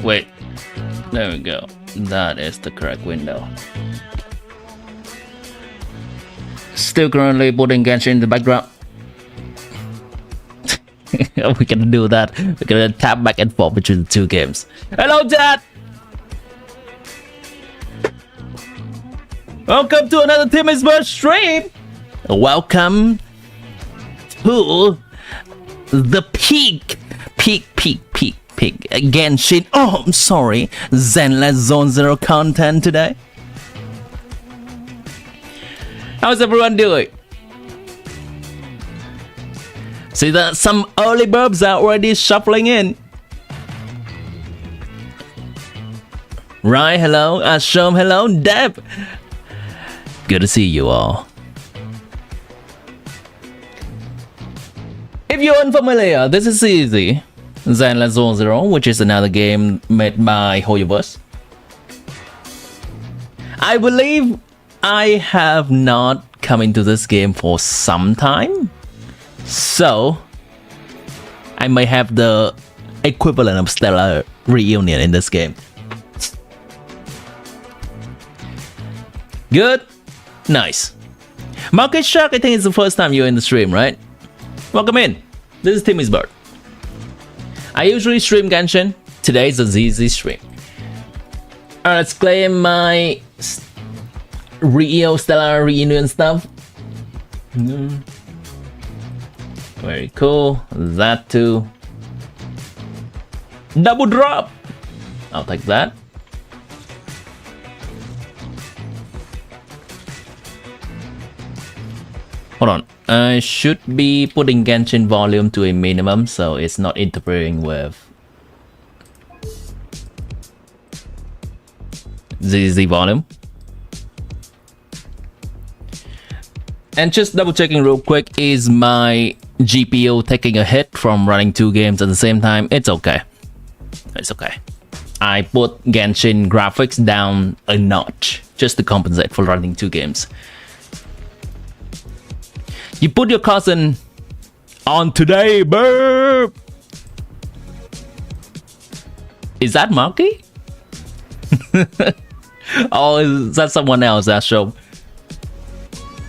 Wait, there we go. That is the correct window. Still currently putting Genshin in the background. We can do that. We're gonna tap back and forth between the two games. Hello, Dad! Welcome to another Team is Bird stream! Welcome to the peak Genshin. Oh, I'm sorry. Zenless Zone Zero content today. How's everyone doing? See that some early burbs are already shuffling in. Right, hello. Ashom, hello. Deb. Good to see you all. If you're unfamiliar, this is easy. Zenless Zone Zero, which is another game made by Hoyoverse. I believe I have not come into this game for some time, so I may have the equivalent of Stellar Reunion in this game. Good? Nice. Market Shark, I think it's the first time you're in the stream, right? Welcome in. This is Tim Isbert. I usually stream Genshin. Today is a ZZ stream. Alright, let's claim my Rio Stellar Reunion stuff. Very cool. That too. Double drop. I'll take that. Hold on. I should be putting Genshin volume to a minimum so it's not interfering with ZZZ volume. And just double checking real quick, is my GPU taking a hit from running two games at the same time? It's okay. It's okay. I put Genshin graphics down a notch just to compensate for running two games. You put your cousin on today, burp. Is that Marky? Oh, is that someone else, that show?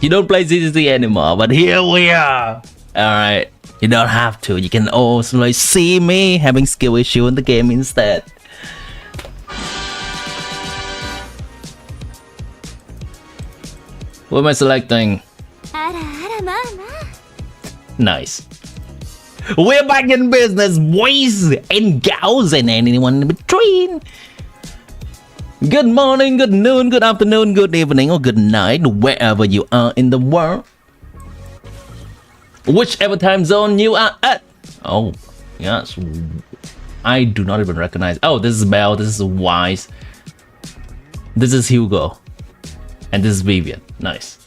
You don't play ZZZ anymore, but here we are. Alright, you don't have to. You can also like, see me having skill issue in the game instead. What am I selecting? Nice. We're back in business, boys and gals, and anyone in between. Good morning, good noon, good afternoon, good evening, or good night, wherever you are in the world. Whichever time zone you are at. Oh, yes. I do not even recognize. Oh, this is Belle, this is Wise. This is Hugo. And this is Vivian. Nice.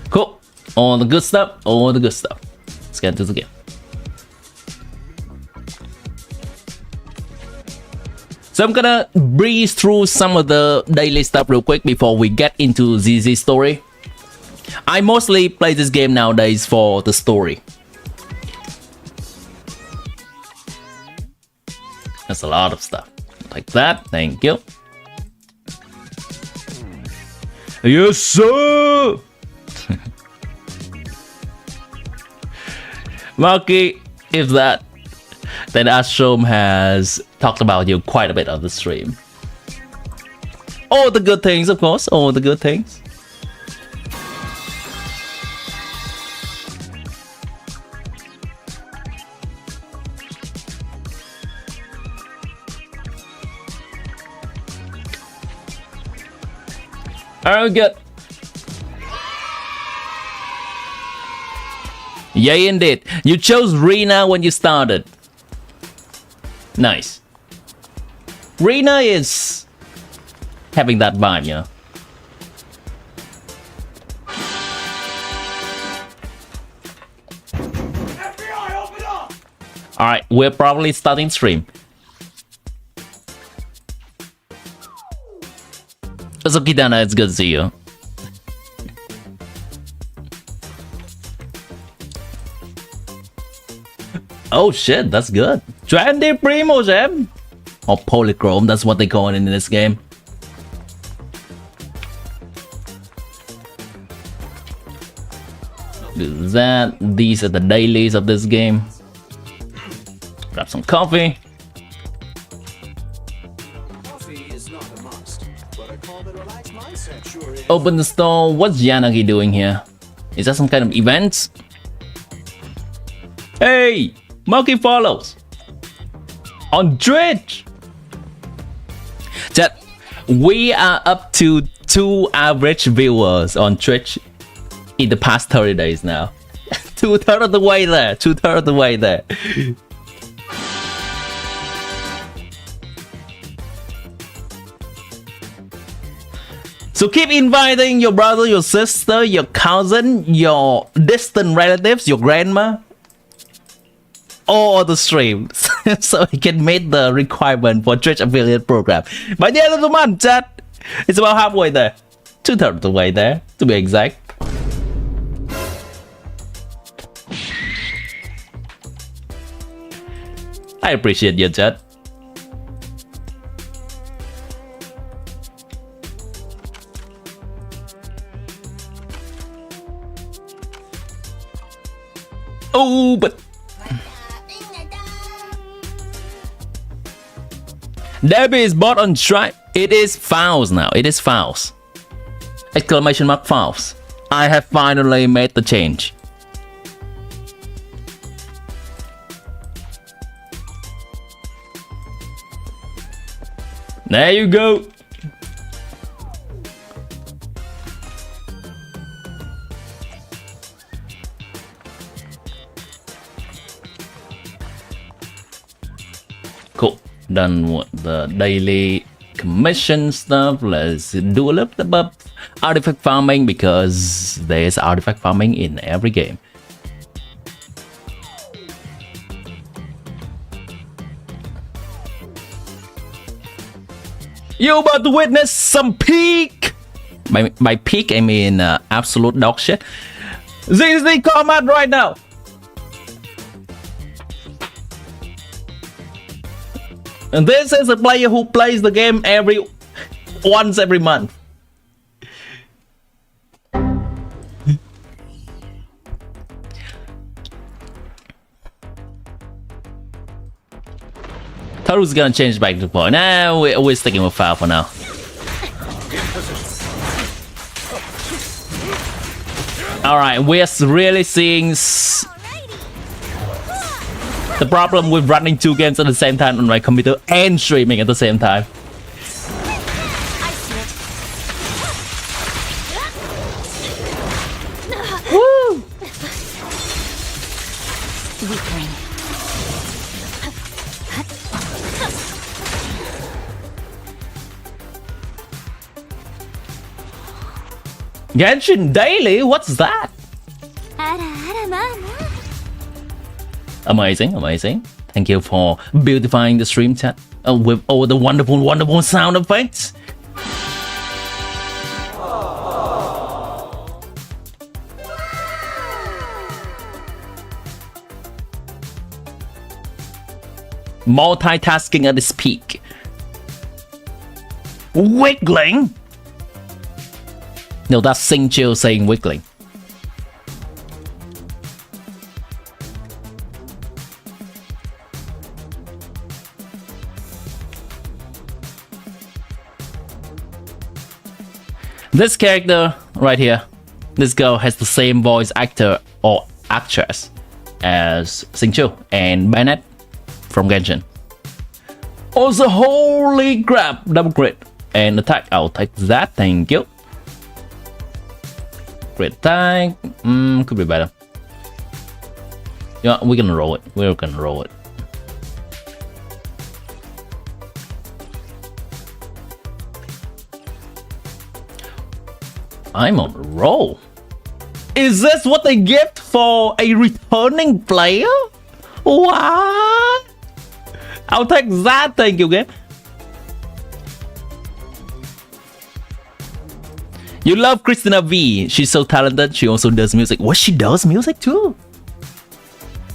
Cool. All the good stuff, all the good stuff. Let's get into the game. So I'm gonna breeze through some of the daily stuff real quick before we get into ZZ story. I mostly play this game nowadays for the story. That's a lot of stuff. Like that, thank you. Yes, sir! Marky, if that, then Ashram has talked about you quite a bit on the stream. All the good things, of course, all the good things. Alright, good. Yeah, indeed. You chose Rina when you started. Nice. Rina is having that vibe, you know. FBI, open up! Alright, we're probably starting stream. So Kitana, it's good to see you. Oh shit, that's good. 20 Primo Gem! Or Polychrome, that's what they call it in this game. Do that. These are the dailies of this game. Grab some coffee. Open the store. What's Yanagi doing here? Is that some kind of event? Hey! Monkey follows! On Twitch! Chat, we are up to 2 average viewers on Twitch in the past 30 days now. 2/3 of the way there. 2/3 of the way there. So keep inviting your brother, your sister, your cousin, your distant relatives, your grandma, all the streams, so we can meet the requirement for Twitch affiliate program. By the end of the month, chat, it's about halfway there. 2/3 of the way there, to be exact. I appreciate your chat. Oh, but Debbie is bought on Stripe. It is fouls now. It is fouls. Exclamation mark fouls. I have finally made the change. There you go. Cool. Done with the daily commission stuff. Let's do a little bit of artifact farming because there's artifact farming in every game. You're about to witness some peak. By peak, I mean absolute dog shit. ZZZ combat right now. And this is a player who plays the game once every month. Thought it was gonna change back to point. Nah, we're sticking with foul for now. Alright, we're really seeing the problem with running 2 games at the same time on my computer and streaming at the same time. Woo! Genshin Daily? What's that? Amazing, amazing. Thank you for beautifying the stream chat with all the wonderful, wonderful sound effects. Multitasking at its peak. Wiggling? No, that's Sing Chill saying wiggling. This character right here, this girl has the same voice actor or actress as Sing Chill and Bennett from Genshin. Also, holy crap, double crit and attack. I'll take that, thank you. Crit attack, could be better. Yeah, we're gonna roll it. We're gonna roll it. I'm on a roll. Is this what they get for a returning player? What? I'll take that, thank you, game. You love Christina V. She's so talented. She also does music. What, she does music too?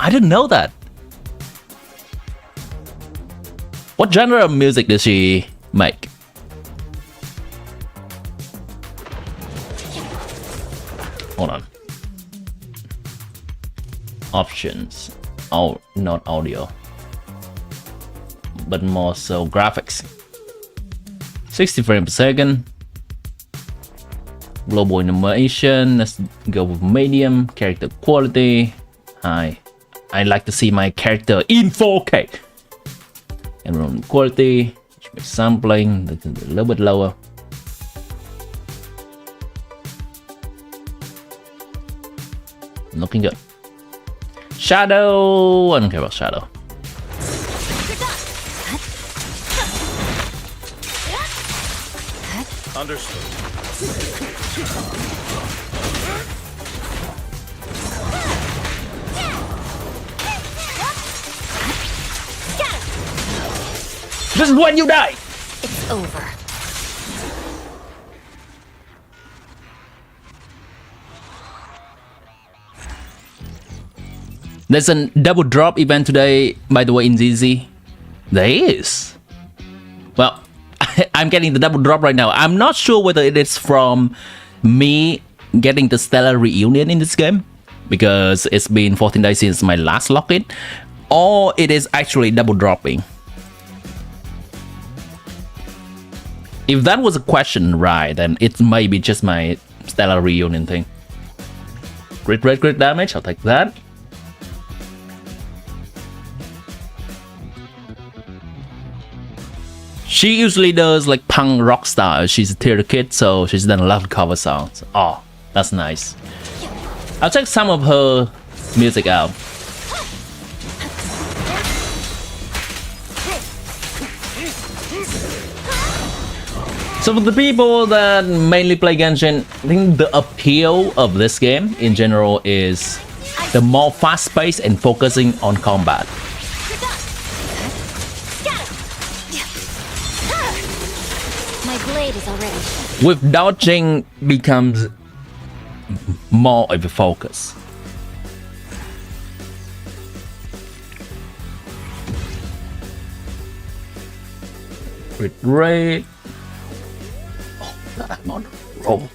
I didn't know that. What genre of music does she make? Hold on. Options. Oh, not audio, but more so graphics. 60 frames per second. Global animation. Let's go with medium. Character quality. High. I like to see my character in 4K. Environment quality. Sampling. That's a little bit lower. Looking good. Shadow. I don't care about shadow. Understood. This is when you die. It's over. There's a double drop event today, by the way, in ZZ. There is. Well, I'm getting the double drop right now. I'm not sure whether it is from me getting the Stellar Reunion in this game, because it's been 14 days since my last login, or it is actually double dropping. If that was a question, right, then it might be just my Stellar Reunion thing. Crit damage, I'll take that. She usually does like punk rock style. She's a theater kid, so she's done a lot of cover songs. Oh, that's nice. I'll check some of her music out. So for the people that mainly play Genshin, I think the appeal of this game in general is the more fast-paced and focusing on combat. My blade is already. With dodging becomes more of a focus. Crit rate. Oh, I'm on a roll.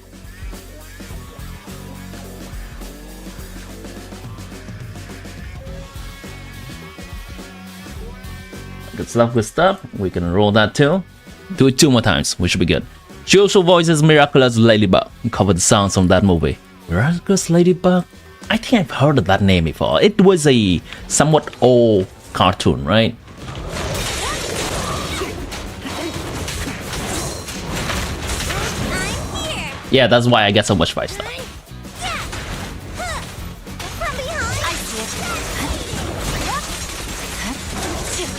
Good stuff. We can roll that too. Do it 2 more times. We should be good. She also voices Miraculous Ladybug. Cover the sounds from that movie. Miraculous Ladybug? I think I've heard of that name before. It was a somewhat old cartoon, right? Yeah, that's why I get so much 5 star.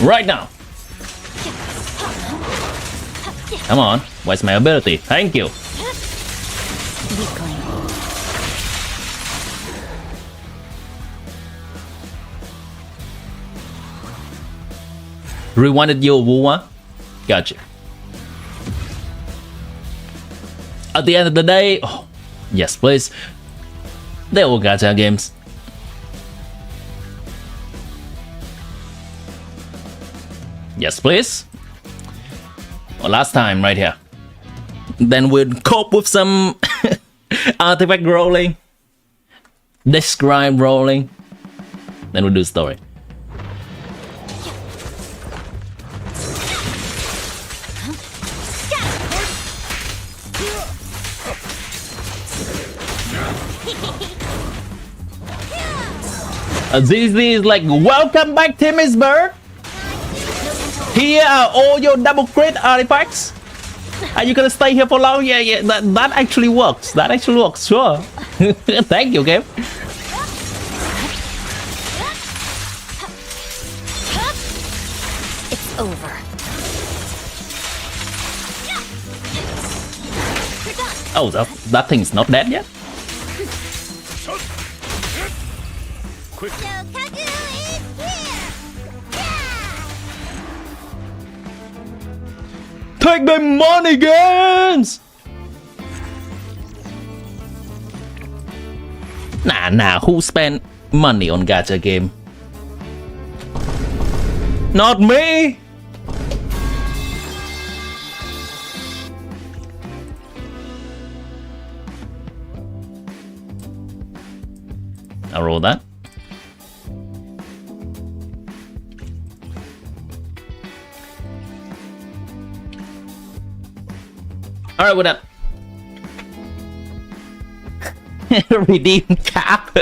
Right now. Come on, where's my ability? Thank you. Rewinded your Wua? Gotcha. At the end of the day, oh, yes please. They're all gacha games. Yes please. Well, last time right here. Then we'll cope with some artifact rolling, describe rolling. Then we'll do story. ZZZ is like, welcome back, Timmy'sburg. Here are all your double crit artifacts. Are you gonna stay here for long? Yeah, that actually works. That actually works, sure. Thank you, game. It's over. Oh, that thing's not dead yet? Quick. Shokaku is here! Take the money, games! Nah, who spent money on gacha game? Not me! I'll roll that. Alright, what up? Redeem cap.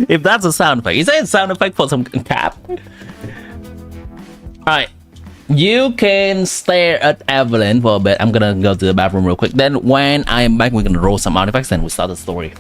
If that's a sound effect, is that a sound effect for some cap? Alright. You can stare at Evelyn for a bit. I'm gonna go to the bathroom real quick. Then when I am back, we're gonna roll some artifacts and we'll start the story.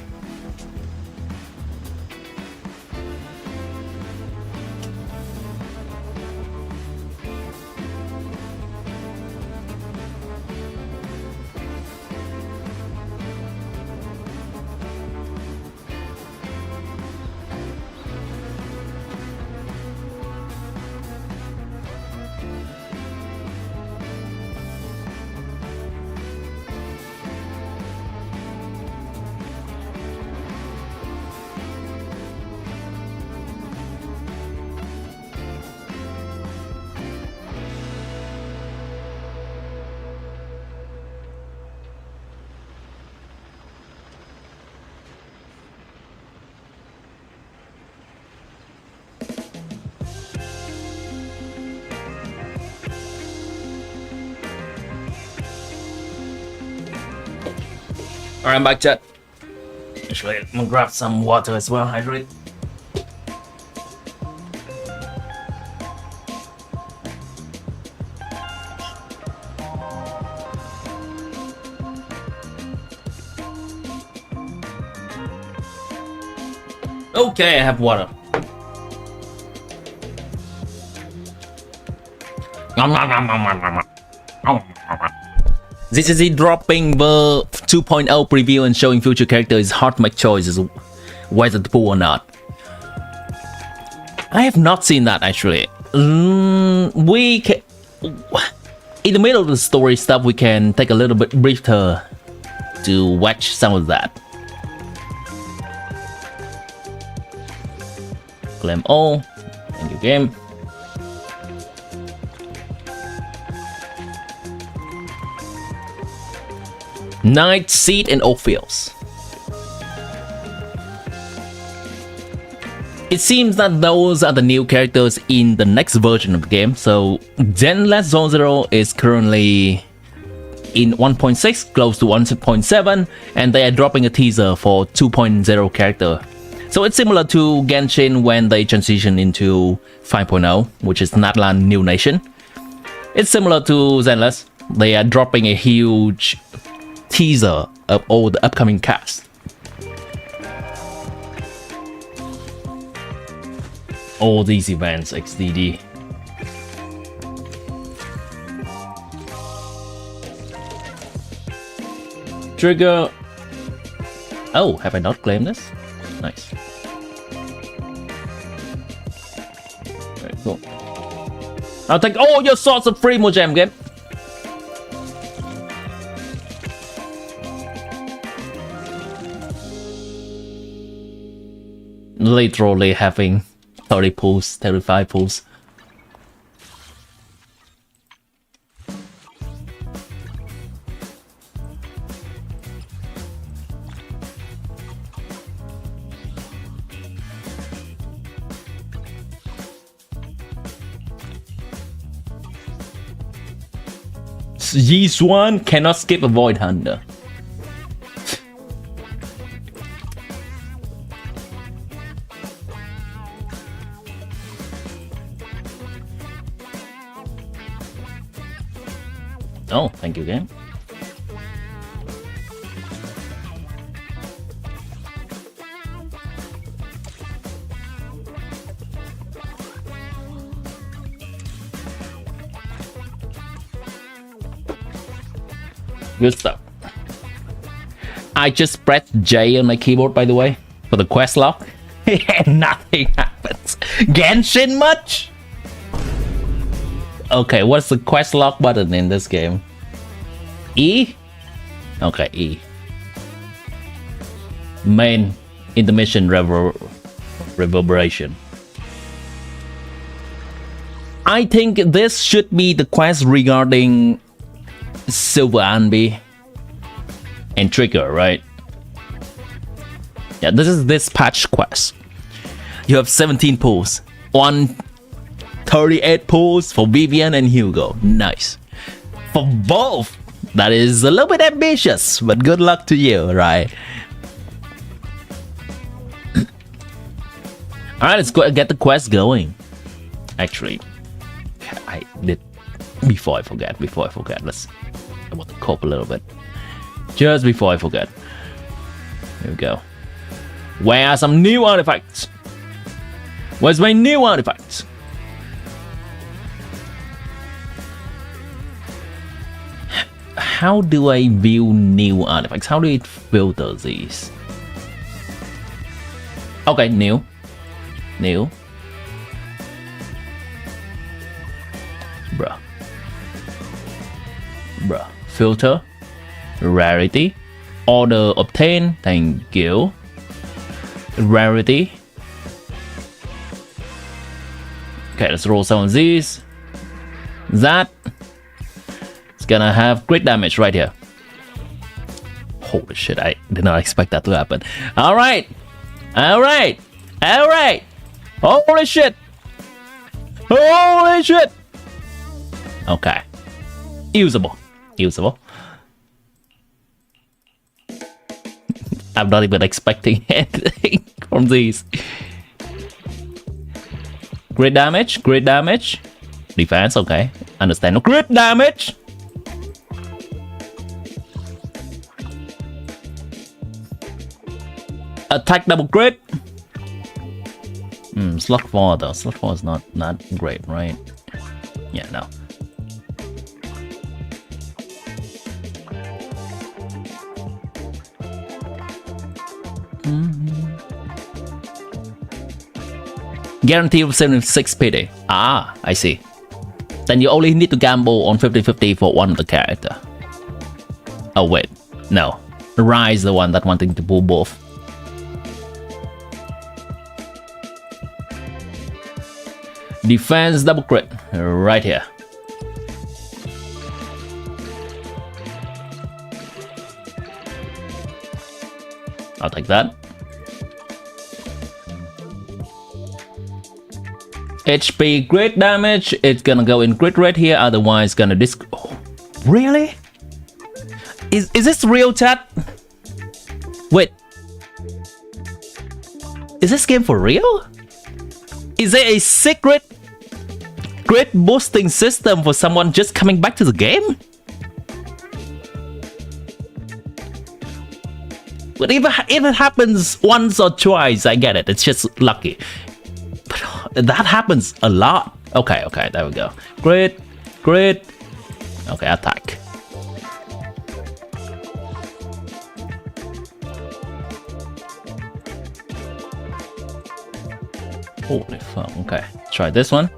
Alright, I'm back, chat. Actually, I'm gonna grab some water as well, hydrate. Okay, I have water. ZZZ dropping the 2.0 preview and showing future characters is hard to make choices whether to pull or not. I have not seen that actually. We can, in the middle of the story stuff, we can take a little bit briefer to watch some of that. Claim all. Thank you, game. Night, Seed, and Ophios. It seems that those are the new characters in the next version of the game. So Zenless Zone Zero is currently in 1.6, close to 1.7, and they are dropping a teaser for 2.0 character. So it's similar to Genshin when they transition into 5.0, which is Natlan New Nation. It's similar to Zenless. They are dropping a huge teaser of all the upcoming cast. All these events, XDD. Trigger. Oh, have I not claimed this? Nice. Very cool. I'll take all your sorts of free Mojam game. Literally having 30 pulls, 35 pulls. Yi Swan cannot skip a Void Hunter. Oh, thank you, game. Good stuff. I just pressed J on my keyboard, by the way, for the quest lock. And nothing happens. Genshin much? Okay, what's the quest lock button in this game? E? Okay, E. Main intermission reverberation. I think this should be the quest regarding Silver Anby and Trigger, right? Yeah, this is this patch quest. You have 17 pulls, 138 pulls for Vivian and Hugo. Nice. For both, that is a little bit ambitious, but good luck to you, right? Alright, let's go get the quest going. Actually, I did before I forget. I want to cope a little bit. Just before I forget. Here we go. Where are some new artifacts? Where's my new artifacts? How do I view new artifacts? How do I filter these? Okay, new. New. Bruh. Filter. Rarity. Order obtained. Thank you. Rarity. Okay, let's roll some of these. That. It's gonna have great damage right here. Holy shit, I did not expect that to happen. Alright. Alright. Alright. Holy shit. Holy shit. Okay. Usable. I'm not even expecting anything from these. Great damage. Defense, okay. Understand. Great damage. Attack double crit. Slot 4 though. Slot 4 is not great, right? Yeah, no. Guarantee of 76 PD. Ah, I see. Then you only need to gamble on 50-50 for one of the character. Oh wait, no. Rise the one that wanting to pull both. Defense double crit right here. I'll take that. HP crit damage, it's gonna go in crit rate here, otherwise gonna oh, really? Is this real, chat? Wait. Is this game for real? Is there a secret crit boosting system for someone just coming back to the game? But if it happens once or twice, I get it. It's just lucky. But that happens a lot. Okay, there we go. Crit. Okay, attack. Holy fuck. Okay, try this one.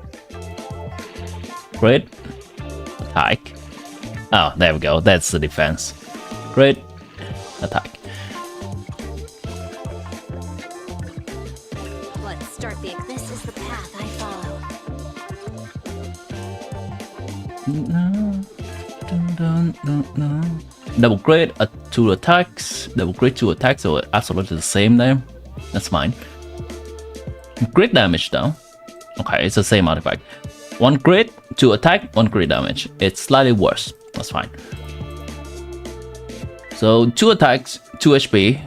Crit. Attack. Oh, there we go. That's the defense. Crit. Attack. Let's start the. This is the path I follow. Double crit, 2 attacks. Double crit, 2 attacks, so absolutely the same there. That's fine. Crit damage though. Okay, it's the same artifact. 1 crit, 2 attack, 1 crit damage. It's slightly worse. That's fine. So 2 attacks, 2 HP,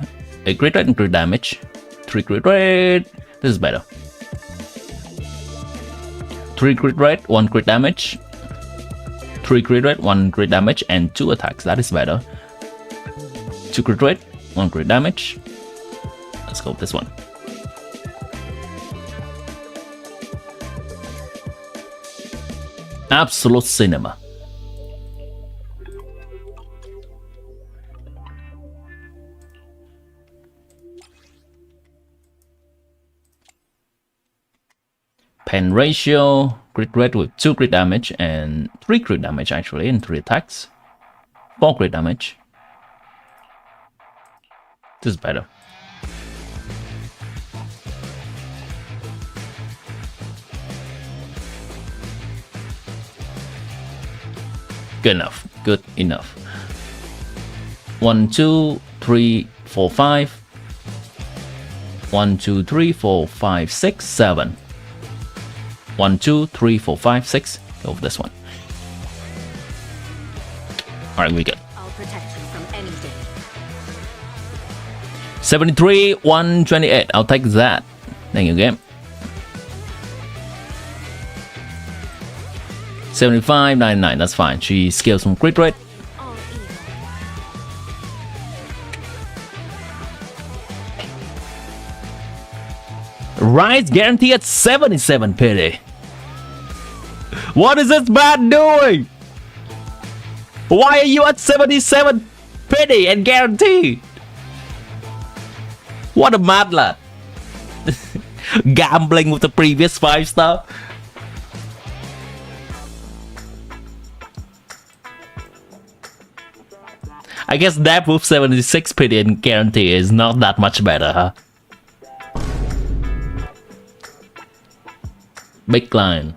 a crit rate and crit damage, 3 crit rate. This is better. 3 crit rate, 1 crit damage, 3 crit rate, 1 crit damage, and 2 attacks. That is better. 2 crit rate, 1 crit damage. Let's go with this one. Absolute cinema. Pen ratio, crit rate with 2 crit damage and 3 crit damage actually, and 3 attacks. 4 crit damage. This is better. Good enough. Good enough. 1, 2, 3, 4, 5. 1, 2, 3, 4, 5, 6, 7. 1, 2, 3, 4, 5, 6. Go with this one. Alright, we good. I'll protect you from any danger. 73, 128. I'll take that. Thank you, game. 75, 99. That's fine. She scales from crit rate. All evil. Rise guarantee at 77 pity. What is this man doing? Why are you at 77 pity and guaranteed? What a mad lad. Gambling with the previous 5-star. I guess that with 76 pity and guarantee is not that much better, huh? Big line.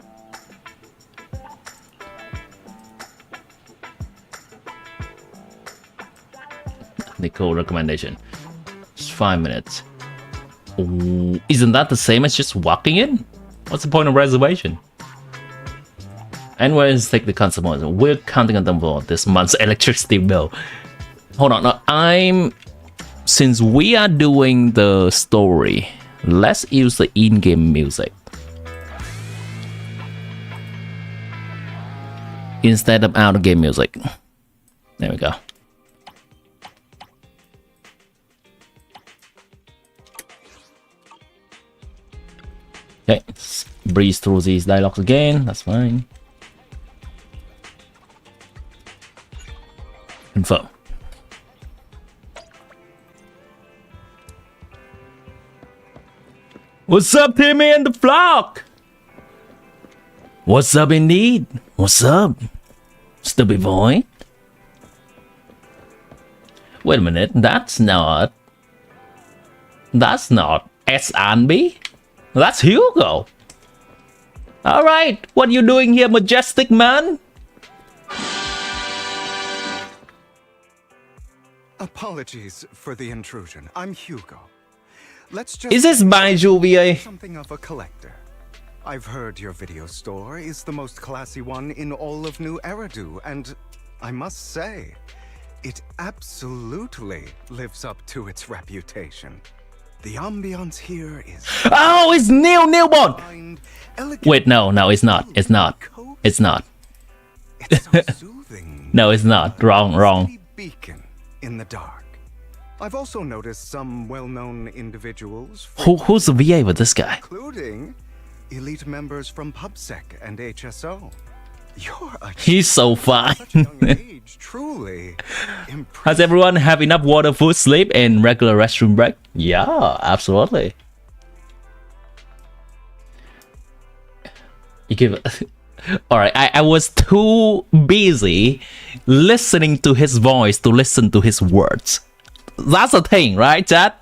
Nicole recommendation. It's 5 minutes. Ooh, isn't that the same as just walking in? What's the point of reservation? Anyways, take the consumer. We're counting on them for this month's electricity bill. Hold on, no, since we are doing the story, let's use the in-game music instead of out-of-game music. There we go. Okay, let's breeze through these dialogues again. That's fine. Confirm. What's up, Timmy and the flock? What's up, indeed? What's up, stupid boy? Wait a minute, that's not S&B. That's Hugo. All right, what are you doing here, majestic man? Apologies for the intrusion. I'm Hugo. Let's just Is this Baiju VA? something of a collector. I've heard your video store is the most classy one in all of New Eridu, and I must say, it absolutely lives up to its reputation. The ambiance here is Oh, it's newborn. kind, elegant, Wait, no, it's not. It's not. It's not. it's so soothing. No, it's not. Wrong. Steady beacon in the dark. I've also noticed some well-known individuals, Who's the VA with this guy? including elite members from PubSec and HSO. You're a He's so fine. such a young age, truly Has impressive. everyone have enough water, food, sleep, and regular restroom break? Yeah, absolutely. You give. Alright, I was too busy listening to his voice to listen to his words. That's the thing, right, chat?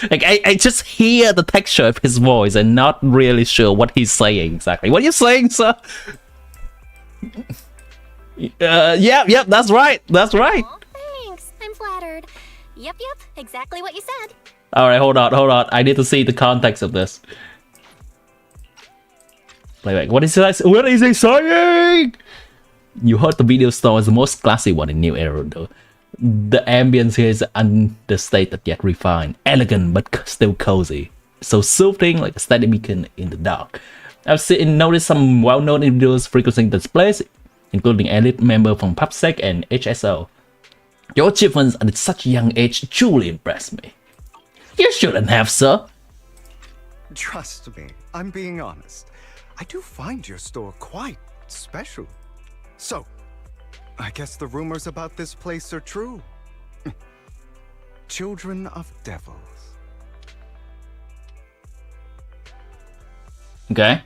Like, I just hear the texture of his voice and not really sure what he's saying exactly. What are you saying, sir? Yep, that's right. That's right. Oh, thanks. I'm flattered. Yep, exactly what you said. Alright, hold on. I need to see the context of this. Playback. What is he saying? You heard the video store is the most classy one in New Era though. The ambience here is understated yet refined, elegant but still cozy. So soothing, like a steady beacon in the dark. I've noticed some well-known individuals frequenting this place, including elite member from PubSec and HSO. Your achievements at such a young age truly impressed me. You shouldn't have, sir. Trust me, I'm being honest. I do find your store quite special. So, I guess the rumors about this place are true. Children of devils. Okay.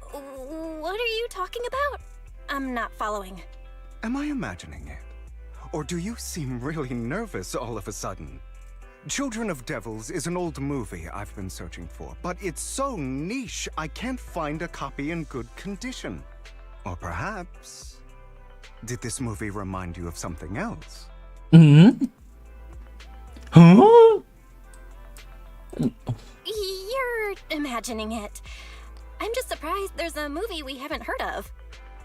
What are you talking about? I'm not following. Am I imagining it? Or do you seem really nervous all of a sudden? Children of Devils is an old movie I've been searching for, but it's so niche I can't find a copy in good condition. Or perhaps, did this movie remind you of something else? Huh? You're imagining it. I'm just surprised there's a movie we haven't heard of.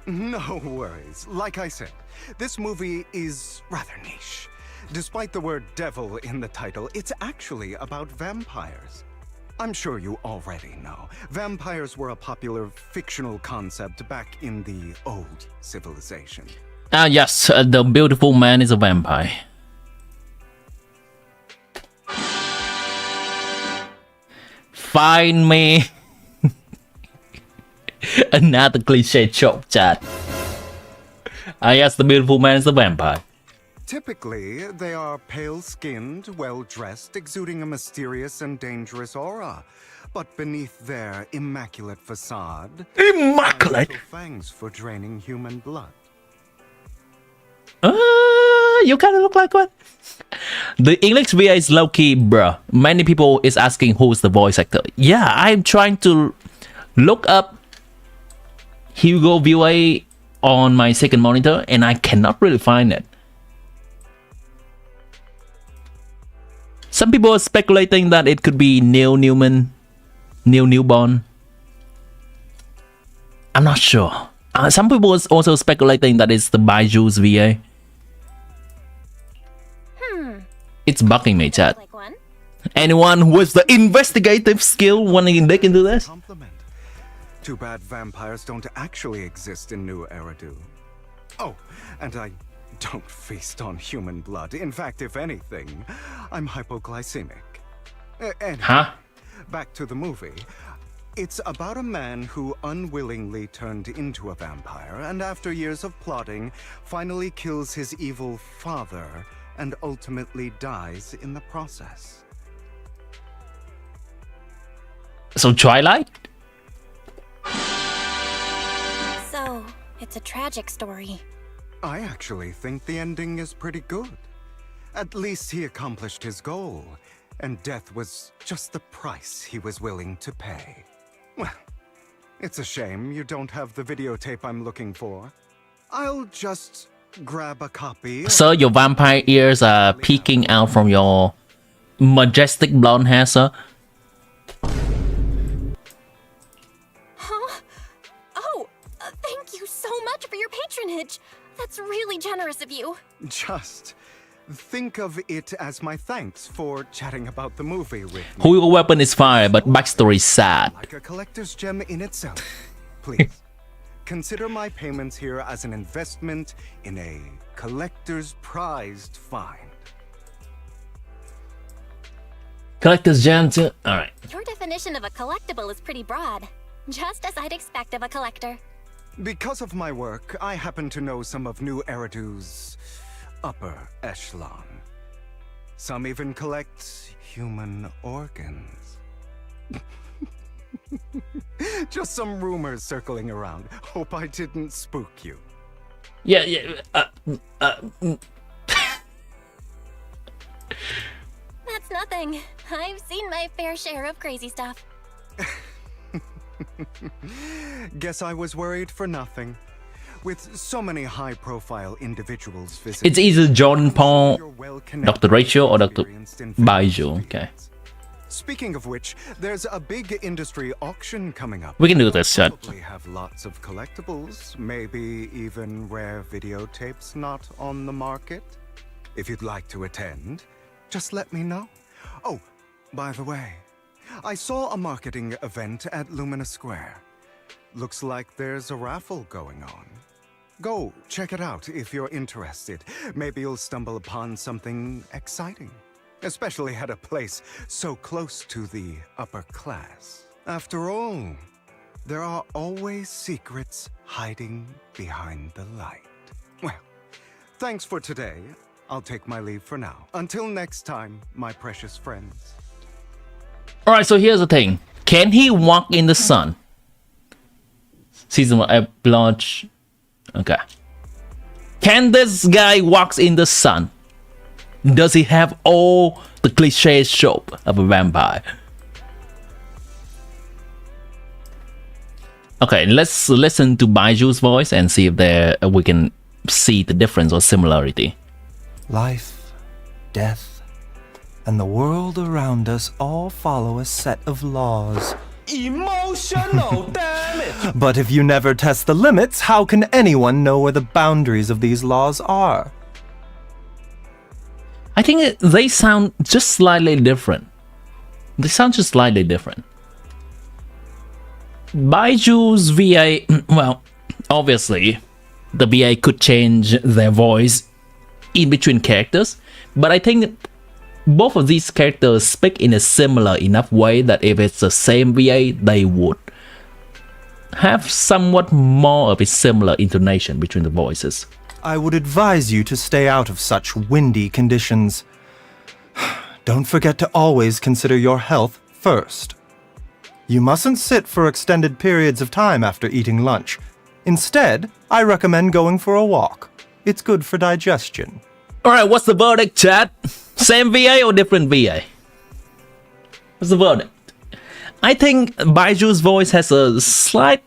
No worries. Like I said, this movie is rather niche. Despite the word devil in the title, it's actually about vampires. I'm sure you already know. Vampires were a popular fictional concept back in the old civilization. Ah, yes, the beautiful man is a vampire. Find me another cliche chop chat. Ah, yes, the beautiful man is a vampire. Typically, they are pale-skinned, well-dressed, exuding a mysterious and dangerous aura. But beneath their immaculate facade, Immaculate? little fangs for draining human blood. You kind of look like one. The English VA is low-key, bruh. Many people is asking who's the voice actor. Yeah, I'm trying to look up Hugo VA on my second monitor, and I cannot really find it. Some people are speculating that it could be Neil Newman, Neil Newborn. I'm not sure. Some people are also speculating that it's the Baiju's VA. It's bugging me, chat. Like one? Anyone with the investigative skill wanting to dig into this? Compliment. Too bad vampires don't actually exist in New Eridu. Oh, and I don't feast on human blood. In fact, if anything, I'm hypoglycemic. Anyway, Huh? back to the movie. It's about a man who unwillingly turned into a vampire and after years of plotting, finally kills his evil father and ultimately dies in the process. So Twilight? So, it's a tragic story. I actually think the ending is pretty good. At least he accomplished his goal, and death was just the price he was willing to pay. Well, it's a shame you don't have the videotape I'm looking for. I'll just grab a copy. Sir, your vampire ears are peeking out from your majestic blonde hair, sir. Huh? Oh, thank you so much for your patronage. That's really generous of you. Just think of it as my thanks for chatting about the movie with me. Who your weapon is fire, but backstory is sad. Like a collector's gem in itself. Please, consider my payments here as an investment in a collector's prized find. Collector's gem too. Alright. Your definition of a collectible is pretty broad. Just as I'd expect of a collector. Because of my work, I happen to know some of New Eridu's upper echelon. Some even collect human organs. Just some rumors circling around. Hope I didn't spook you. Yeah, yeah. That's nothing. I've seen my fair share of crazy stuff. Guess I was worried for nothing. With so many high-profile individuals visiting, It's either John Paul, you're well-connected Dr. Rachel, or Dr. experienced in various Baiju. Okay. fields. speaking of which, there's a big industry auction coming up. We can do this, chat. Probably have lots of collectibles, maybe even rare videotapes not on the market. If you'd like to attend, just let me know. Oh, by the way, I saw a marketing event at Lumina Square. Looks like there's a raffle going on. Go check it out if you're interested. Maybe you'll stumble upon something exciting, especially at a place so close to the upper class. After all, there are always secrets hiding behind the light. Well, thanks for today. I'll take my leave for now. Until next time, my precious friends. Alright, so here's the thing. Can he walk in the sun? Season 1 launch. Okay. Can this guy walk in the sun? Does he have all the cliche trope of a vampire? Okay, let's listen to Baiju's voice and see if there we can see the difference or similarity. Life, death, and the world around us all follow a set of laws. Emotional damage! But if you never test the limits, how can anyone know where the boundaries of these laws are? I think they sound just slightly different. They sound just slightly different. Baiju's VA, well, obviously, the VA could change their voice in between characters, but I think both of these characters speak in a similar enough way that if it's the same VA, they would have somewhat more of a similar intonation between the voices. I would advise you to stay out of such windy conditions. Don't forget to always consider your health first. You mustn't sit for extended periods of time after eating lunch. Instead, I recommend going for a walk. It's good for digestion. Alright, what's the verdict, chat? Same VA or different VA? What's the verdict? I think Baiju's voice has a slight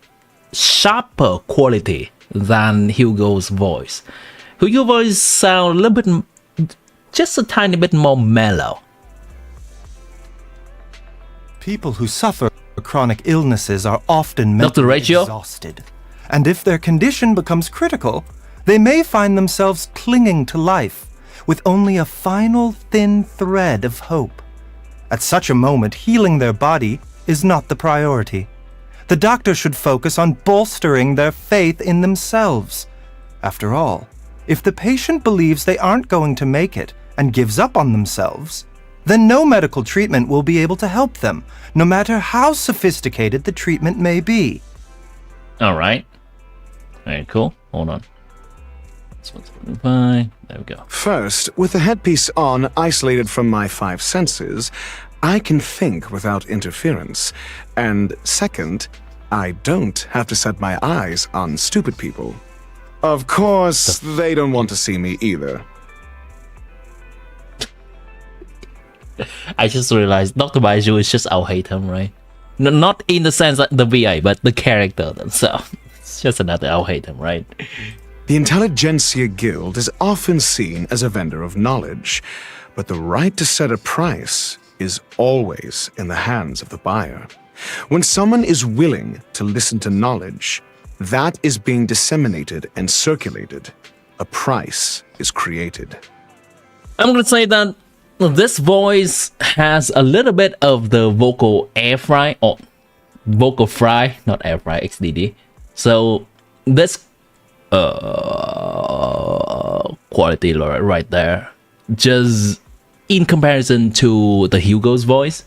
sharper quality than Hugo's voice. Hugo's voice sounds a little bit, just a tiny bit more mellow. People who suffer chronic illnesses are often Dr. mentally Rachel? exhausted. And if their condition becomes critical, they may find themselves clinging to life with only a final thin thread of hope. At such a moment, healing their body is not the priority. The doctor should focus on bolstering their faith in themselves. After all, if the patient believes they aren't going to make it and gives up on themselves, then no medical treatment will be able to help them, no matter how sophisticated the treatment may be. Alright. Alright, cool. Hold on. This one's fine. There we go. First, with the headpiece on, isolated from my five senses, I can think without interference. And second, I don't have to set my eyes on stupid people. Of course, they don't want to see me either. I just realized Dr. Baiju is just our hatem, right? Not in the sense that the VA, but the character themselves. It's just another our hatem, right? The Intelligentsia Guild is often seen as a vendor of knowledge, but the right to set a price is always in the hands of the buyer. When someone is willing to listen to knowledge, that is being disseminated and circulated. A price is created. I'm gonna say that this voice has a little bit of the vocal air fry, or vocal fry, not air fry, XDD. So this quality right there, just in comparison to the Hugo's voice,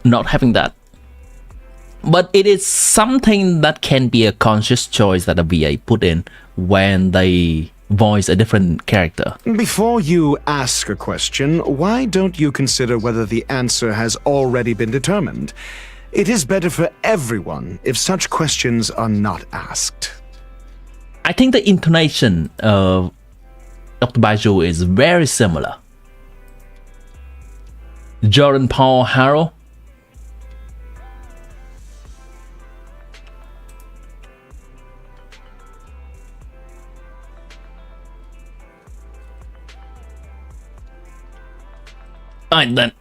not having that. But it is something that can be a conscious choice that a VA put in when they voice a different character. Before you ask a question, why don't you consider whether the answer has already been determined? It is better for everyone if such questions are not asked. I think the intonation of Dr. Baiju is very similar. Jordan Paul Harrow. And then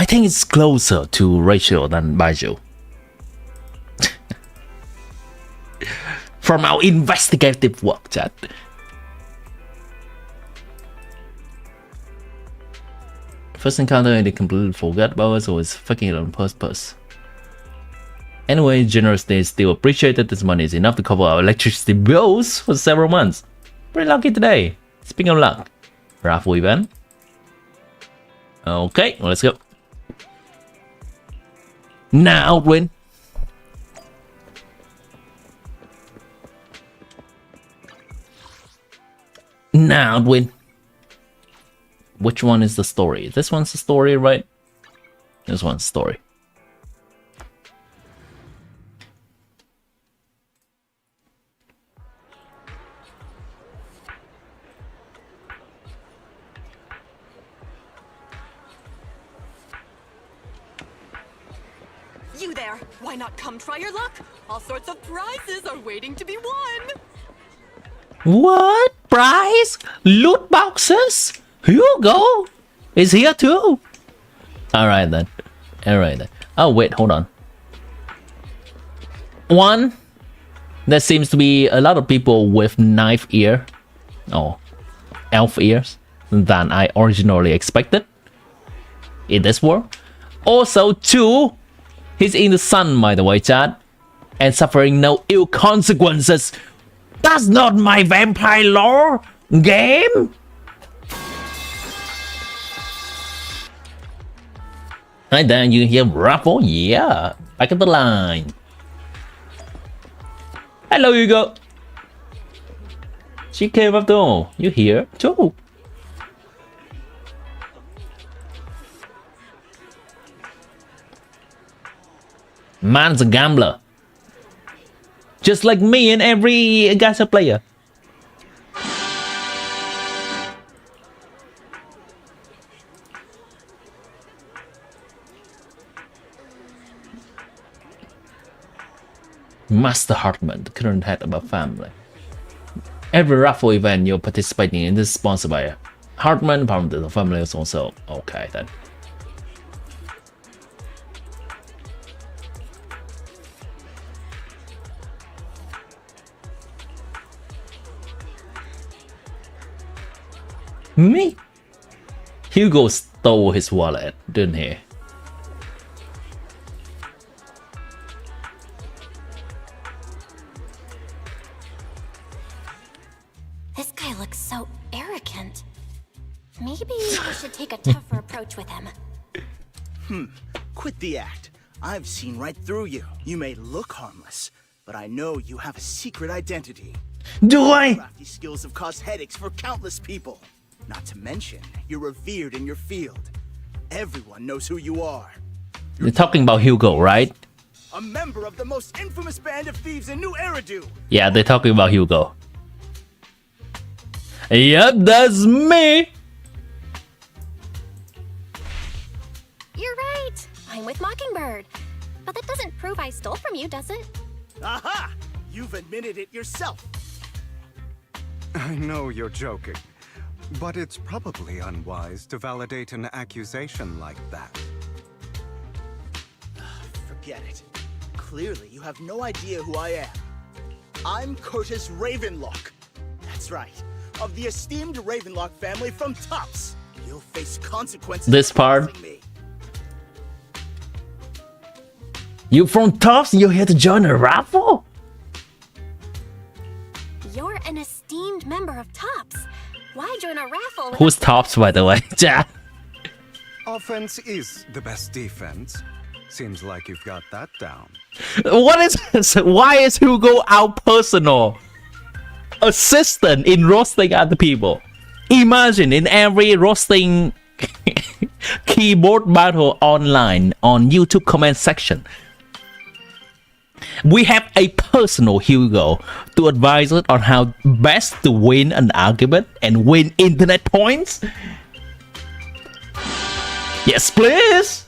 I think it's closer to Rachel than Baijiu. From our investigative work, chat. First encounter and they completely forgot about us, so it's fucking on purpose. Anyway, generous days still appreciated. This money is enough to cover our electricity bills for several months. Pretty lucky today. Speaking of luck, raffle event. Okay, let's go. Now, win. Now, win. Which one is the story? This one's the story, right? This one's the story. You there! Why not come try your luck? All sorts of prizes are waiting to be won! What? Prize? Loot boxes? Hugo is here too. Alright then. Alright then. Oh wait, hold on. One, there seems to be a lot of people with knife ear. Oh, elf ears than I originally expected in this world. Also, two, he's in the sun, by the way, chat, and suffering no ill consequences. That's not my vampire lore game. Hi there, you hear Raffle? Yeah, back of the line. Hello, Hugo. She came up too. You here too? Man's a gambler. Just like me and every gacha player. Master Hartman, the current head of our family. Every raffle event you're participating in is sponsored by Hartman. Part of the family is also okay then. Me? Hugo stole his wallet, didn't he? This guy looks so arrogant. Maybe I should take a tougher approach with him. Quit the act. I've seen right through you. You may look harmless, but I know you have a secret identity. Do I? Crafty skills have caused headaches for countless people. Not to mention, you're revered in your field. Everyone knows who you are. You're talking about Hugo, right? A member of the most infamous band of thieves in New Eridu. Yeah, they're talking about Hugo. Yep, that's me. You're right. I'm with Mockingbird. But that doesn't prove I stole from you, does it? Aha! You've admitted it yourself. I know you're joking, but it's probably unwise to validate an accusation like that. Forget it. Clearly, you have no idea who I am. I'm Curtis Ravenlock. That's right. Of the esteemed Ravenlock family from Tops. You'll face consequences. This for part. crossing me. You from Tops? You're here to join a raffle? You're an esteemed member of Tops. Why join a raffle? Who's Tops, by the way? Offense is the best defense. Seems like you've got that down. What is this? Why is Hugo our personal assistant in roasting other people? Imagine in every roasting keyboard battle online on YouTube comment section, we have a personal Hugo to advise us on how best to win an argument and win internet points. Yes, please.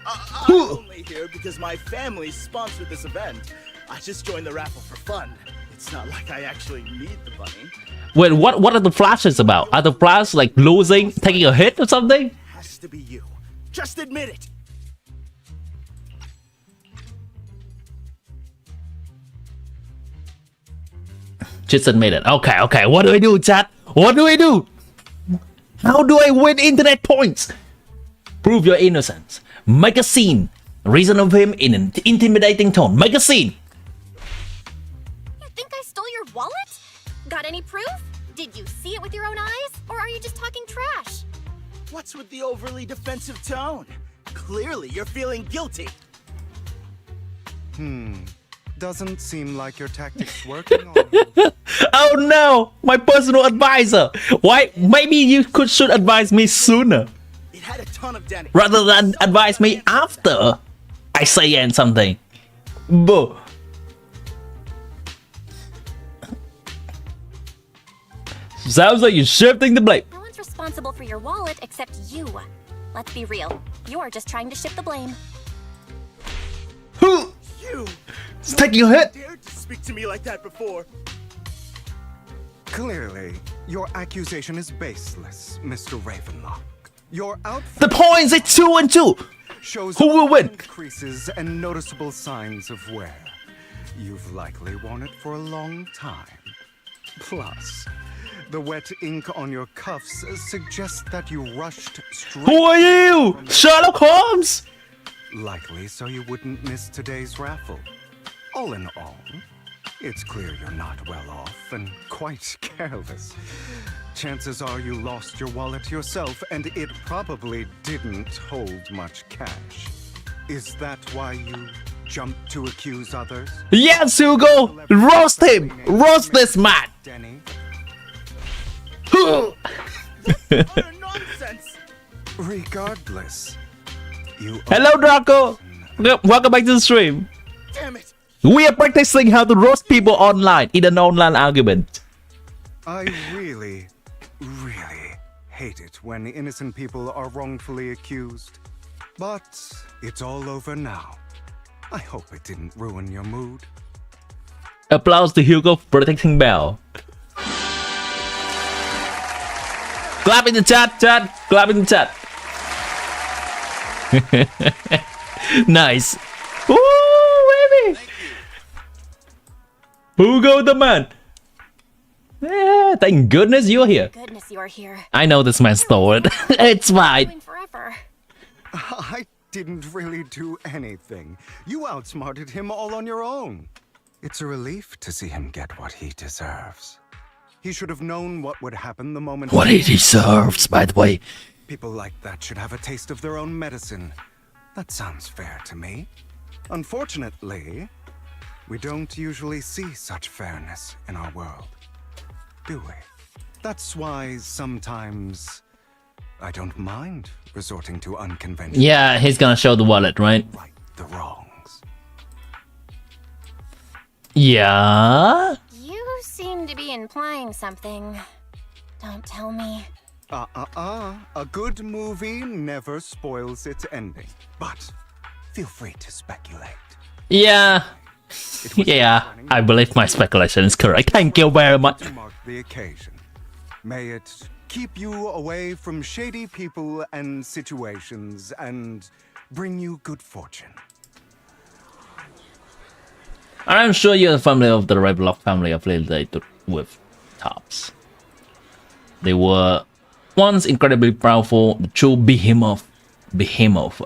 I'm only here because my family sponsored this event. I just joined the raffle for fun. It's It's not like I actually need the bunny. Wait, what are the flashes about? Are the flashes like losing, taking a hit or something? It has to be you. Just admit it. Just admit it. Okay. What do I do, chat? What do I do? How do I win internet points? Prove your innocence. Make a scene. Reason of him in an intimidating tone. Make a scene. You think I stole your wallet? Got any proof? Did you see it with your own eyes? Or are you just talking trash? What's with the overly defensive tone? Clearly, you're feeling guilty. Doesn't seem like your tactics working on you. Oh no, my personal advisor. Why? Maybe you should advise me sooner It had a ton of damage. rather than advise me after I say something. Boo. Sounds like you're shifting the blame. No one's responsible for your wallet except you. Let's be real. You're just trying to shift the blame. Who? You It's taking a hit. dared to speak to me like that before. Clearly, your accusation is baseless, Mr. Ravenlock. Your outfit The points is 2 and 2. shows Who will win? creases and noticeable signs of wear. You've likely worn it for a long time. Plus, the wet ink on your cuffs suggests that you rushed straight. Who are you? Sherlock Holmes? Likely so you wouldn't miss today's raffle. All in all, it's clear you're not well off and quite careless. Chances are you lost your wallet yourself, and it probably didn't hold much cash. Is that why you jumped to accuse others? Yes, Hugo. Roast him. Roast this man. Denny? Utter nonsense. Regardless, you Hello, Draco. Welcome back to the stream. Damn it. We are practicing how to roast people online in an online argument. I really hate it when innocent people are wrongfully accused. But it's all over now. I hope it didn't ruin your mood. Applause to Hugo for protecting Belle. Clap in the chat. Clap in the chat. Nice. Woo, baby. Hugo the man. Yeah, thank goodness you're here. Goodness you're here. I know this man stole it. It's fine. Doing forever. I didn't really do anything. You outsmarted him all on your own. It's a relief to see him get what he deserves. He should have known what would happen the moment. What he deserves, by the way. People like that should have a taste of their own medicine. That sounds fair to me. Unfortunately, we don't usually see such fairness in our world, do we? That's why sometimes I don't mind resorting to unconventional. Yeah, he's gonna show the wallet, right? Right the wrongs. Yeah. You seem to be implying something. Don't tell me. A good movie never spoils its ending. But feel free to speculate. Yeah. Yeah, I believe my speculation is correct. Thank you very much. To mark the occasion. May it keep you away from shady people and situations and bring you good fortune. I'm sure you're a family of the Ravenlock family affiliated with Tops. They were once incredibly powerful, the true behemoth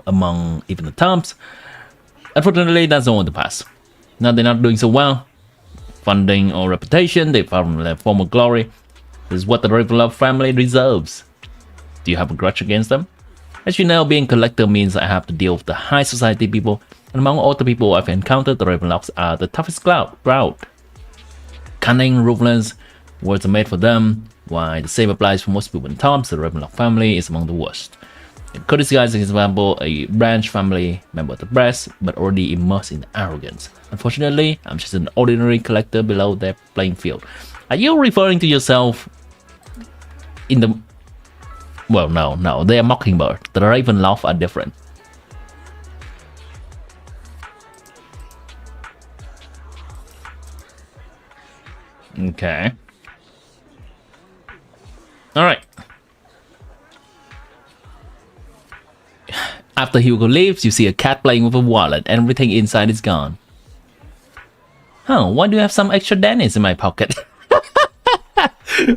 among even the Tops. Unfortunately, that's all in the past. Now they're not doing so well. Funding or reputation, they found their former glory. This is what the Ravenlock family deserves. Do you have a grudge against them? As you know, being a collector means I have to deal with the high society people, and among all the people I've encountered, the Ravenlocks are the toughest crowd. Cunning, ruthless, words are made for them, while the same applies for most people in Tops. The Ravenlock family is among the worst. In Curtis Guy's example, a branch family member of the press, but already immersed in arrogance. Unfortunately, I'm just an ordinary collector below their playing field. Are you referring to yourself in the... Well, no, they are Mockingbird. The Ravenlock are different. Okay. Alright. After Hugo leaves, you see a cat playing with a wallet. Everything inside is gone. Huh, why do you have some extra Dennis in my pocket?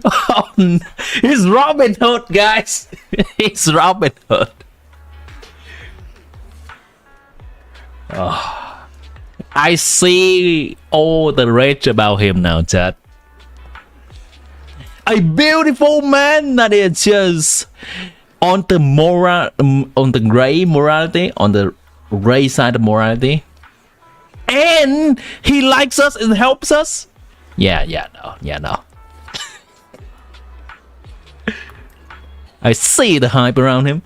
Oh, no. He's Robin Hood, guys. He's Robin Hood. Oh, I see all the rage about him now, chat. A beautiful man that is just on the on the gray morality, on the gray side of morality, and he likes us and helps us. Yeah, no. I see the hype around him.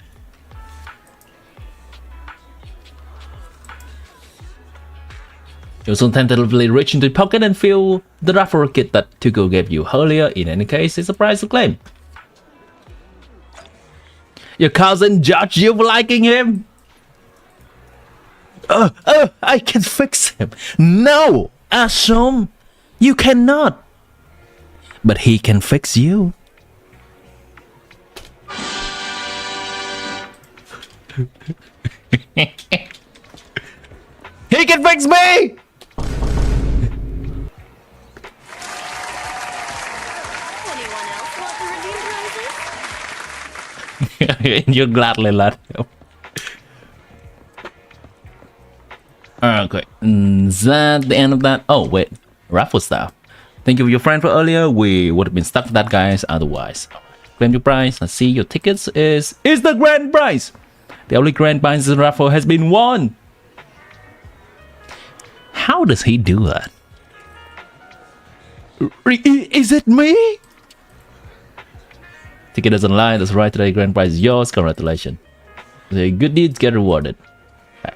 You also tentatively reach into the pocket and feel the raffle kit that Tugo gave you earlier. In any case, it's a prize to claim. Your cousin judged you for liking him? I can fix him. No, Ashom, you cannot. But he can fix you. He can fix me! Anyone else want the redeem prizes? You gladly let him. Okay, is that the end of that? Oh, wait. Raffle stuff. Thank you, your friend, for earlier. We would have been stuck with that, guys, otherwise. Claim your prize. I see your tickets is the grand prize. The only grand prize in the raffle has been won. How does he do that? Is it me? Ticket doesn't lie. That's right. Today, grand prize is yours. Congratulations. The good deeds get rewarded. Okay.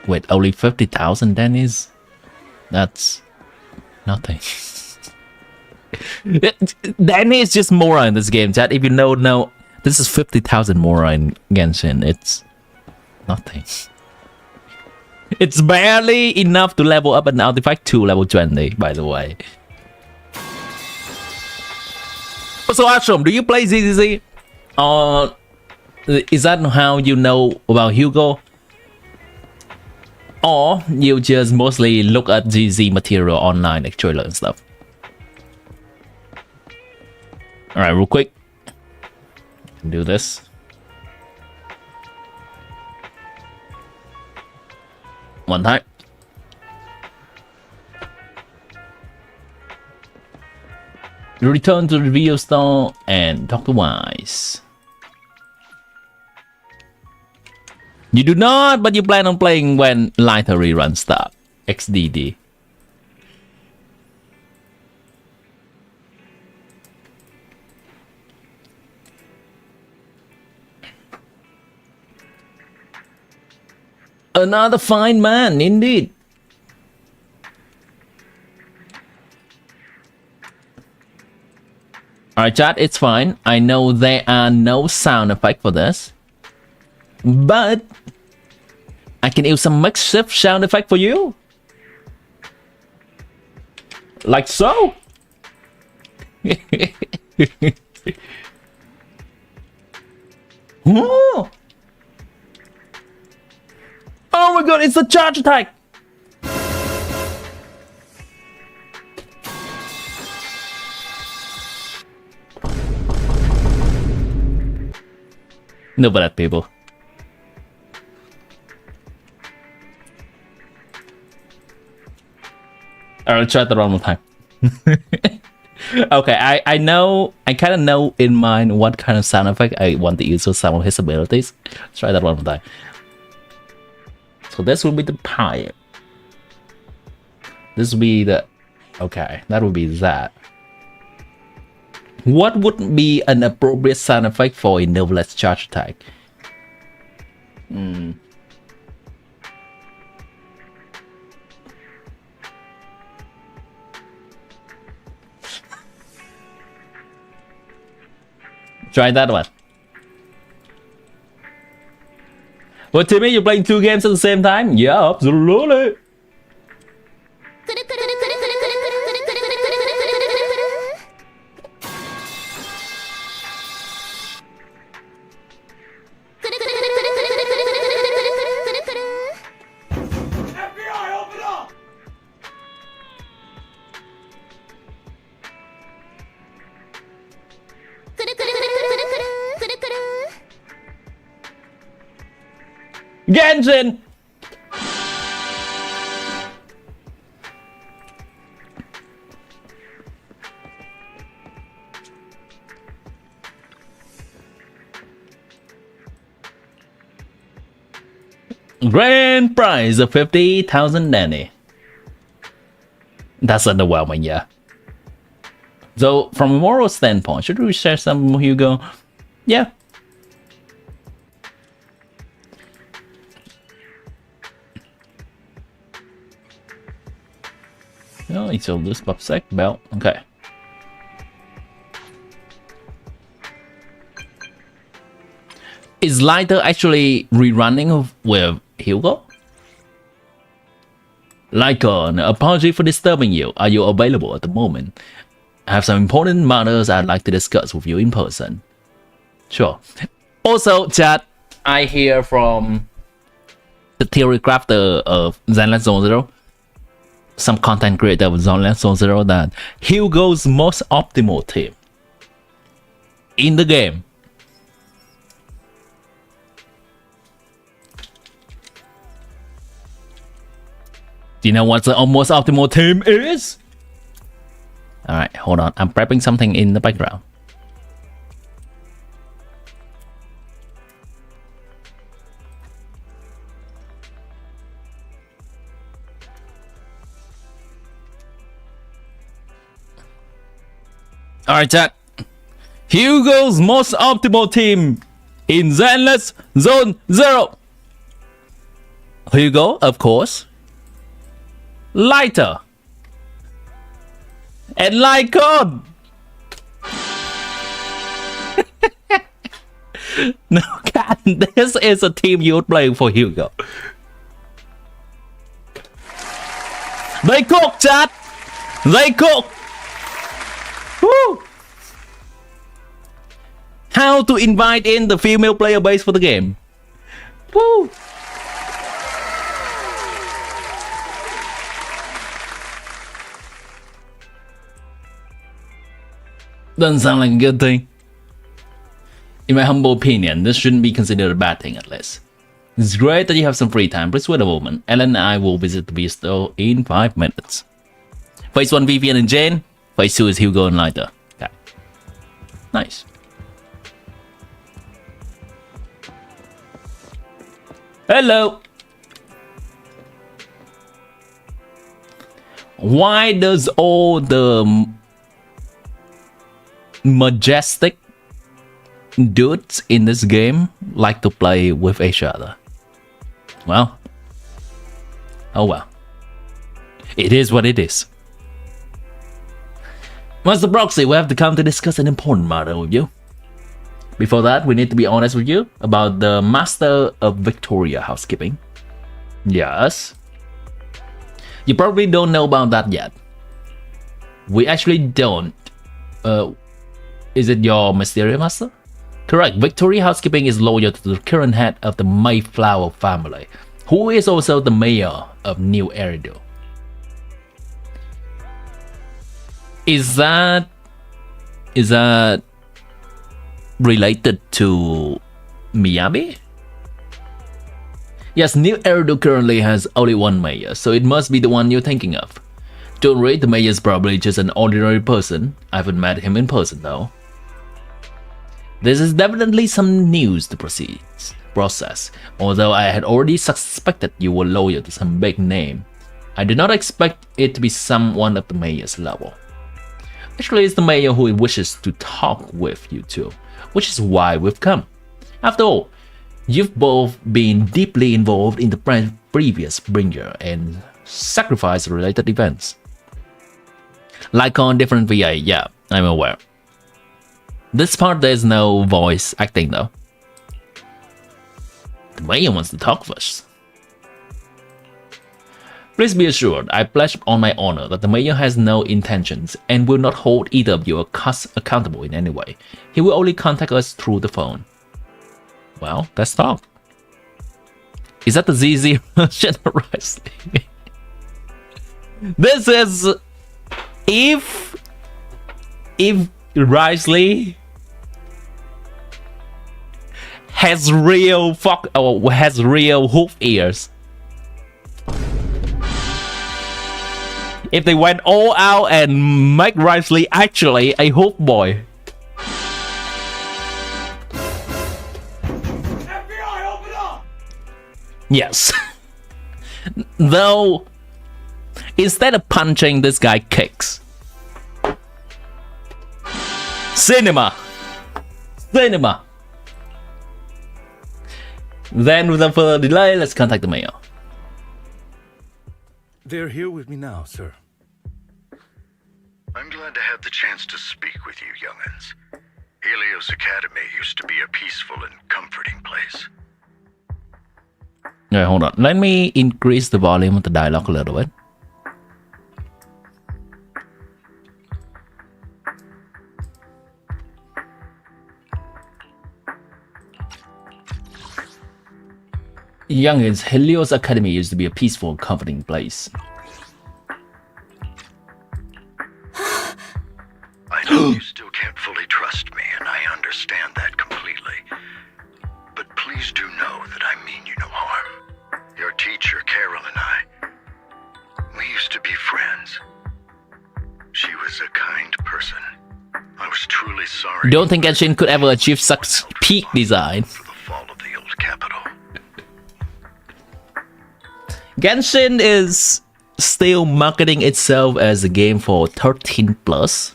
Wait, only 50,000 Dennis? That's nothing. Danny is just Mora in this game, chat. If you know, this is 50,000 Mora in Genshin. It's nothing. It's barely enough to level up an artifact to level 20, by the way. So Ashram, do you play ZZZ? Or is that how you know about Hugo? Or you just mostly look at ZZ material online, like trailer and stuff? Alright, real quick. Do this. One time. Return to the video store and talk to Wise. You do not, but you plan on playing when lighter reruns start. XDD. Another fine man, indeed. Alright, chat, it's fine. I know there are no sound effects for this, but I can use some makeshift sound effect for you. Like so. Oh! Oh my god, it's a charge attack! No bad people. I'll try that one more time. Okay, I know, I kind of know in mind what kind of sound effect I want to use for some of his abilities. Let's try that one more time. So this will be the pie. This will be the... Okay, that would be that. What would be an appropriate sound effect for a Noveless charge attack? Try that one. What, Timmy, you're playing 2 games at the same time? Yeah, absolutely. Genshin! Grand prize of 50,000 nanny. That's underwhelming, yeah. So, from a moral standpoint, should we share some Hugo? Yeah. Oh, it's a loose sec belt. Okay. Is Lighter actually rerunning with Hugo? Lycon, apology for disturbing you. Are you available at the moment? I have some important matters I'd like to discuss with you in person. Sure. Also, chat, I hear from the theory crafter of Zenland Zone Zero, some content creator of Zenland Zone Zero, that Hugo's most optimal team in the game do you know what the most optimal team is? Alright, hold on. I'm prepping something in the background. Alright, chat. Hugo's most optimal team in Zenless Zone Zero. Hugo, of course. Lighter. And Lycon. No, God, this is a team you would play for Hugo. They cook, chat. They cook. Woo. How to invite in the female player base for the game. Woo. Doesn't sound like a good thing. In my humble opinion, this shouldn't be considered a bad thing at least. It's great that you have some free time. Please wait a moment. Ellen and I will visit the bistro in 5 minutes. Phase 1 Vivian and Jane. Phase 2 is Hugo and Lighter. Okay. Nice. Hello. Why does all the majestic dudes in this game like to play with each other? Well, oh well. It is what it is. Master Proxy, we have to come to discuss an important matter with you. Before that, we need to be honest with you about the Master of Victoria housekeeping. Yes. You probably don't know about that yet. We actually don't. Is it your Mysterious Master? Correct. Victoria Housekeeping is loyal to the current head of the Mayflower family, who is also the mayor of New Eridu. Is that related to Miyabi? Yes, New Eridu currently has only one mayor, so it must be the one you're thinking of. Don't worry, the mayor is probably just an ordinary person. I haven't met him in person though. This is definitely some news to process. Although I had already suspected you were loyal to some big name, I did not expect it to be someone of the mayor's level. Actually, it's the mayor who wishes to talk with you two, which is why we've come. After all, you've both been deeply involved in the previous bringer and sacrifice-related events. Like on different VA, yeah, I'm aware. This part there's no voice acting though. The mayor wants to talk first. Please be assured, I pledge on my honor that the mayor has no intentions and will not hold either of you accountable in any way. He will only contact us through the phone. Well, let's talk. Is that the ZZ generosity? This is if Risley has real has real hoof ears. If they went all out and make Risley actually a hoof boy. FBI, open up! Yes. Though, instead of punching, this guy kicks. Cinema. Then, without further delay, let's contact the mayor. They're here with me now, sir. I'm glad to have the chance to speak with you, young'uns. Helios Academy used to be a peaceful and comforting place. Okay, hold on. Let me increase the volume of the dialogue a little bit. Youngins, Helios Academy used to be a peaceful and comforting place. I know you still can't fully trust me, and I understand that completely. But please do know that I mean you no harm. Your teacher, Carol, and I, we used to be friends. She was a kind person. I was truly sorry. Don't think Genshin could ever achieve such peak design. For the fall of the old capital. Genshin is still marketing itself as a game for 13 plus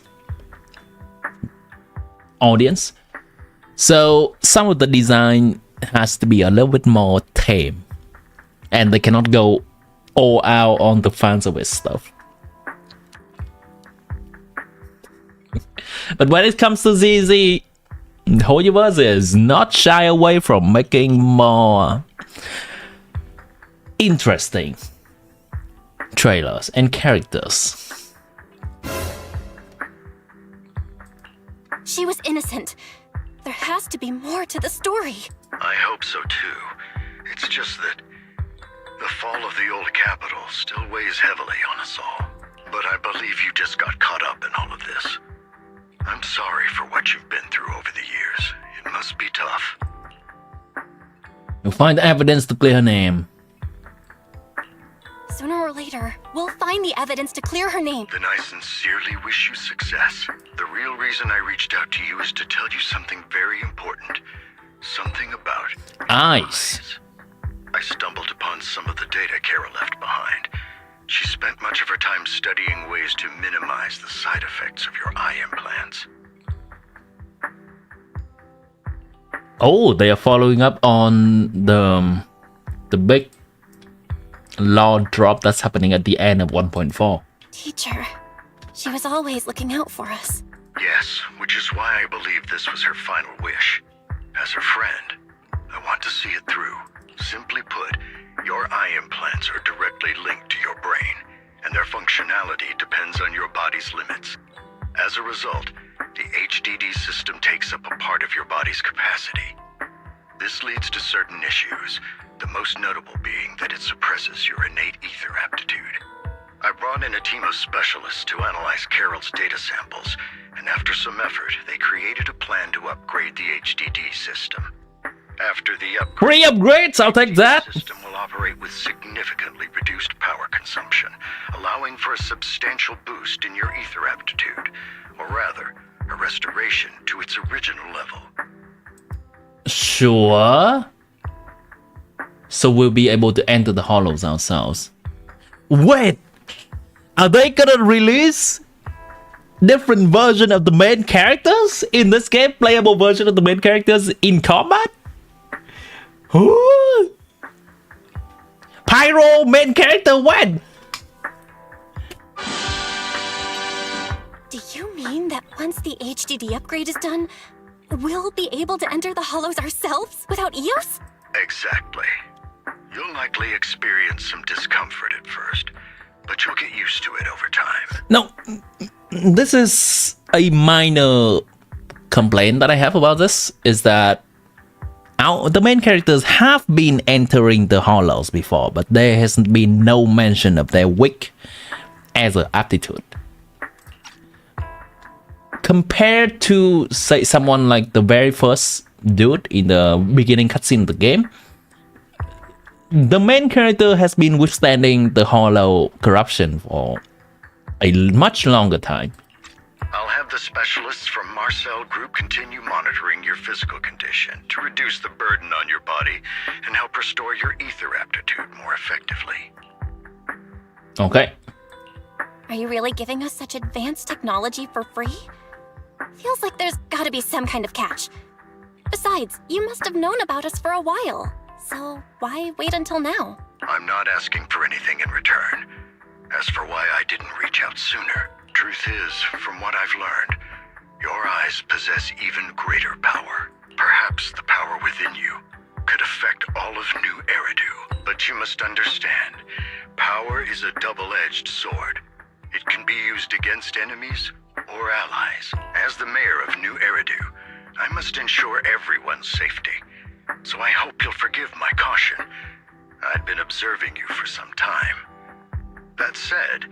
audience, so some of the design has to be a little bit more tame, and they cannot go all out on the fan service stuff. But when it comes to ZZ, the whole universe is not shy away from making more interesting trailers and characters. She was innocent. There has to be more to the story. I hope so too. It's just that the fall of the old capital still weighs heavily on us all. But I believe you just got caught up in all of this. I'm sorry for what you've been through over the years. It must be tough. You'll find evidence to clear her name. Sooner or later, we'll find the evidence to clear her name. Then I sincerely wish you success. The real reason I reached out to you is to tell you something very important. Something about Eyes. I stumbled upon some of the data Kara left behind. She spent much of her time studying ways to minimize the side effects of your eye implants. Oh, they are following up on the big law drop that's happening at the end of 1.4. Teacher, she was always looking out for us. Yes, which is why I believe this was her final wish. As her friend, I want to see it through. Simply put, your eye implants are directly linked to your brain, and their functionality depends on your body's limits. As a result, the HDD system takes up a part of your body's capacity. This leads to certain issues, the most notable being that it suppresses your innate ether aptitude. I brought in a team of specialists to analyze Carol's data samples, and after some effort, they created a plan to upgrade the HDD system. After the upgrade, Free upgrades, I'll take that. the system will operate with significantly reduced power consumption, allowing for a substantial boost in your ether aptitude, or rather, a restoration to its original level. Sure. So we'll be able to enter the hollows ourselves. Wait, are they gonna release different version of the main characters in this game? Playable version of the main characters in combat? Ooh. Pyro main character when? Do you mean that once the HDD upgrade is done, we'll be able to enter the hollows ourselves without EOS? Exactly. You'll likely experience some discomfort at first, but you'll get used to it over time. No, this is a minor complaint that I have about this, is that the main characters have been entering the hollows before, but there has been no mention of their weak as an aptitude. Compared to, say, someone like the very first dude in the beginning cutscene of the game, the main character has been withstanding the hollow corruption for a much longer time. I'll have the specialists from Marcel Group continue monitoring your physical condition to reduce the burden on your body and help restore your ether aptitude more effectively. Okay. Are you really giving us such advanced technology for free? Feels like there's gotta be some kind of catch. Besides, you must have known about us for a while. So why wait until now? I'm not asking for anything in return. As for why I didn't reach out sooner, truth is, from what I've learned, your eyes possess even greater power. Perhaps the power within you could affect all of New Eridu. But you must understand, power is a double-edged sword. It can be used against enemies or allies. As the mayor of New Eridu, I must ensure everyone's safety. So I hope you'll forgive my caution. I'd been observing you for some time. That said,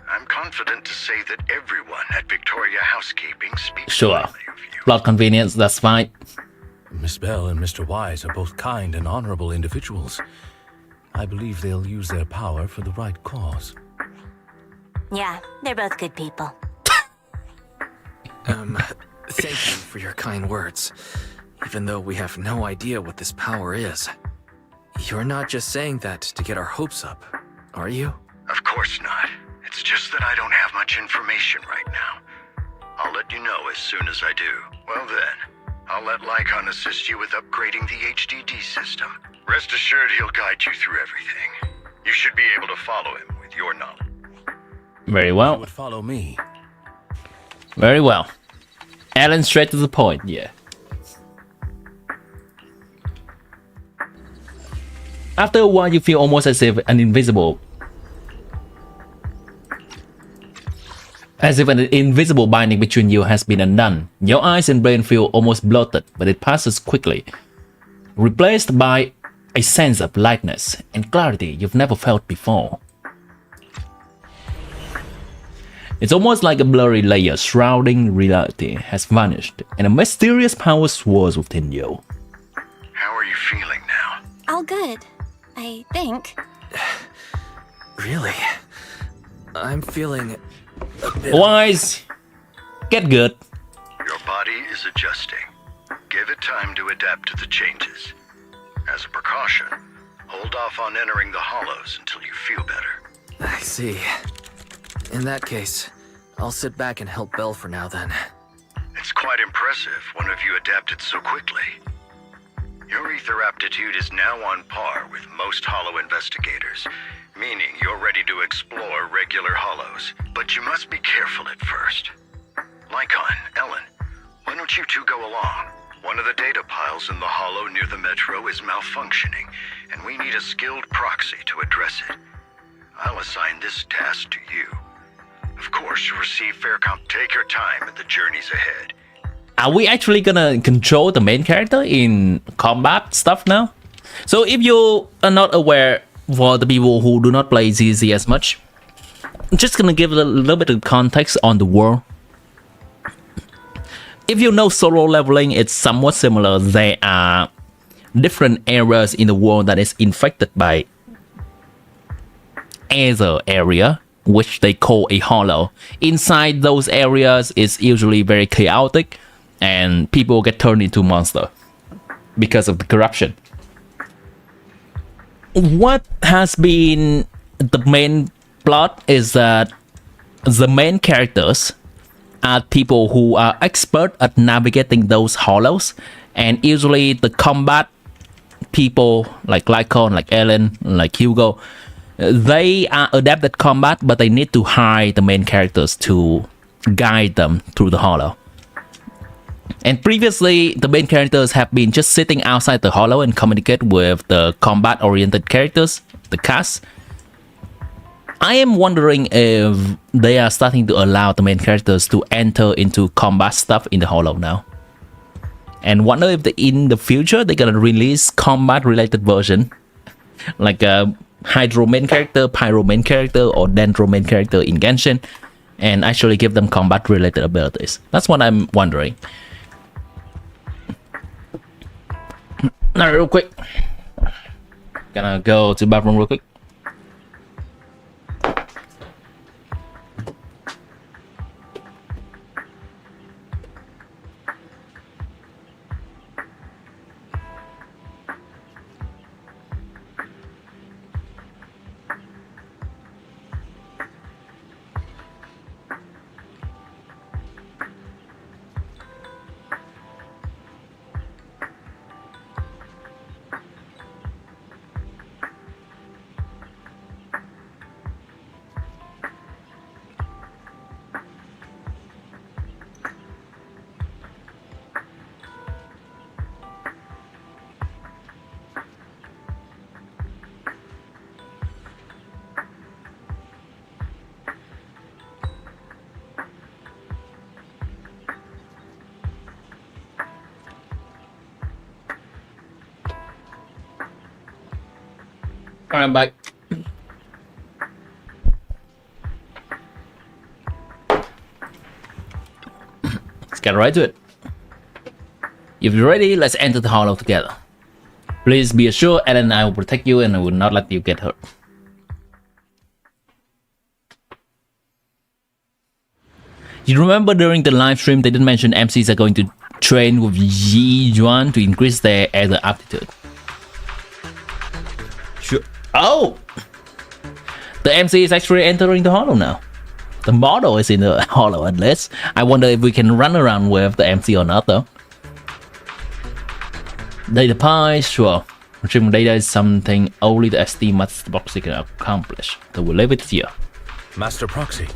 I'm confident to say that everyone at Victoria Housekeeping speaks Sure. highly of you. Plot convenience, that's fine. Miss Bell and Mr. Wise are both kind and honorable individuals. I believe they'll use their power for the right cause. Yeah, they're both good people. Thank you for your kind words. Even though we have no idea what this power is. You're not just saying that to get our hopes up, are you? Of course not. It's just that I don't have much information right now. I'll let you know as soon as I do. Well then, I'll let Lycon assist you with upgrading the HDD system. Rest assured he'll guide you through everything. You should be able to follow him with your knowledge. Very You well. would follow me. Very well. Alan straight to the point, yeah. After a while, you feel almost as if an invisible binding between you has been undone. Your eyes and brain feel almost bloated, but it passes quickly, replaced by a sense of lightness and clarity you've never felt before. It's almost like a blurry layer shrouding reality has vanished, and a mysterious power swirls within you. How are you feeling now? All good, I think. Really? I'm feeling a bit... Wise, get good. Your body is adjusting. Give it time to adapt to the changes. As a precaution, hold off on entering the hollows until you feel better. I see. In that case, I'll sit back and help Belle for now then. It's quite impressive one of you adapted so quickly. Your ether aptitude is now on par with most hollow investigators, meaning you're ready to explore regular hollows. But you must be careful at first. Lycon, Ellen, why don't you two go along? One of the data piles in the hollow near the metro is malfunctioning, and we need a skilled proxy to address it. I'll assign this task to you. Of course, you'll receive fair comp. Take your time at the journeys ahead. Are we actually gonna control the main character in combat stuff now? So if you are not aware, for the people who do not play ZZZ as much, I'm just gonna give a little bit of context on the world. If you know solo leveling, it's somewhat similar. There are different areas in the world that is infected by either area, which they call a hollow. Inside those areas is usually very chaotic, and people get turned into monsters because of the corruption. What has been the main plot is that the main characters are people who are expert at navigating those hollows, and usually the combat people like Lycon, like Ellen, like Hugo, they are adept at combat, but they need to hire the main characters to guide them through the hollow. And previously, the main characters have been just sitting outside the hollow and communicate with the combat-oriented characters, the cast. I am wondering if they are starting to allow the main characters to enter into combat stuff in the hollow now. And wonder if in the future they're gonna release combat-related version, like a Hydro main character, Pyro main character, or Dendro main character in Genshin, and actually give them combat-related abilities. That's what I'm wondering. Now, real quick. Gonna go to the bathroom real quick. Alright, I'm back. Let's get right to it. If you're ready, let's enter the hollow together. Please be assured Ellen and I will protect you and I will not let you get hurt. You remember during the live stream they did mention MCs are going to train with Yi Yuan to increase their air aptitude. Sure. Oh! The MC is actually entering the hollow now. The model is in the hollow at least. I wonder if we can run around with the MC or not though. Data pie, sure. Retrieving data is something only the SD Master Proxy can accomplish. So we'll leave it here. Master Proxy.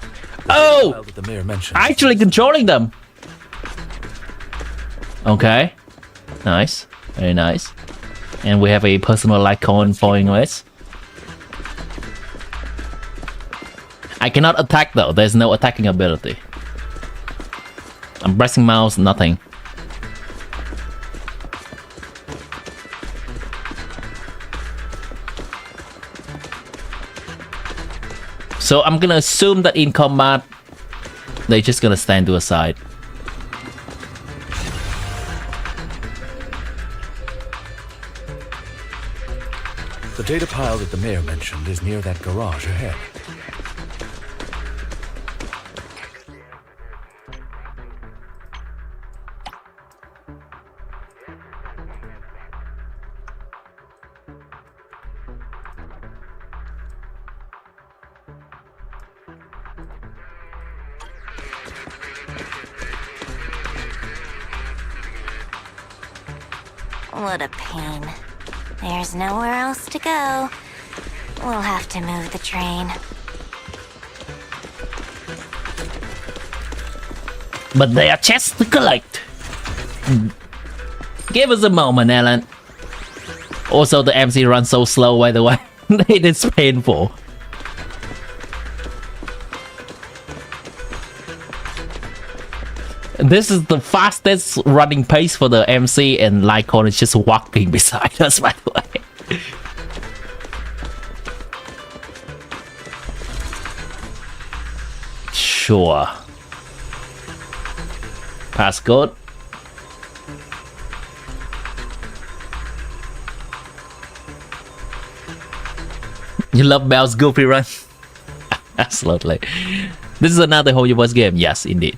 Oh! The mayor mentioned. Actually controlling them! Okay. Nice. Very nice. And we have a personal icon following us. I cannot attack though, there's no attacking ability. I'm pressing mouse, nothing. So I'm gonna assume that in combat, they're just gonna stand to a side. The data pile that the mayor mentioned is near that garage ahead. What a pain. There's nowhere else to go. We'll have to move the train. But they are chests to collect. Give us a moment, Ellen. Also, the MC runs so slow, by the way. It is painful. This is the fastest running pace for the MC, and Lycon is just walking beside us, by the way. Sure. Passcode. You love Belle's goofy run? Absolutely. This is another Hold Your Voice game. Yes, indeed.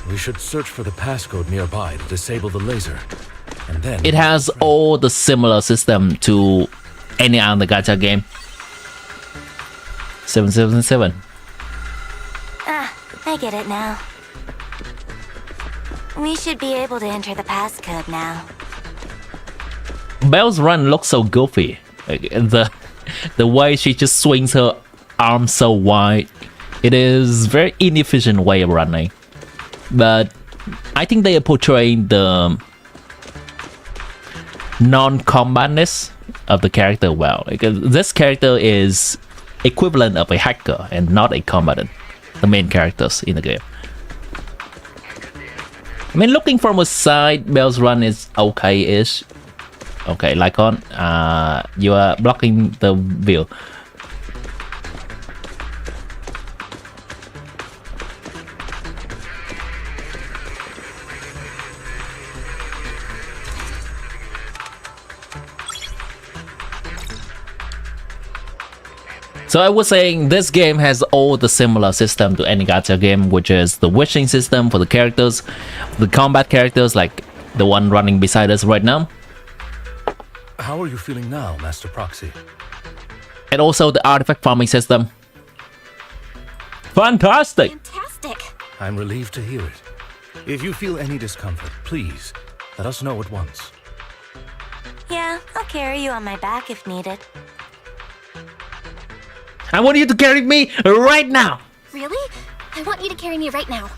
We should search for the passcode nearby to disable the laser. And then it has all the similar system to any other gacha game. 777. Ah, I get it now. We should be able to enter the passcode now. Belle's run looks so goofy. Like, the way she just swings her arms so wide. It is very inefficient way of running. But I think they are portraying the non-combatness of the character well. Like, this character is equivalent of a hacker and not a combatant. The main characters in the game. I mean, looking from a side, Belle's run is okay-ish. Okay, Lycon, you are blocking the view. So I was saying this game has all the similar system to any gacha game, which is the wishing system for the characters, the combat characters like the one running beside us right now. How are you feeling now, Master Proxy? And also the artifact farming system. Fantastic! Fantastic. I'm relieved to hear it. If you feel any discomfort, please let us know at once. Yeah, I'll carry you on my back if needed. I want you to carry me right now! Really? I want you to carry me right now.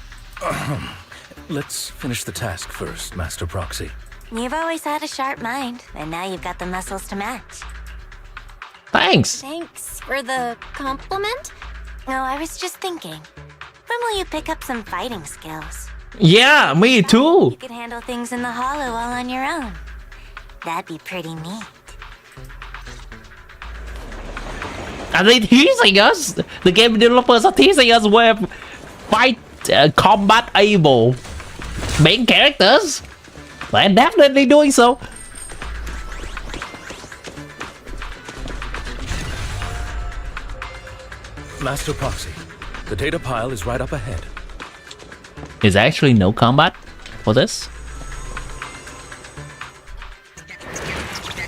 Let's finish the task first, Master Proxy. You've always had a sharp mind, and now you've got the muscles to match. Thanks! Thanks for the compliment. No, I was just thinking. When will you pick up some fighting skills? Yeah, me too! You could handle things in the hollow all on your own. That'd be pretty neat. Are they teasing us? The game developers are teasing us with fight combat able main characters. They're definitely doing so. Master Proxy, the data pile is right up ahead. Is there actually no combat for this?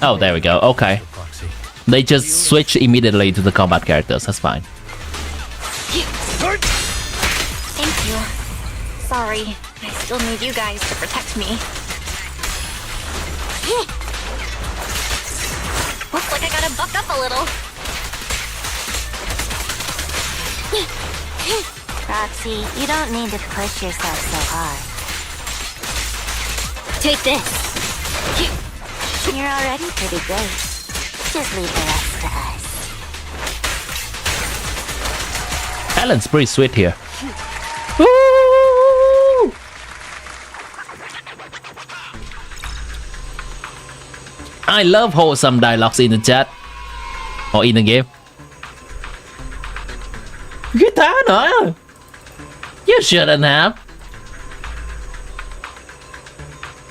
Oh, there we go. Okay. They just switch immediately to the combat characters. That's fine. Thank you. Sorry, I still need you guys to protect me. Looks like I gotta buck up a little. Roxy, you don't need to push yourself so hard. Take this. You're already pretty great. Just leave the rest to us. Alan's pretty sweet here. Woo! I love wholesome dialogues in the chat or in the game. Guitar, no? You shouldn't have.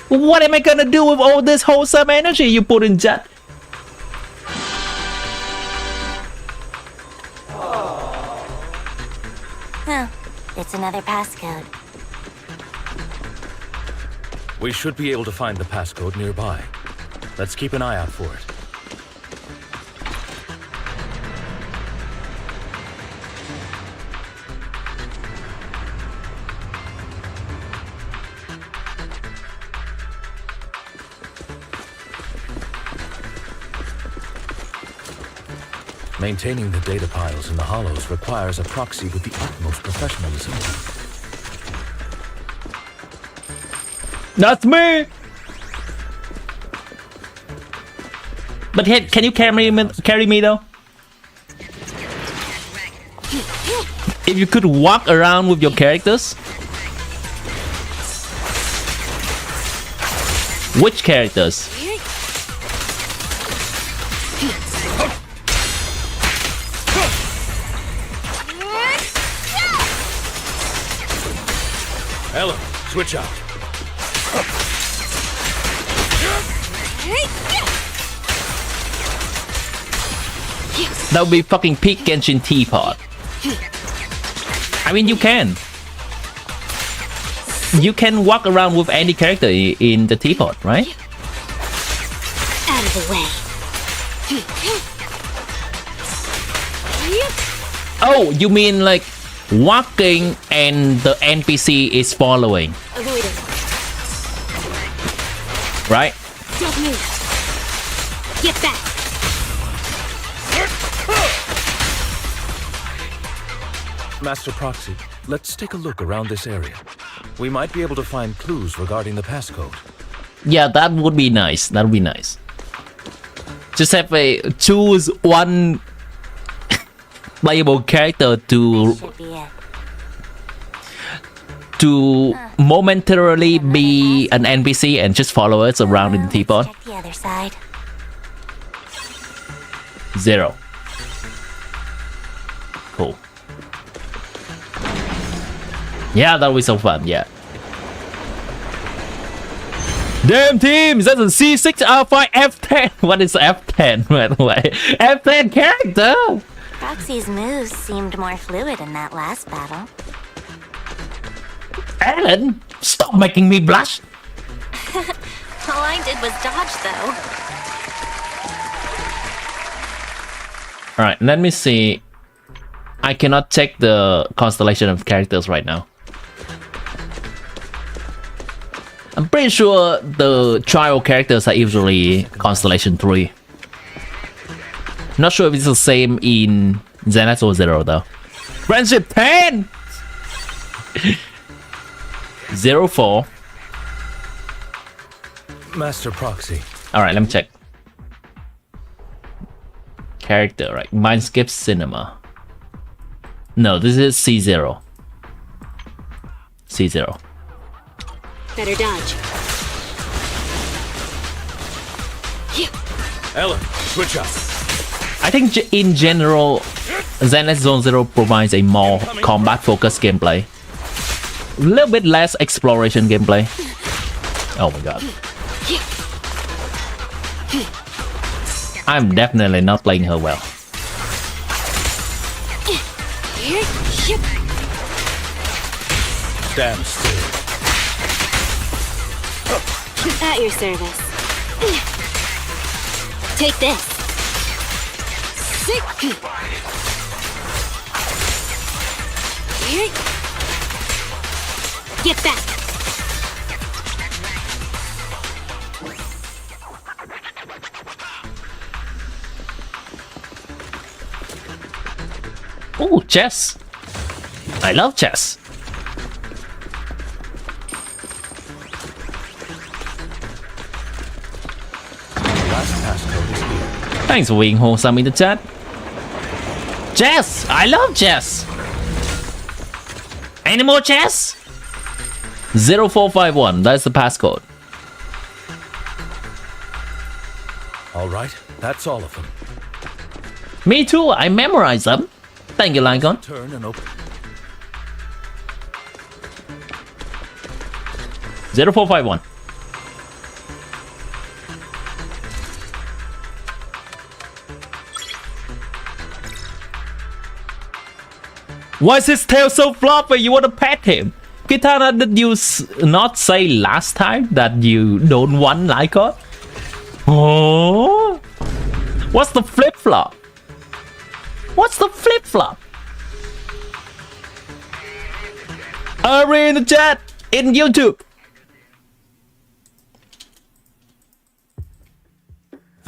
What am I gonna do with all this wholesome energy you put in chat? Oh, it's another passcode. We should be able to find the passcode nearby. Let's keep an eye out for it. Maintaining the data piles in the hollows requires a proxy with the utmost professionalism. That's me! But can you carry me though? If you could walk around with your characters? Which characters? Ellen, switch out. That would be fucking peak Genshin teapot. I mean, you can. You can walk around with any character in the teapot, right? Out of the way. Oh, you mean like walking and the NPC is following, Avoid it. right? Don't move. Get back. Master Proxy, let's take a look around this area. We might be able to find clues regarding the passcode. Yeah, that would be nice. That would be nice. Just have a choose one playable character to Should be it. momentarily be an NPC and just follow us around in the teapot. Check the other side. 0. Cool. Yeah, that would be so fun, yeah. Damn teams, that's a C6 Alpha F10. What is F10, by the way? F10 character? Proxy's moves seemed more fluid in that last battle. Alan, stop making me blush. All I did was dodge, though. Alright, let me see. I cannot check the constellation of characters right now. I'm pretty sure the trial characters are usually Constellation 3. Not sure if it's the same in ZZZ or Zero though. Friendship 10! 04. Master Proxy. Alright, let me check. Character, right? Mindscape Cinema. No, this is C0. C0. Better dodge. Ellen, switch up. I think in general, ZZZ Zone Zero provides a more combat-focused gameplay. A little bit less exploration gameplay. Oh my god. I'm definitely not playing her well. Stand still. At your service. Take this. Get back. Ooh, chess. I love chess. Thanks for being wholesome in the chat. Chess! I love chess! Any more chess? 0451, that's the passcode. Alright, that's all of them. Me too, I memorized them. Thank you, Lygon. Turn and open. 0451. Why is his tail so floppy? You want to pet him? Kitana, did you not say last time that you don't want Lycon? Oh, what's the flip flop? What's the flip flop? Hurry in the chat in YouTube.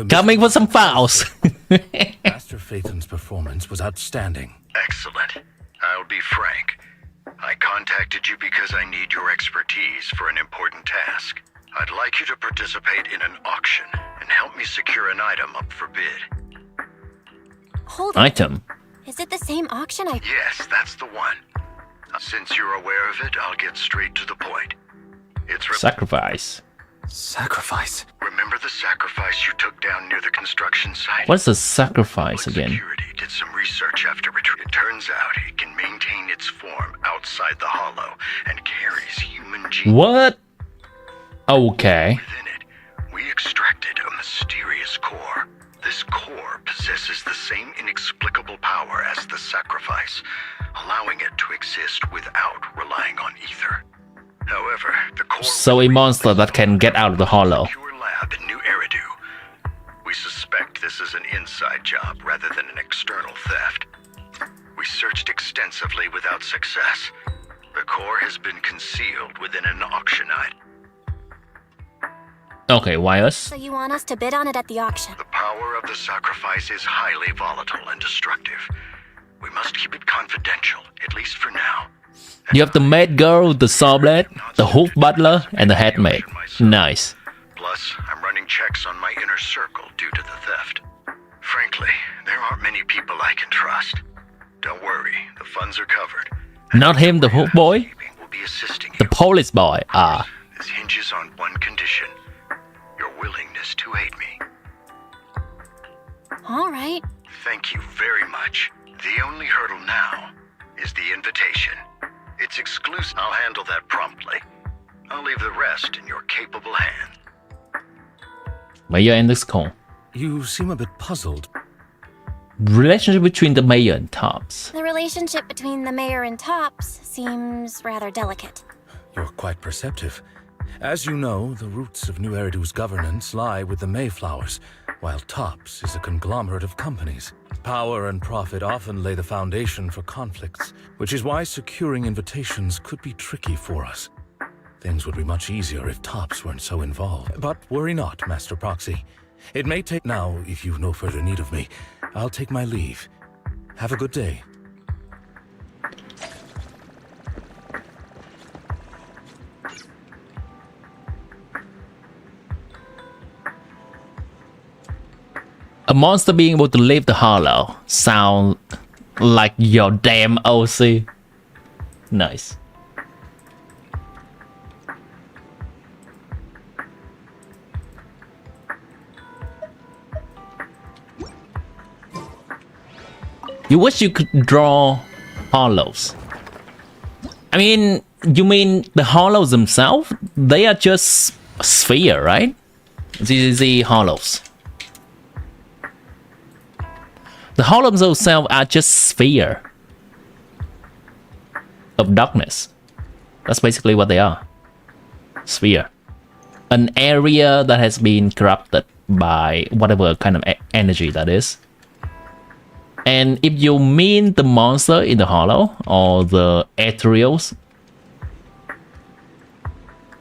Coming for some fouls. Master Phaeton's performance was outstanding. Excellent. I'll be frank. I contacted you because I need your expertise for an important task. I'd like you to participate in an auction and help me secure an item up for bid. Hold on. Item. Is it the same auction I... Yes, that's the one. Since you're aware of it, I'll get straight to the point. It's Sacrifice. Sacrifice? Remember the sacrifice you took down near the construction site? What's the sacrifice again? Security did some research after retreat. It turns out it can maintain its form outside the hollow and carries human genes. What? Okay. Within it, we extracted a mysterious core. This core possesses the same inexplicable power as the sacrifice, allowing it to exist without relying on ether. However, the core... So a monster that can get out of the hollow. Pure lab in New Eridu. We suspect this is an inside job rather than an external theft. We searched extensively without success. The core has been concealed within an auction item. Okay, why us? So you want us to bid on it at the auction? The power of the sacrifice is highly volatile and destructive. We must keep it confidential, at least for now. You have the maid girl, the saw blade, the hoof butler, and the head maid. Nice. Plus, I'm running checks on my inner circle due to the theft. Frankly, there aren't many people I can trust. Don't worry, the funds are covered. Not him, the hook boy? We'll be assisting The you. police boy. Ah. This hinges on one condition. Your willingness to aid me. All right. Thank you very much. The only hurdle now is the invitation. It's exclusive. I'll handle that promptly. I'll leave the rest in your capable hands. Bây giờ em call. You seem a bit puzzled. Relationship between the mayor and Tops. The relationship between the mayor and Tops seems rather delicate. You're quite perceptive. As you know, the roots of New Eridu's governance lie with the Mayflowers, while Tops is a conglomerate of companies. Power and profit often lay the foundation for conflicts, which is why securing invitations could be tricky for us. Things would be much easier if Tops weren't so involved. But worry not, Master Proxy. It may take now, if you've no further need of me. I'll take my leave. Have a good day. A monster being able to leave the hollow. Sound like your damn OC. Nice. You wish you could draw hollows. I mean, you mean the hollows themselves? They are just a sphere, right? ZZZ hollows. The hollows themselves are just sphere of darkness. That's basically what they are. Sphere. An area that has been corrupted by whatever kind of energy that is. And if you mean the monster in the hollow or the ethereals,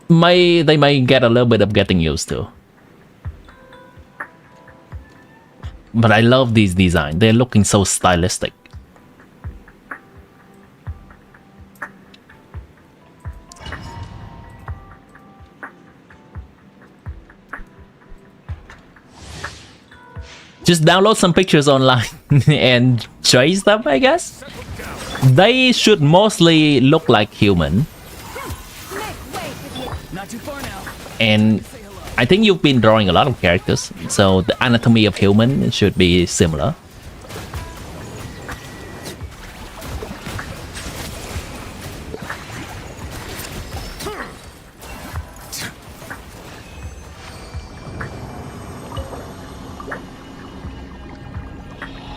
they may get a little bit of getting used to. But I love these designs. They're looking so stylistic. Just download some pictures online and trace them, I guess. They should mostly look like human. And I think you've been drawing a lot of characters, so the anatomy of human should be similar.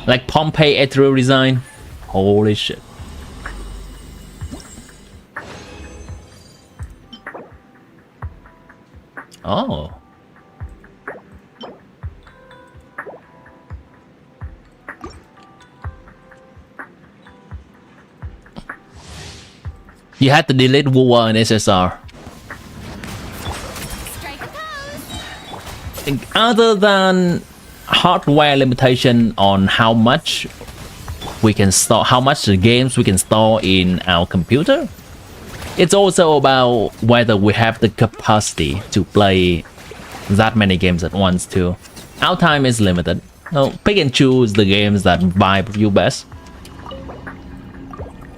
Like Pompeii ethereal design. Holy shit. Oh. You had to delete Wuwa and SSR. Other than hardware limitation on how much we can store, how much the games we can store in our computer, it's also about whether we have the capacity to play that many games at once too. Our time is limited, so pick and choose the games that vibe with you best.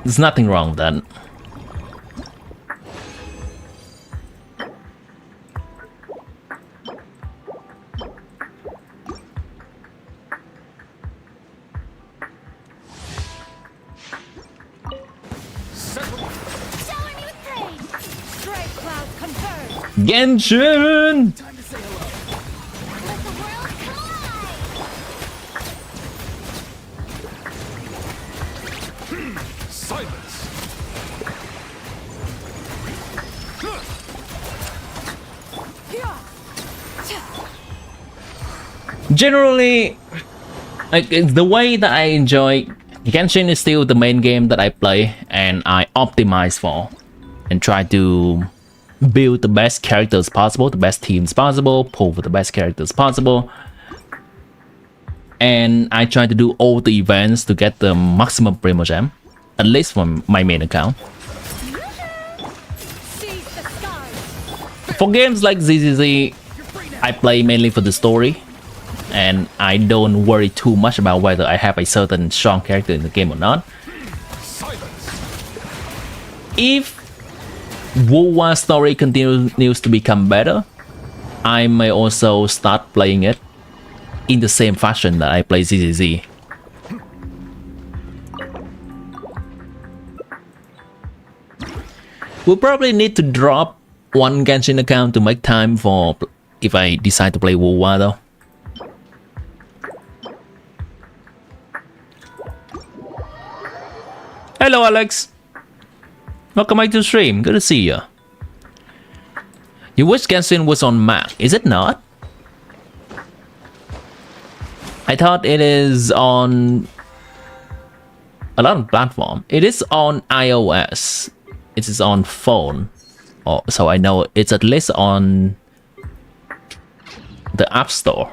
There's nothing wrong with that. Genshin! Generally, like, the way that I enjoy Genshin is still the main game that I play and I optimize for and try to build the best characters possible, the best teams possible, pull for the best characters possible. And I try to do all the events to get the maximum Primogem, at least from my main account. For games like ZZZ, I play mainly for the story. And I don't worry too much about whether I have a certain strong character in the game or not. If Wuwa story continues to become better, I may also start playing it in the same fashion that I play ZZZ. We'll probably need to drop one Genshin account to make time for if I decide to play Wuwa though. Hello, Alex. Welcome back to the stream. Good to see you. You wish Genshin was on Mac. Is it not? I thought it is on a lot of platforms. It is on iOS. It is on phone. Oh, so I know it's at least on the App Store.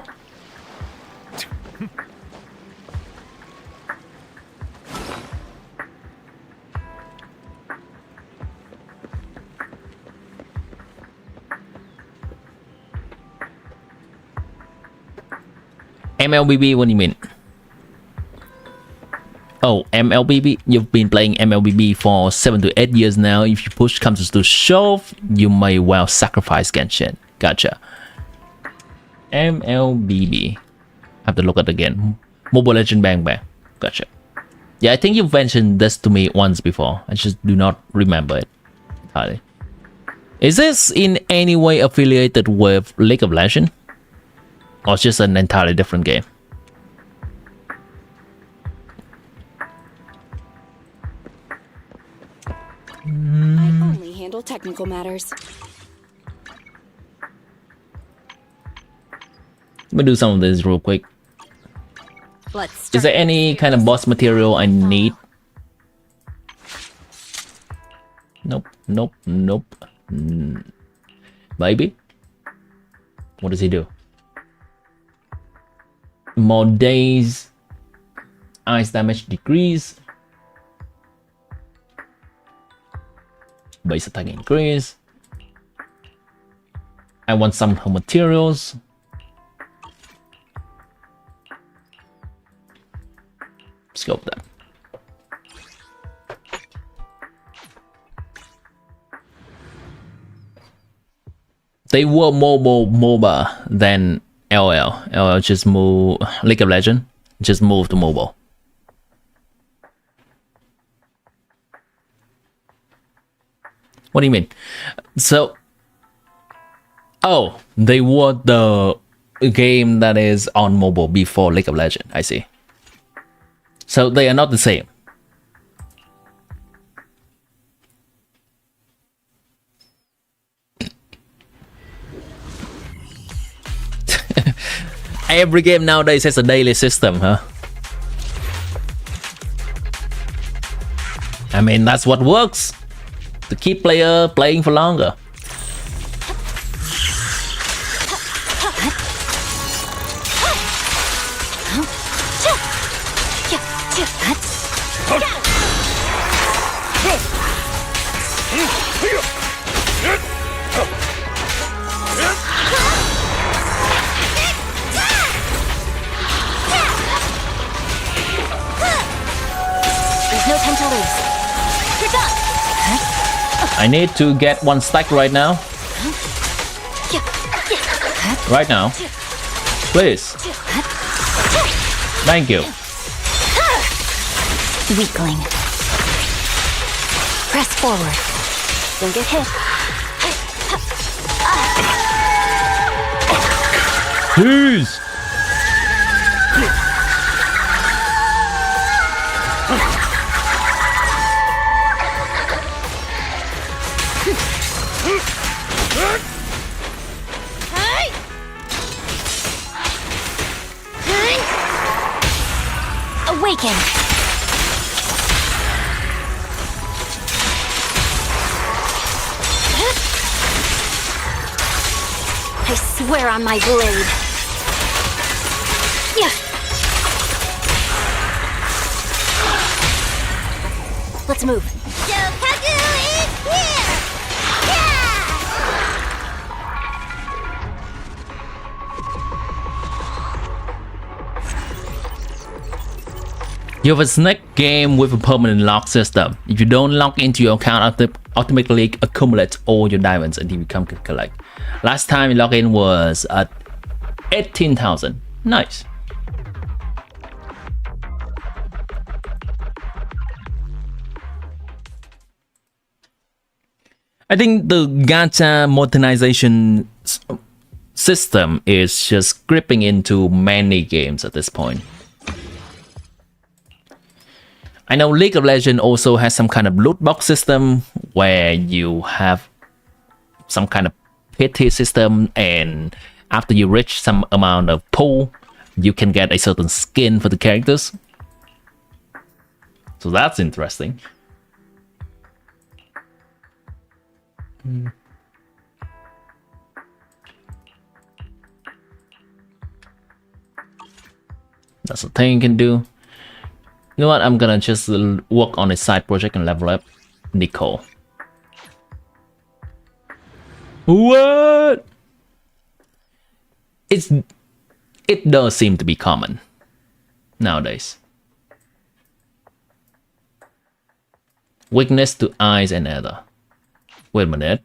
MLBB, what do you mean? Oh, MLBB, you've been playing MLBB for 7 to 8 years now. If you push comes to shove, you may well sacrifice Genshin. Gotcha. MLBB. Have to look at it again. Mobile Legend Bang Bang. Gotcha. Yeah, I think you've mentioned this to me once before. I just do not remember it entirely. Is this in any way affiliated with League of Legends? Or it's just an entirely different game? I only handle technical matters. Let me do some of this real quick. Is there any kind of boss material I need? Nope, nope, nope. Maybe? What does he do? More days. Ice damage decrease. Base attack increase. I want some materials. Let's go with that. They were MOBA than LL. LL just moved. League of Legends just moved to mobile. What do you mean? So, oh, they were the game that is on mobile before League of Legends. I see. So they are not the same. Every game nowadays has a daily system, huh? I mean, that's what works. To keep player playing for longer. There's no time to lose. You're done. I need to get one stack right now. Right now. Please. Thank you. Weakling. Press forward. Don't get hit. Please. Awaken. I swear on my blade. Yeah. Let's move. Shokaku is here! You have a snack game with a permanent lock system. If you don't log into your account, automatically accumulate all your diamonds until you come collect. Last time you log in was at 18,000. Nice. I think the gacha modernization system is just creeping into many games at this point. I know League of Legends also has some kind of loot box system where you have some kind of pity system, and after you reach some amount of pool, you can get a certain skin for the characters. So that's interesting. That's a thing you can do. You know what? I'm gonna just work on a side project and level up Nicole. What? It does seem to be common nowadays. Weakness to eyes and ether. Wait a minute.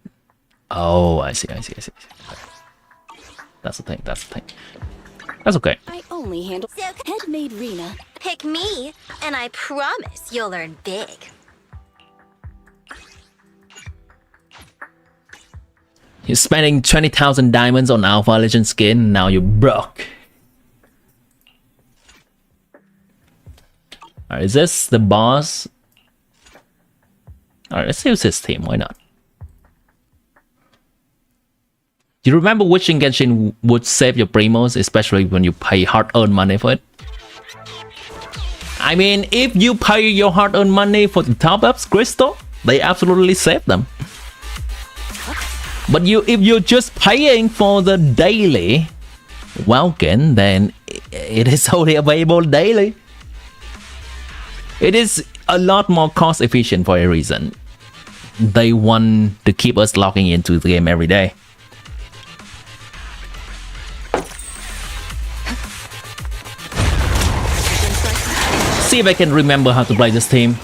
Oh, I see. That's the thing. That's okay. I only handle head-made Rena. Pick me, and I promise you'll learn big. You're spending 20,000 diamonds on Alpha Legend skin, now you're broke. Alright, is this the boss? Alright, let's use his team, why not? Do you remember which in Genshin would save your primos, especially when you pay hard-earned money for it? I mean, if you pay your hard-earned money for the top-ups, Crystal, they absolutely save them. But if you're just paying for the daily Welkin, then it is only available daily. It is a lot more cost efficient for a reason. They want to keep us logging into the game every day. See if I can remember how to play this team.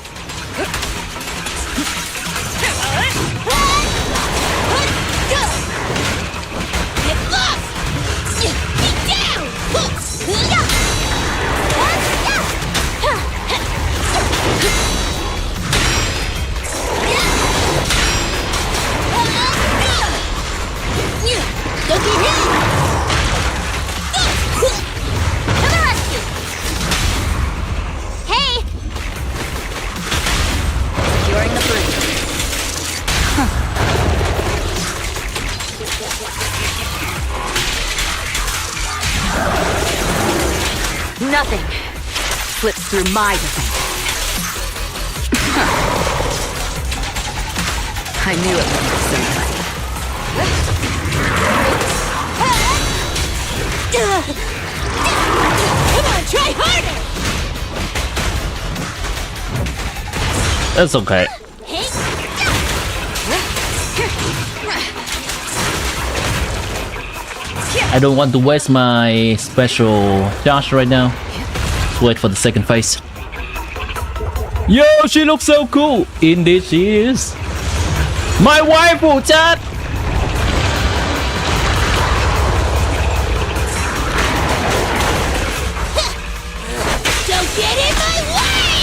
Nothing slips through my defense. I knew it would be so funny. Come on, try harder! That's okay. I don't want to waste my special charge right now. Let's wait for the second phase. Yo, she looks so cool. Indeed she is. My waifu, chat. Don't get in my way!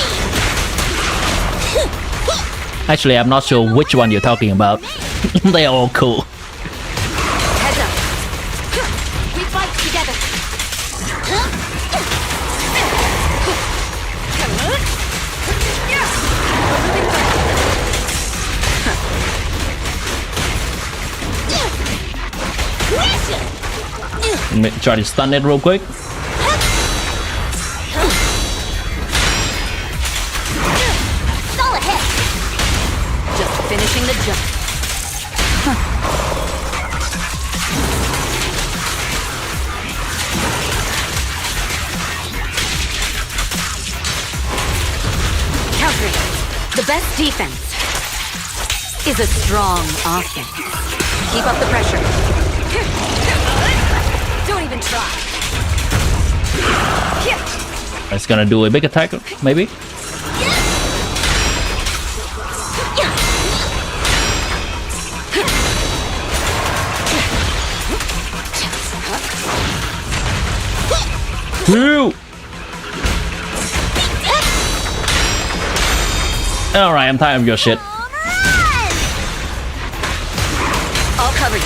Actually, I'm not sure which one you're talking about. They're all cool. Heads up. We fight together. Let me try to stun it real quick. Solid hit! Just finishing the jump. Countering. The best defense is a strong offense. Keep up the pressure. Don't even try. It's gonna do a big attack, maybe. Woo! Alright, I'm tired of your shit. I'll cover you.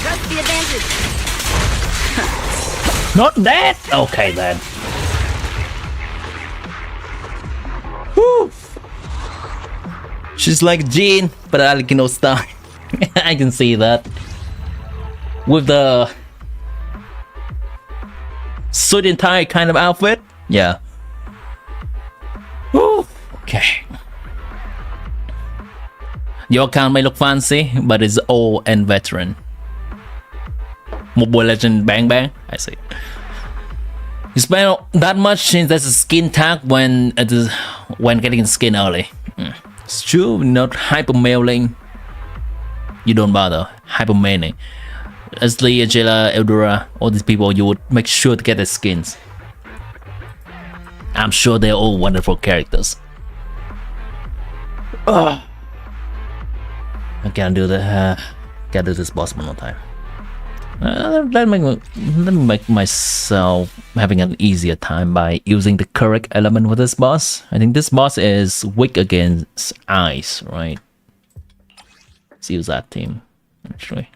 Trust the advantage. Not that! Okay then. She's like Jean, but Alikino style. I can see that. With the suit and tie kind of outfit. Yeah. Woo. Okay. Your account may look fancy, but it's old and veteran. Mobile Legend Bang Bang. I see. You spend that much since there's a skin tag when getting skin early. It's true, not hyper-mailing. You don't bother. Hyper-mailing. Ashley, Angela, Eldora, all these people, you would make sure to get their skins. I'm sure they're all wonderful characters. I can't do the can't do this boss one more time. Let me make myself having an easier time by using the correct element with this boss. I think this boss is weak against ice, right? Let's use that team, actually.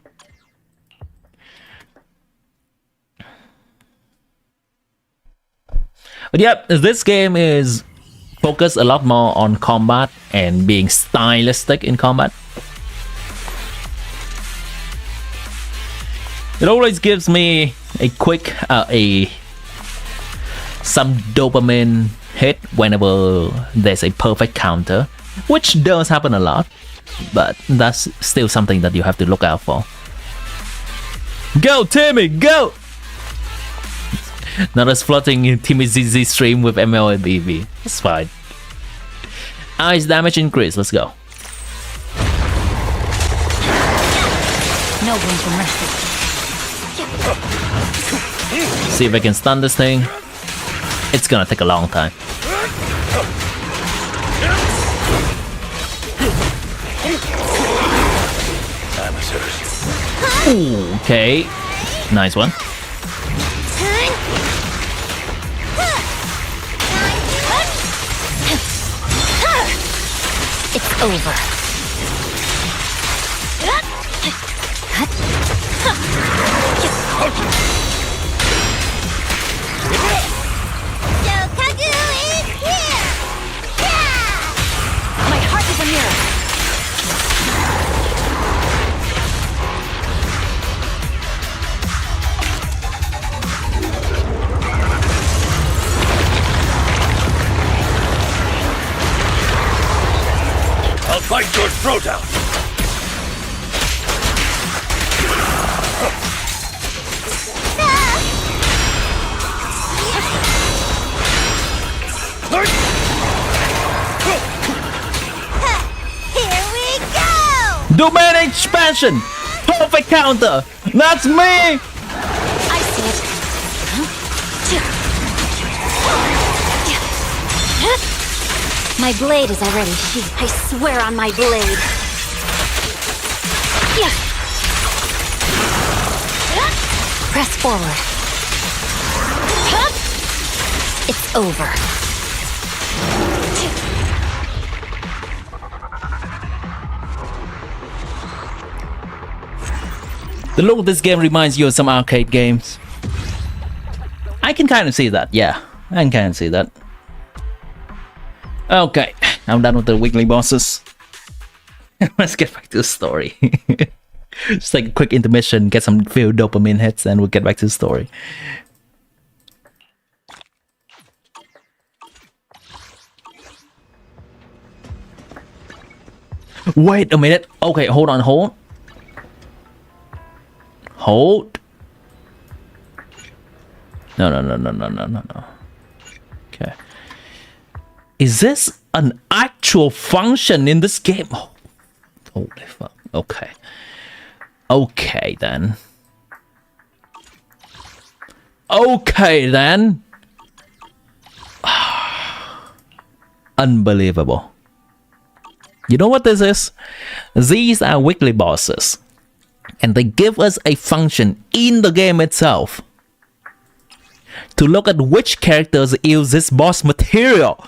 But yeah, this game is focused a lot more on combat and being stylistic in combat. It always gives me a quick, some dopamine hit whenever there's a perfect counter, which does happen a lot, but that's still something that you have to look out for. Go, Timmy, go! Not as floating in Timmy ZZ stream with ML and BB. It's fine. Ice damage increase, let's go. No room for mercy. See if I can stun this thing. It's gonna take a long time. Ooh, okay. Nice one. It's over. My heart is a mirror. I'll fight your throat out. Here we go! Domain expansion! Perfect counter! That's me! I see it. My blade is already sheathed. I swear on my blade. Press forward. It's over. The look of this game reminds you of some arcade games. I can kind of see that, yeah. I can kind of see that. Okay, I'm done with the weekly bosses. Let's get back to the story. Just like a quick intermission, get some few dopamine hits, and we'll get back to the story. Wait a minute. Okay, hold on, hold. No. Okay. Is this an actual function in this game? Oh, holy fuck. Okay. Okay then. Unbelievable. You know what this is? These are weekly bosses. And they give us a function in the game itself to look at which characters use this boss material.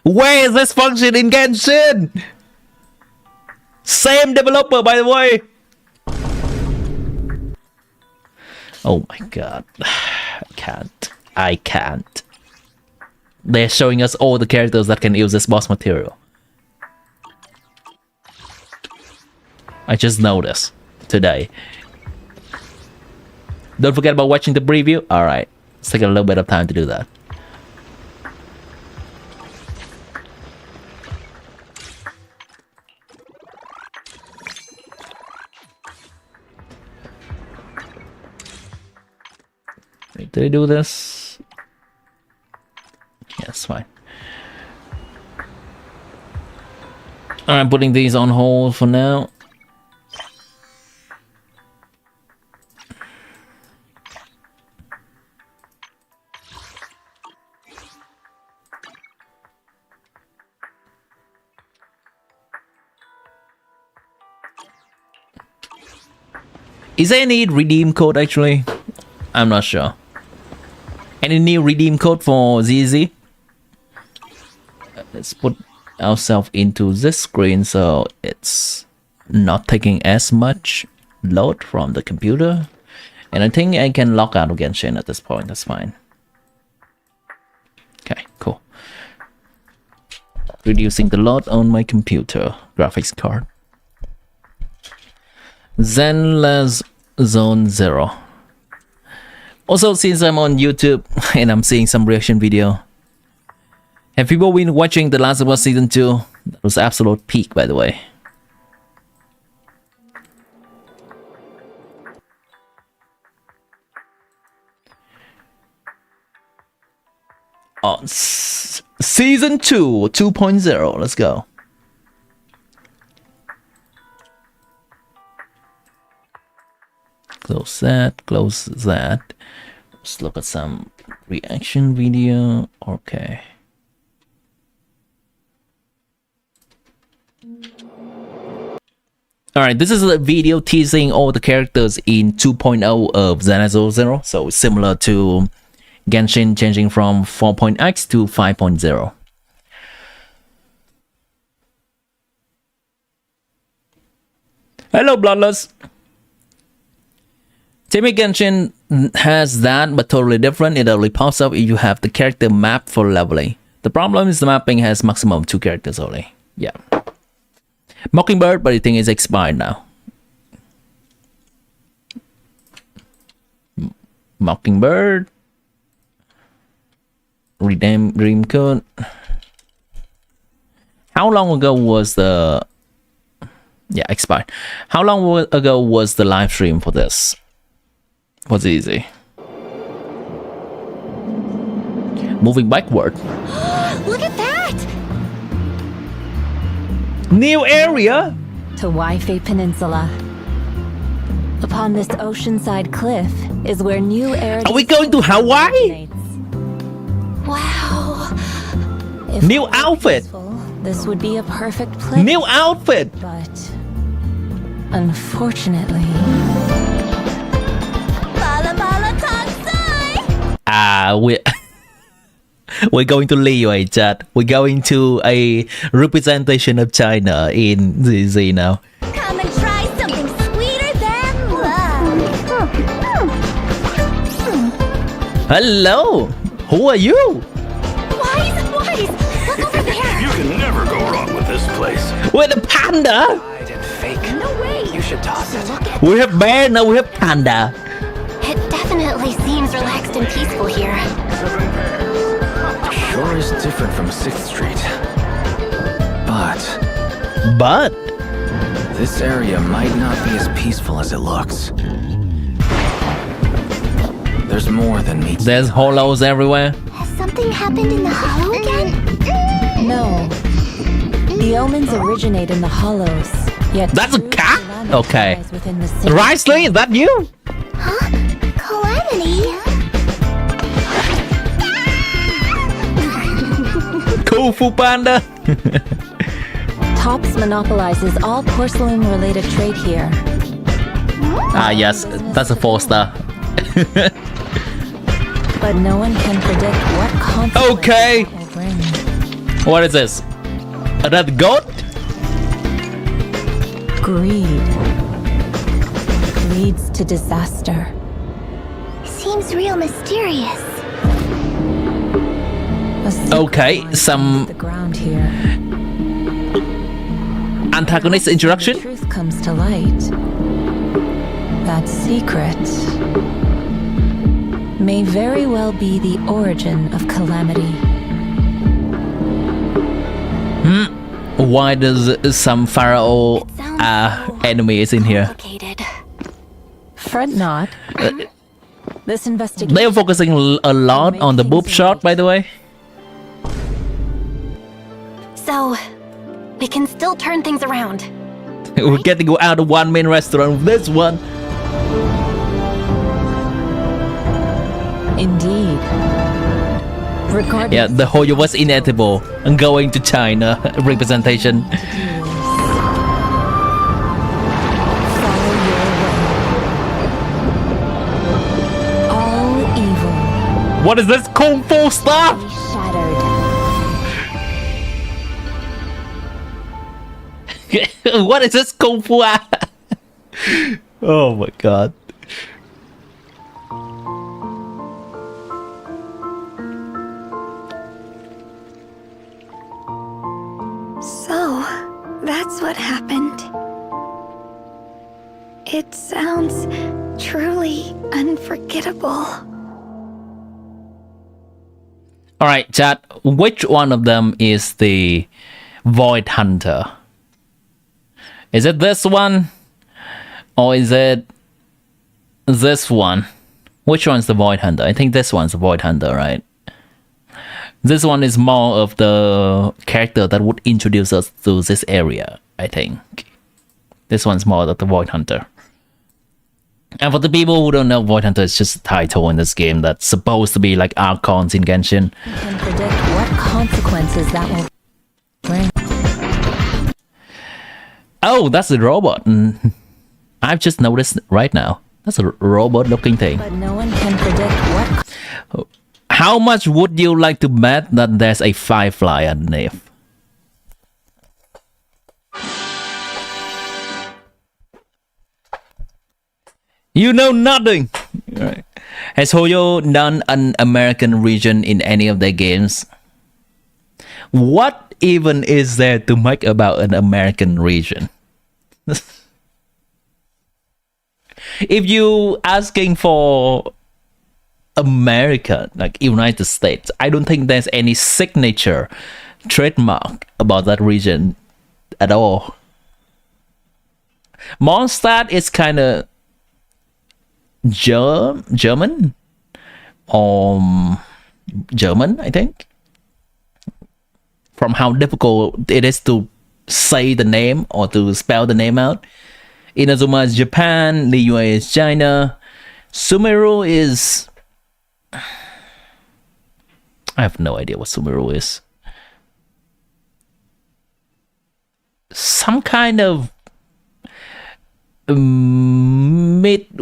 Where is this function in Genshin? Same developer, by the way. Oh my god. I can't. they're showing us all the characters that can use this boss material. I just noticed today. Don't forget about watching the preview. Alright, let's take a little bit of time to do that. Wait, did I do this? Yeah, it's fine. I'm putting these on hold for now. Is there any redeem code actually? I'm not sure. Any new redeem code for ZZ? Let's put ourselves into this screen so it's not taking as much load from the computer. And I think I can log out of Genshin at this point. That's fine. Okay, cool. Reducing the load on my computer graphics card. Zenless Zone 0. Also, since I'm on YouTube and I'm seeing some reaction video, have people been watching The Last of Us Season 2? That was absolute peak, by the way. Oh, Season 2, 2.0. Let's go. Close that, close that. Let's look at some reaction video. Okay. Alright, this is a video teasing all the characters in 2.0 of ZZZ, so similar to Genshin changing from 4.x to 5.0. Hello, Bloodless! Timmy Genshin has that, but totally different. It only pops up if you have the character map for leveling. The problem is the mapping has maximum 2 characters only. Yeah. Mockingbird, but I think it's expired now. Mockingbird. Redeem code. How long ago was the... Yeah, expired. How long ago was the live stream for this? Was easy. Moving backward. Look at that! New area to Waifei Peninsula. Upon this oceanside cliff is where new Eridu. Are we going to Hawaii? Wow. If new outfit. Peaceful, this would be a perfect place. New outfit. But unfortunately. We're going to Liyue, chat. We're going to a representation of China in ZZ now. Come and try something sweeter than love. Hello! Who are you? Wise! Look over there! You can never go wrong with this place. We're the panda! No way! You should toss it. We have bear, now we have panda. It definitely seems relaxed and peaceful here. Sure is different from 6th Street. But this area might not be as peaceful as it looks. There's more than meets. There's hollows everywhere. Has something happened in the hollow again? No. The omens originate in the hollows. Yet that's a cat? Okay. Risley, is that you? Huh? Calamity? Kung Fu Panda. Tops monopolizes all porcelain-related trade here. Ah, yes, that's a 4-star. But no one can predict what consequences Okay. it will bring. What is this? Another goat? Greed leads to disaster. Seems real mysterious. Okay, some the ground here. antagonist introduction. Truth comes to light. That secret may very well be the origin of calamity. Why does some pharaoh enemies in here? Fret not. This investigation. They are focusing a lot on the boob shot, by the way. So, we can still turn things around. We get to go out of one main restaurant with this one. Indeed. Regardless. Yeah, the whole was inedible. And going to China representation. All evil. What is this kung fu stuff? Shattered. What is this kung fu? Oh my god. So, that's what happened. It sounds truly unforgettable. Alright, chat. Which one of them is the Void Hunter? Is it this one? Or is it this one? Which one's the Void Hunter? I think this one's the Void Hunter, right? This one is more of the character that would introduce us to this area, I think. This one's more of the Void Hunter. And for the people who don't know, Void Hunter is just a title in this game that's supposed to be like Archons in Genshin. You can predict what consequences that will bring. Oh, that's a robot. I've just noticed right now. That's a robot looking thing. But no one can predict what. How much would you like to bet that there's a firefly underneath? You know nothing! Right. Has Hoyo done an American region in any of their games? What even is there to make about an American region? If you asking for America, like United States, I don't think there's any signature trademark about that region at all. Mondstadt is kind of German, German, I think, from how difficult it is to say the name or to spell the name out. Inazuma is Japan, Liyue is China, Sumeru is... I have no idea what Sumeru is. Some kind of Midwestern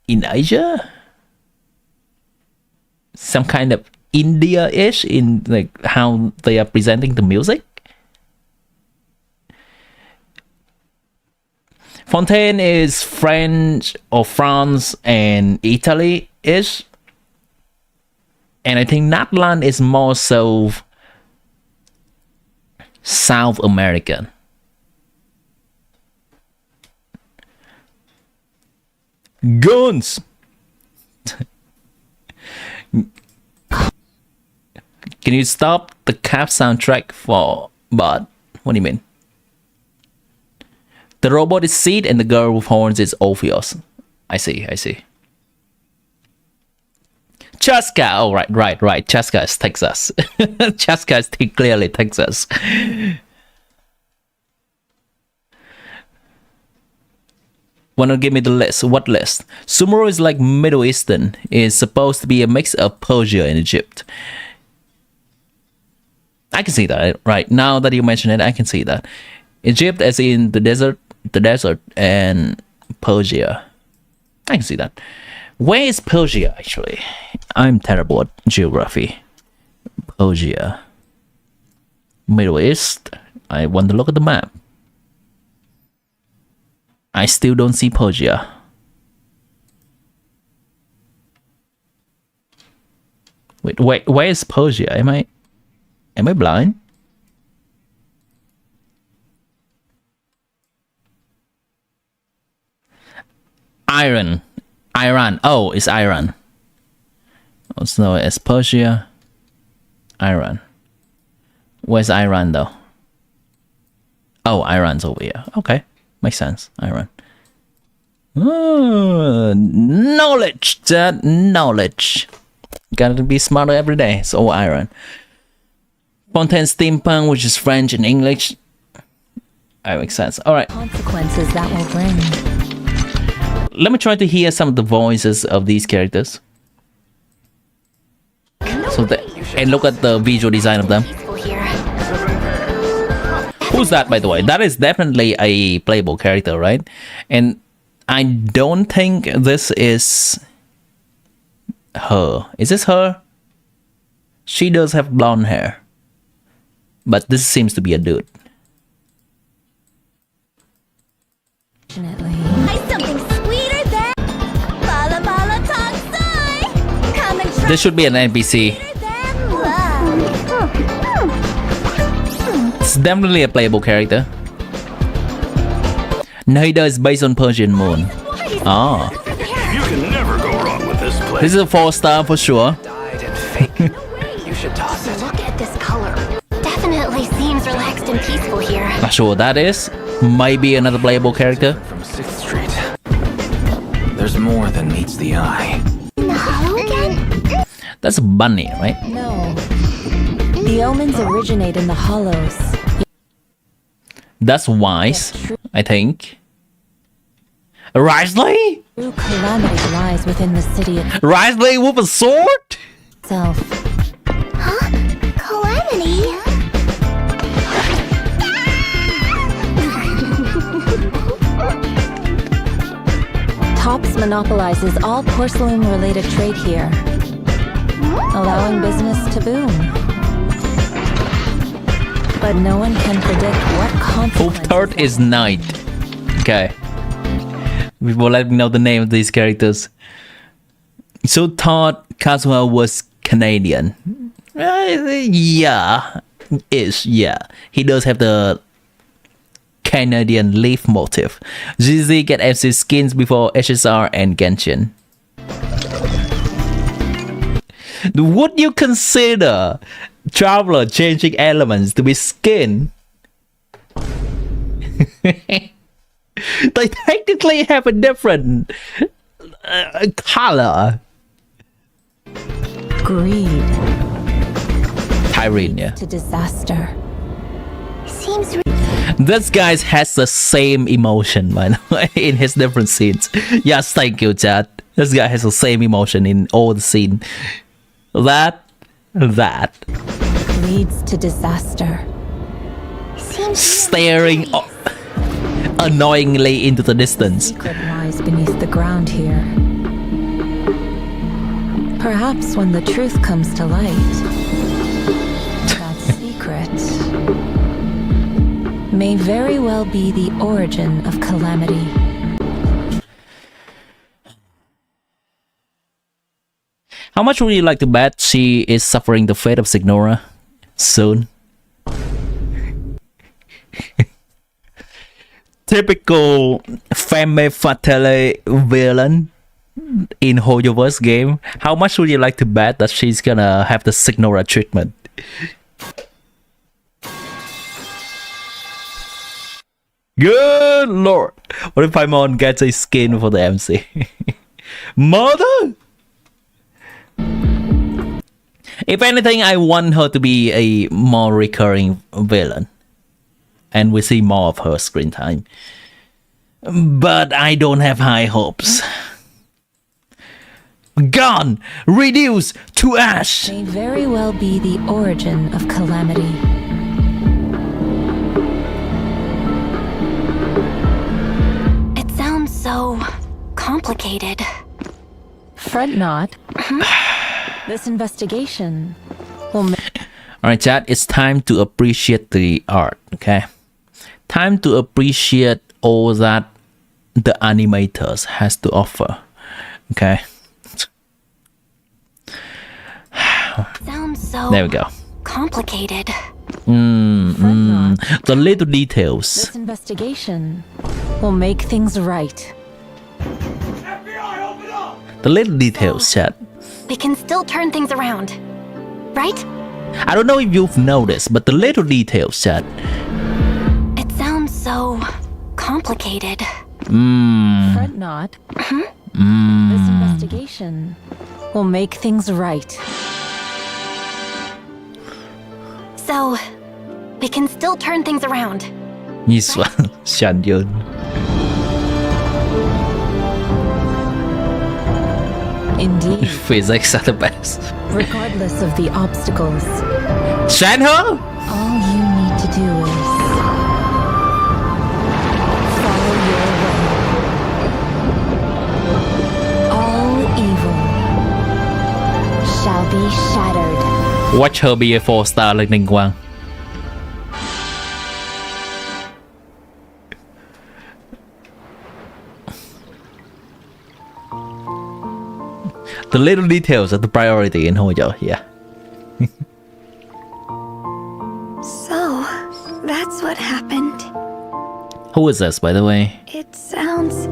in Asia? Some kind of India-ish in like how they are presenting the music? Fontaine is French or France and Italy-ish. And I think Natlan is more so South American. Guns! Can you stop the cap soundtrack for bot? What do you mean? The robot is Seed and the girl with horns is Orpheus. I see. Chaska! Oh, right. Chaska is Texas. Chaska is clearly Texas. Wanna give me the list? What list? Sumeru is like Middle Eastern. It's supposed to be a mix of Persia and Egypt. I can see that, right? Now that you mention it, I can see that. Egypt as in the desert, and Persia. I can see that. Where is Persia, actually? I'm terrible at geography. Persia. Middle East. I want to look at the map. I still don't see Wait, where is Persia? Am I blind? Iran. Oh, it's Iran. Also known as Persia. Iran. Where's Iran though? Oh, Iran's over here. Okay, makes sense. Iran. Knowledge, that knowledge. Gotta be smarter every day. So Iran. Fontaine steampunk, which is French and English. That makes sense. All right. Consequences that will bring. Let me try to hear some of the voices of these characters. And look at the visual design of them. Who's that, by the way? That is definitely a playable character, right? And I don't think this is her. Is this her? She does have blonde hair. But this seems to be a dude. Something sweeter than Bala Bala Talk Soy. Come and try This should be an NPC. It's definitely a playable character. Naida is based on Persian Moon. Ah. You can never go wrong with this place. This is a 4-star for sure. You should toss it. Look at this color. Definitely seems relaxed and peaceful here. Not sure what that is. Maybe another playable character. From 6th Street. There's more than meets the eye. That's a bunny, right? No. The omens originate in the hollows. That's wise, I think. Risley? True calamity lies within the city Risley with a sword? itself. Huh? Calamity? Tops monopolizes all porcelain-related trade here, allowing business to boom. But no one can predict what consequences. Third is Knight. Okay. Before let me know the name of these characters. So thought Kazuha was Canadian. Yeah. Yeah. He does have the Canadian leaf motif. ZZZ get FC skins before HSR and Genshin. Would you consider Traveler changing elements to be skin? They technically have a different color. Greed. Tyrene, yeah. To disaster. Seems This guy has the same emotion, man, in his different scenes. Yes, thank you, Chad. This guy has the same emotion in all the scene. That leads to disaster. Staring annoyingly into the distance. Secret lies beneath the ground here. Perhaps when the truth comes to light, that secret may very well be the origin of calamity. How much would you like to bet she is suffering the fate of Signora soon? Typical femme fatale villain in Hoyoverse game. How much would you like to bet that she's gonna have the Signora treatment? Good lord. What if Paimon gets a skin for the MC? Mother? If anything, I want her to be a more recurring villain. And we see more of her screen time. But I don't have high hopes. Gone! Reduced to ash! May very well be the origin of calamity. It sounds so complicated. Fret not. This investigation will Alright, chat, it's time to appreciate the art, okay? Time to appreciate all that the animators has to offer, okay? Sounds so There we go. complicated. The little details. This investigation will make things right. The little details, chat. We can still turn things around, right? I don't know if you've noticed, but the little details, chat. It sounds so complicated. Fret not. This investigation will make things right. So, we can still turn things around. This one, Shan Yun. Indeed. Physics are the best. Regardless of the obstacles, Shanho? all you need to do is follow your way. All evil shall be shattered. Watch her be a 4-star lightning quang. The little details are the priority in Hojo, yeah. So, that's what happened. Who is this, by the way? It sounds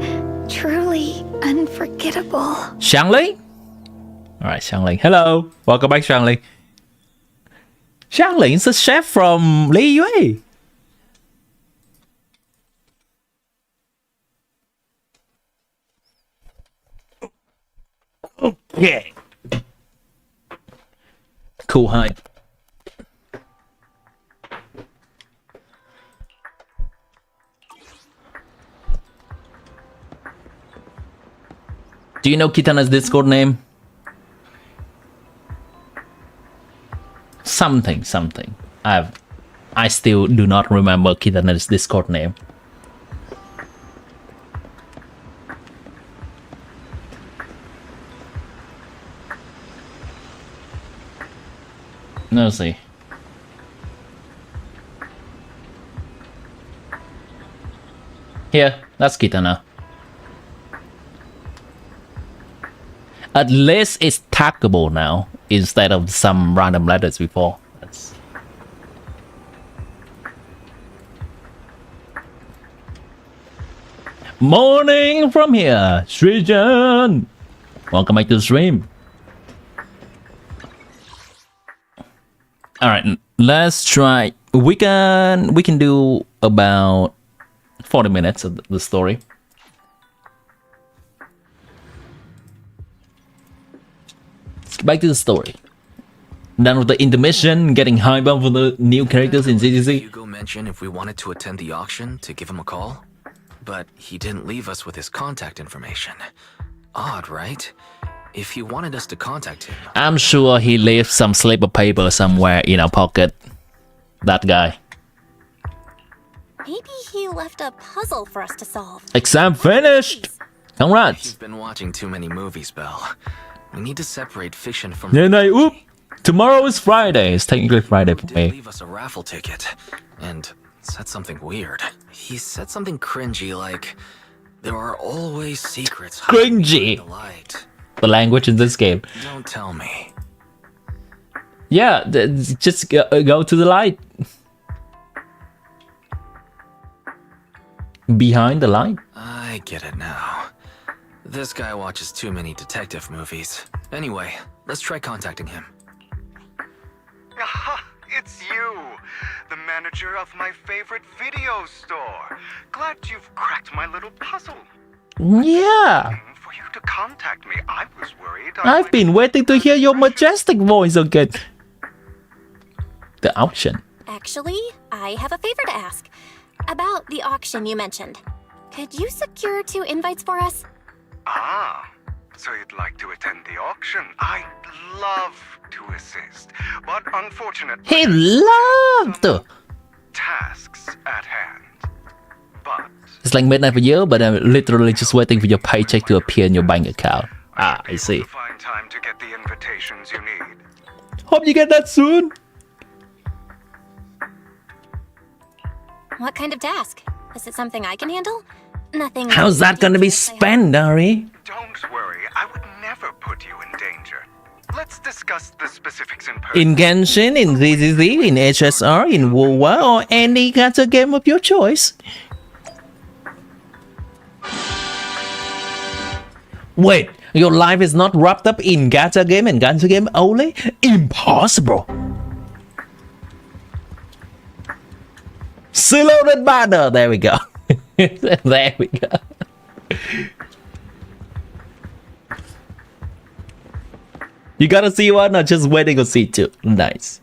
truly unforgettable. Shangli? Alright, Shangli. Hello. Welcome back, Shangli. Shangli is the chef from Li Yue. Okay. Cool hype. Do you know Kitana's Discord name? Something. I still do not remember Kitana's Discord name. No, see. Here, that's Kitana. At least it's taggable now instead of some random letters before. That's... Morning from here, Srijan. Welcome back to the stream. All right, let's try. We can do about 40 minutes of the story. Let's get back to the story. Done with the intermission, getting hype up for the new characters in ZZZ. Hugo mentioned if we wanted to attend the auction to give him a call, but he didn't leave us with his contact information. Odd, right? If he wanted us to contact him, I'm sure he left some slip of paper somewhere in our pocket. That guy. Maybe he left a puzzle for us to solve. Exam finished! Congrats! you've been watching too many movies, Belle. We need to separate fiction from... Then oop! Tomorrow is Friday. It's technically Friday for He me. did leave us a raffle ticket, and said something weird. He said something cringy like, there are always secrets hiding Cringy! behind the light. The language in this game. Don't tell me. Yeah, just go to the light. Behind the light? I get it now. This guy watches too many detective movies. Anyway, let's try contacting him. Aha, it's you, the manager of my favorite video store. Glad you've cracked my little puzzle. Yeah. For you to contact me, I was worried. I've been waiting to hear your majestic voice again. The auction. Actually, I have a favor to ask. About the auction you mentioned. Could you secure 2 invites for us? Ah, so you'd like to attend the auction? I'd love to assist, but unfortunately... He loved to. Tasks at hand. But... It's like midnight for you, but I'm literally just waiting for your paycheck to appear in your bank account. Ah, I see. Find time to get the invitations you need. Hope you get that soon. What kind of task? Is it something I can handle? Nothing... How's that gonna be spent, Dari? Don't worry, I would never put you in danger. Let's discuss the specifics in person. In Genshin, in ZZZ, in HSR, in WoW, or any gacha game of your choice. Wait, your life is not wrapped up in gacha game and gacha game only? Impossible. Silhouetted banner. There we go. There we go. You gotta see one or just waiting to see two? Nice.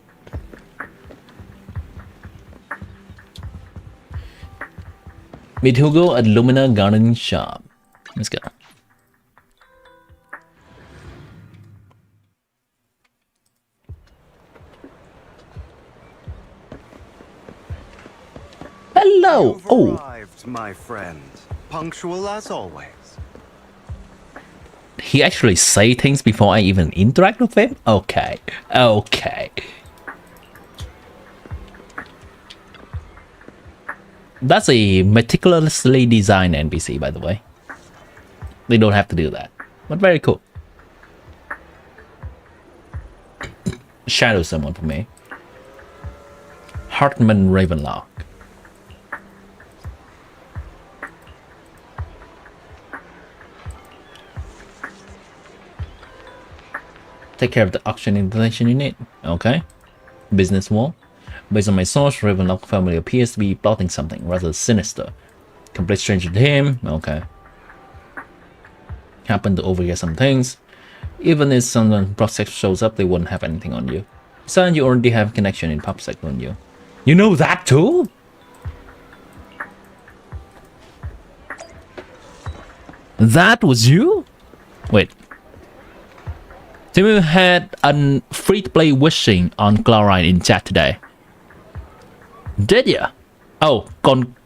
Meet Hugo at Lumina Garden Shop. Let's go. Hello. You've arrived, my friend. Punctual as always. He actually say things before I even interact with him? Okay. Okay. That's a meticulously designed NPC, by the way. They don't have to do that. But very cool. Shadow someone for me. Hartman Ravenlock. Take care of the auction information you need. Okay. Business wall. Based on my source, Ravenlock family appears to be plotting something rather sinister. Complete stranger to him. Okay. Happen to overhear some things. Even if someone PubSec shows up, they wouldn't have anything on you. Besides, you already have connection in PubSec on you. You know that too? That was you? Wait. Timmy had a free-to-play wishing on Chlorine in chat today. Did ya? Oh,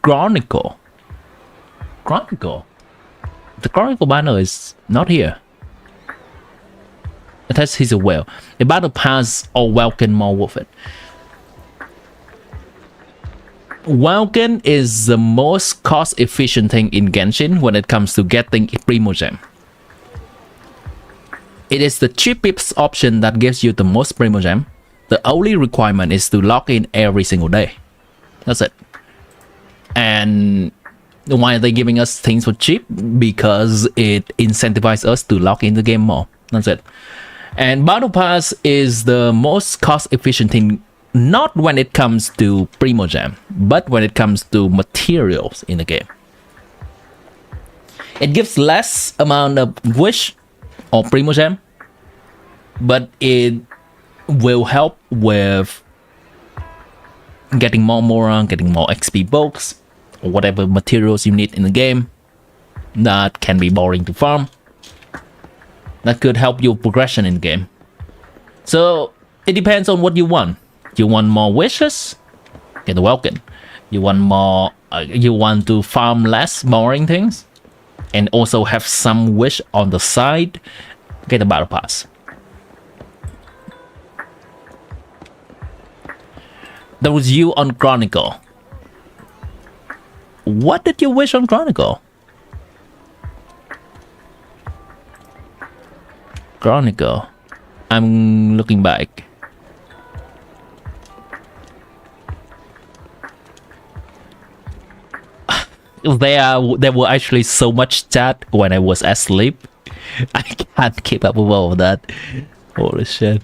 Chronicle. Chronicle? The Chronicle banner is not here. It has he's a whale. A battle pass or Welkin more worth it. Welkin is the most cost-efficient thing in Genshin when it comes to getting Primogem. It is the cheapest option that gives you the most Primogem. The only requirement is to log in every single day. That's it. And why are they giving us things for cheap? Because it incentivizes us to log in the game more. That's it. And Battle Pass is the most cost-efficient thing, not when it comes to Primogem, but when it comes to materials in the game. It gives less amount of wish or Primogem, but it will help with getting more Moron, getting more XP books, or whatever materials you need in the game that can be boring to farm. That could help your progression in the game. So it depends on what you want. You want more wishes? Get the Welkin. You want more? You want to farm less boring things, and also have some wish on the side? Get a battle pass. That was you on Chronicle. What did you wish on Chronicle? Chronicle. I'm looking back. There were actually so much chat when I was asleep. I can't keep up with all of that. Holy shit.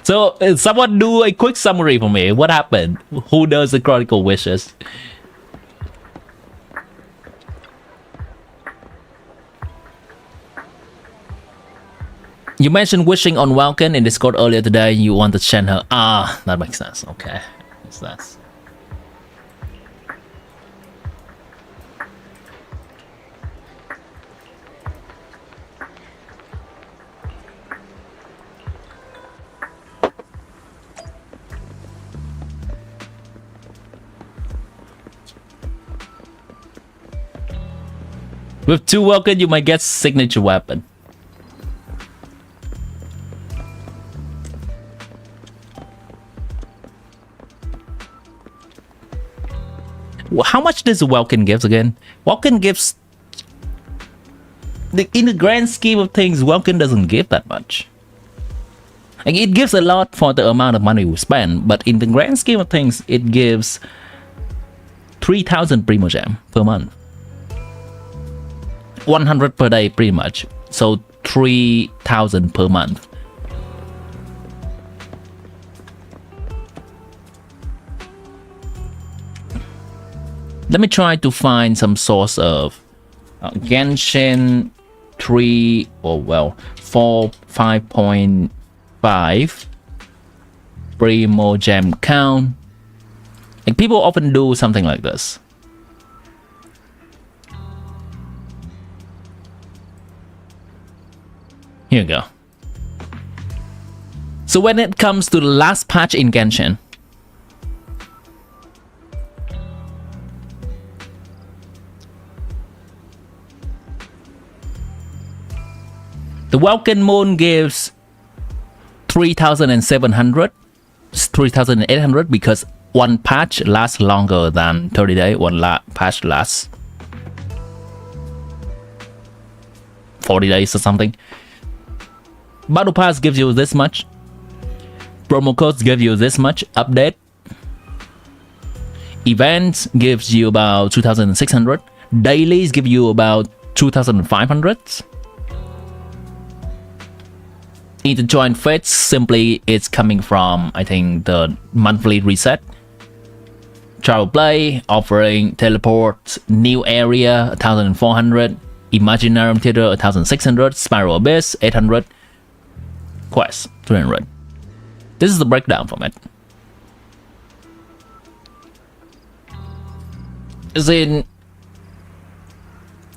So, someone do a quick summary for me. What happened? Who does the Chronicle wishes? You mentioned wishing on Welkin in Discord earlier today. You want to send her. Ah, that makes sense. Okay. What's that? With 2 Welkin, you might get signature weapon. How much does Welkin gives again? Welkin gives in the grand scheme of things, Welkin doesn't give that much. Like, it gives a lot for the amount of money we spend, but in the grand scheme of things, it gives 3,000 Primogem per month. 100 per day, pretty much. So 3,000 per month. Let me try to find some source of Genshin 3 or well 4 5.5 Primogem count. Like, people often do something like this. Here you go. So when it comes to the last patch in Genshin, the Welkin Moon gives 3,700, 3,800 because one patch lasts longer than 30 days. One patch lasts 40 days or something. Battle Pass gives you this much. Promo codes give you this much. Update. Events gives you about 2,600. Dailies give you about 2,500. Interjoined fates, simply it's coming from, I think, the monthly reset. Travel Play, offering teleport, new area, 1,400. Imaginarium Theater, 1,600. Spiral Abyss, 800. Quest, 300. This is the breakdown from it. As in,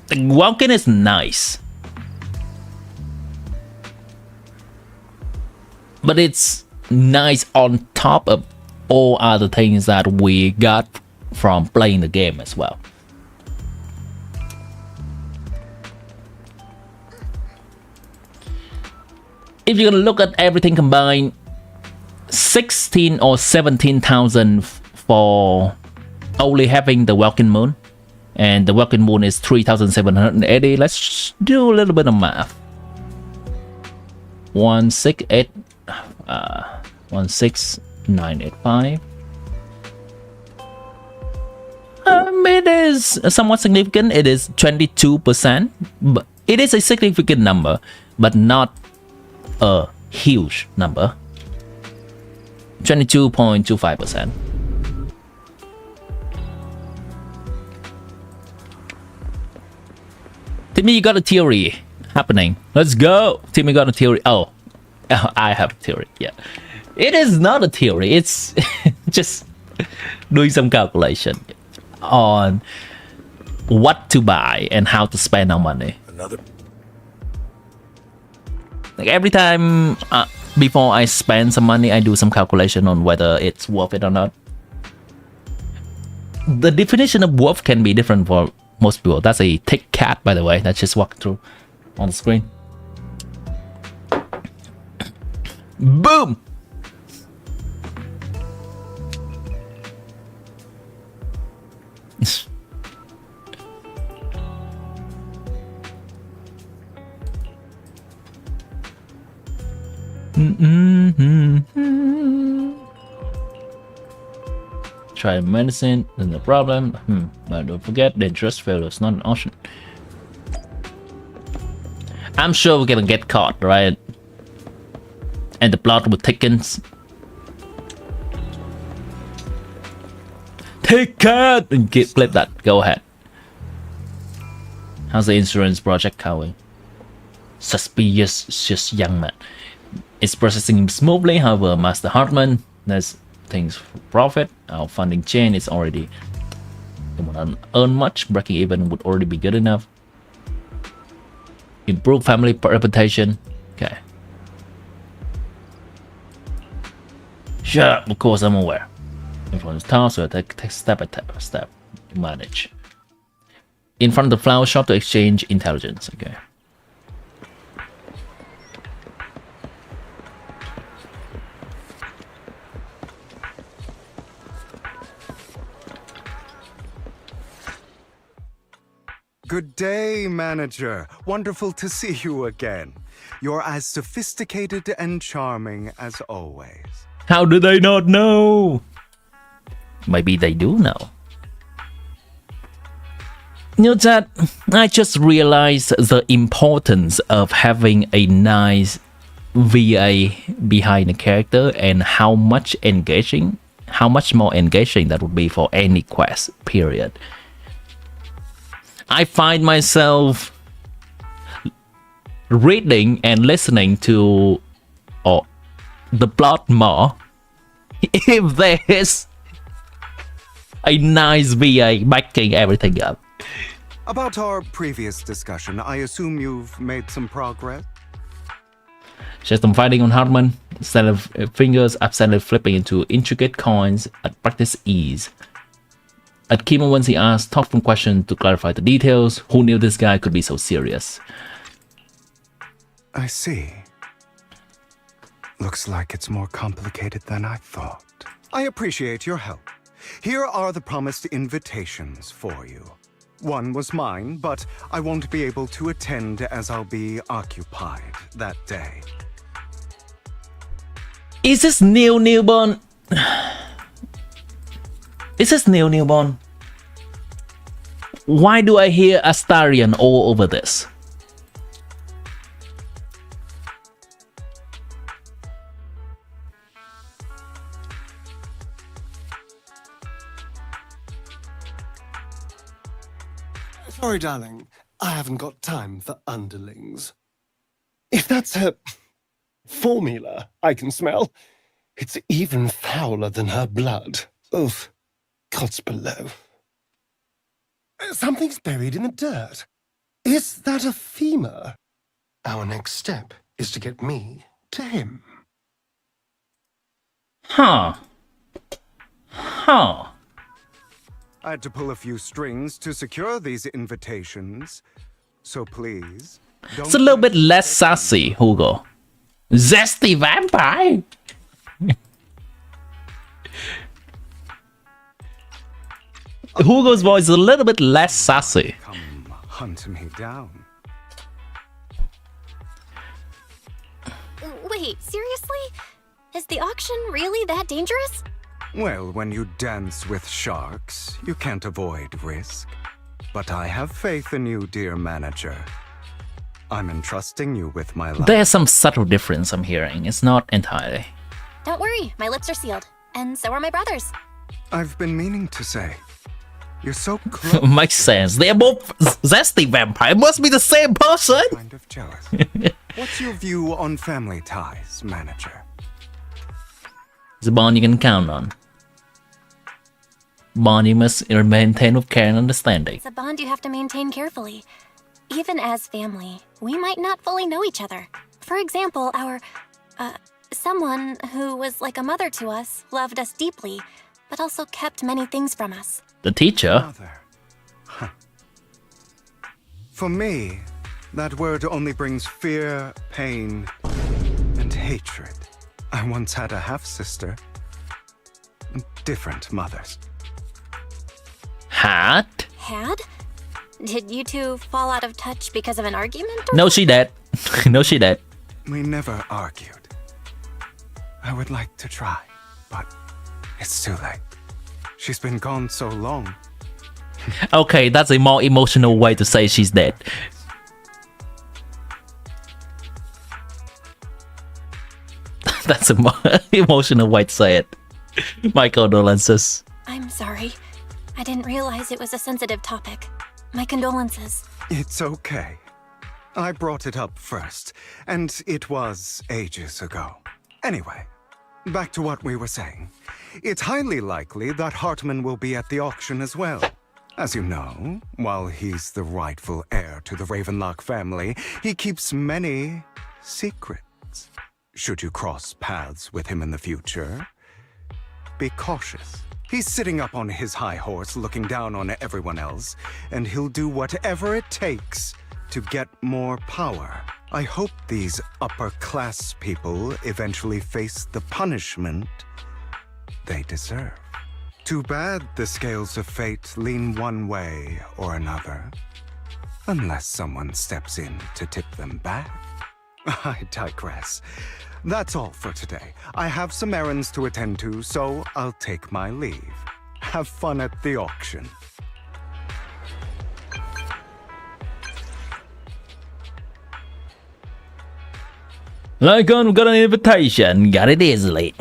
the Welkin is nice, but it's nice on top of all other things that we got from playing the game as well. If you're gonna look at everything combined, 16 or 17,000 for only having the Welkin Moon, and the Welkin Moon is 3,780. Let's do a little bit of math. 16985. It is somewhat significant. It is 22%, but it is a significant number, but not a huge number. 22.25%. Timmy, you got a theory happening. Let's go. Timmy got a theory. Oh, I have a theory. Yeah, it is not a theory. It's just doing some calculation on what to buy and how to spend our money. Like, every time before I spend some money, I do some calculation on whether it's worth it or not. The definition of worth can be different for most people. That's a thick cat, by the way, that's just walking through on the screen. Boom! Try medicine, then the problem. But don't forget, dangerous failure is not an option. I'm sure we're gonna get caught, right? And the plot will thickens. Take it! And clip that. Go ahead. How's the insurance project going? Suspicious young man. It's processing smoothly, however, Master Hartman, there's things for profit. Our funding chain is already, it won't earn much. Breaking even would already be good enough. Improve family reputation. Okay. Sure, of course I'm aware. Influence task, so take step by step to manage. In front of the flower shop to exchange intelligence. Okay. Good day, manager. Wonderful to see you again. You're as sophisticated and charming as always. How do they not know? Maybe they do know. You know that I just realized the importance of having a nice VA behind the character and how much more engaging that would be for any quest, period. I find myself reading and listening to the plot more if there's a nice VA backing everything up. About our previous discussion, I assume you've made some progress? Just some fighting on Hartman. Instead of fingers, I've started flipping into intricate coins at practice ease. At Kimo, once he asked thoughtful questions to clarify the details, who knew this guy could be so serious? I see. Looks like it's more complicated than I thought. I appreciate your help. Here are the promised invitations for you. One was mine, but I won't be able to attend as I'll be occupied that day. Is this newborn? Is this newborn? Why do I hear Astarion all over this? Sorry, darling. I haven't got time for underlings. If that's her formula I can smell, it's even fouler than her blood. Oof. Gods below. Something's buried in the dirt. Is that a femur? Our next step is to get me to him. Huh. I had to pull a few strings to secure these invitations, so please don't... It's a little bit less sassy, Hugo. Zesty vampire! Hugo's voice is a little bit less sassy. Come hunt me down. Wait, seriously? Is the auction really that dangerous? Well, when you dance with sharks, you can't avoid risk. But I have faith in you, dear manager. I'm entrusting you with my life. There's some subtle difference I'm hearing. It's not entirely. Don't worry, my lips are sealed. And so are my brothers. I've been meaning to say. You're so close. Makes sense. They're both zesty vampire. Must be the same person. Kind of jealous. What's your view on family ties, manager? It's a bond you can count on. Bond you must maintain with care and understanding. It's a bond you have to maintain carefully. Even as family, we might not fully know each other. For example, someone who was like a mother to us loved us deeply, but also kept many things from us. The teacher? Mother. Huh. For me, that word only brings fear, pain, and hatred. I once had a half-sister. Different mothers. Had? Did you two fall out of touch because of an argument? No, she did. No, she did. We never argued. I would like to try, but it's too late. She's been gone so long. Okay, that's a more emotional way to say she's dead. That's a more emotional way to say it. My condolences. I'm sorry. I didn't realize it was a sensitive topic. My condolences. It's okay. I brought it up first, and it was ages ago. Anyway, back to what we were saying. It's highly likely that Hartman will be at the auction as well. As you know, while he's the rightful heir to the Ravenlock family, he keeps many secrets. Should you cross paths with him in the future, be cautious. He's sitting up on his high horse looking down on everyone else, and he'll do whatever it takes to get more power. I hope these upper-class people eventually face the punishment they deserve. Too bad the scales of fate lean one way or another. Unless someone steps in to tip them back. I digress. That's all for today. I have some errands to attend to, so I'll take my leave. Have fun at the auction. Like we got an invitation. Got it easily.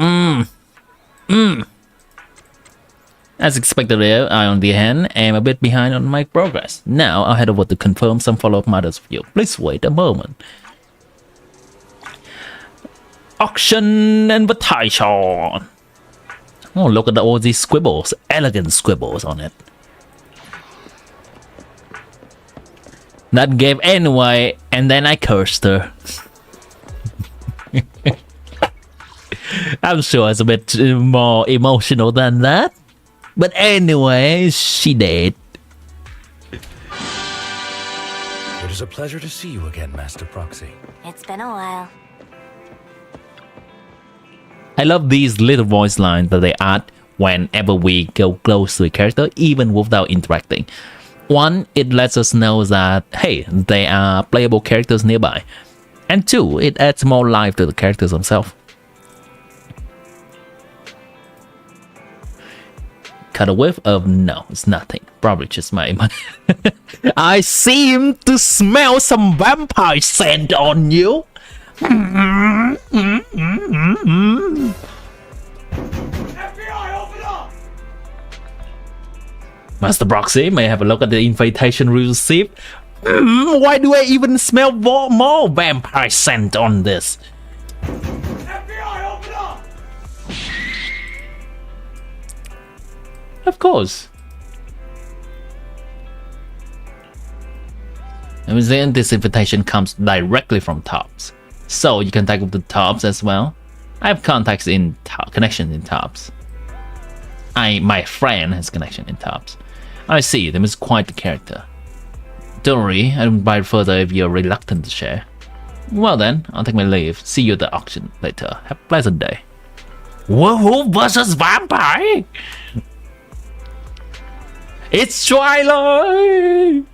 As expected, I on the hand am a bit behind on my progress. Now I'll head over to confirm some follow-up matters with you. Please wait a moment. Auction invitation. Oh, look at all these scribbles, elegant scribbles on it. That gave anyway, and then I cursed her. I'm sure it's a bit more emotional than that. But anyway, she did. It is a pleasure to see you again, Master Proxy. It's been a while. I love these little voice lines that they add whenever we go close to a character, even without interacting. One, it lets us know that, hey, they are playable characters nearby. And two, it adds more life to the characters themselves. Cut a whiff of no, it's nothing. Probably just my I seem to smell some vampire scent on you. Master Proxy, may I have a look at the invitation we received? Why do I even smell more vampire scent on this? Of course. And then this invitation comes directly from Tops. So you can tag with the Tops as well. I have contacts in connections in Tops. My friend has connection in Tops. I see, them is quite the character. Don't worry, I don't buy further if you're reluctant to share. Well then, I'll take my leave. See you at the auction later. Have a pleasant day. Werewolf versus vampire! It's Twilight!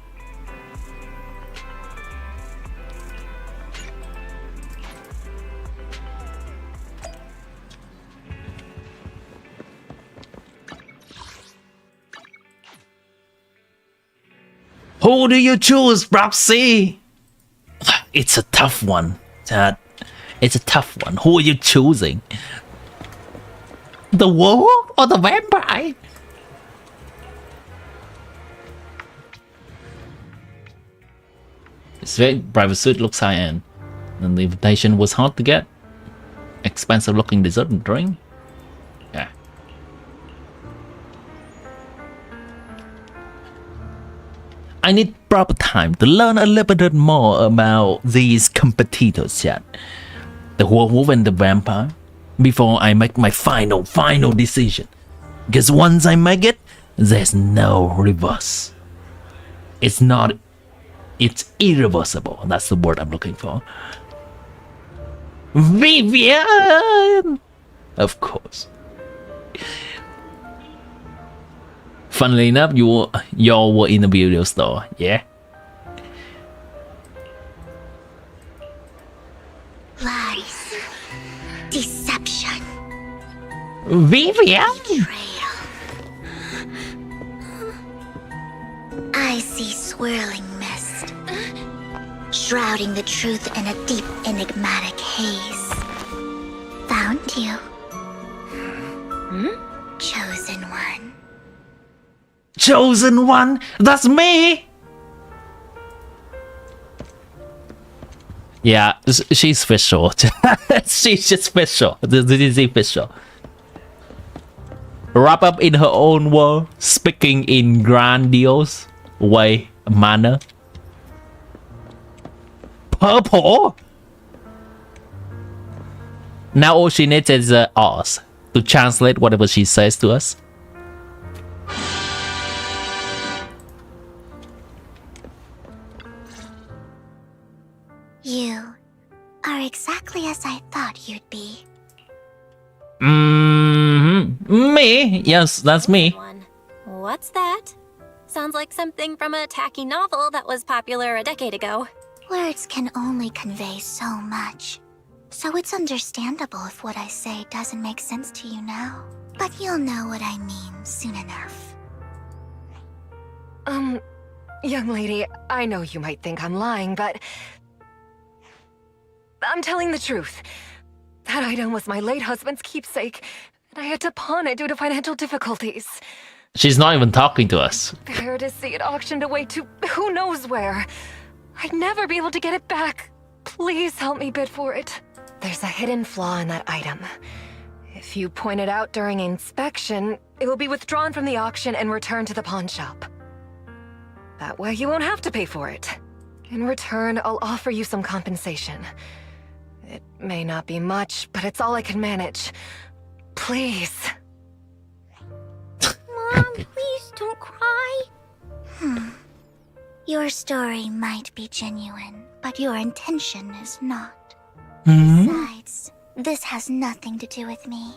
Who do you choose, Proxy? It's a tough one, Dad. It's a tough one. Who are you choosing? The werewolf or the vampire? This very private suit looks high-end, and the invitation was hard to get. Expensive-looking dessert and drink. Yeah. I need proper time to learn a little bit more about these competitors yet. The werewolf and the vampire, before I make my final decision. Because once I make it, there's no reverse. It's irreversible. That's the word I'm looking for. Vivian! Of course. Funnily enough, y'all were in the video store, yeah? Lies. Deception. Vivian! Betrayal. I see swirling mist, shrouding the truth in a deep, enigmatic haze. Found you. Chosen one. Chosen one? That's me! Yeah, she's special. She's just special. This is official. Wrap up in her own world, speaking in grandiose manner. Purple? Now all she needs is us to translate whatever she says to us. You are exactly as I thought you'd be. Me? Yes, that's me. What's that? sounds like something from a tacky novel that was popular a decade ago. Words can only convey so much. So it's understandable if what I say doesn't make sense to you now. But you'll know what I mean soon enough. Young lady, I know you might think I'm lying, but I'm telling the truth. That item was my late husband's keepsake, and I had to pawn it due to financial difficulties. She's not even talking to us. Prepare to see it auctioned away to who knows where. I'd never be able to get it back. Please help me bid for it. There's a hidden flaw in that item. If you point it out during inspection, it will be withdrawn from the auction and returned to the pawn shop. That way you won't have to pay for it. In return, I'll offer you some compensation. It may not be much, but it's all I can manage. Please. Mom, please don't cry. Your story might be genuine, but your intention is not. Besides, this has nothing to do with me.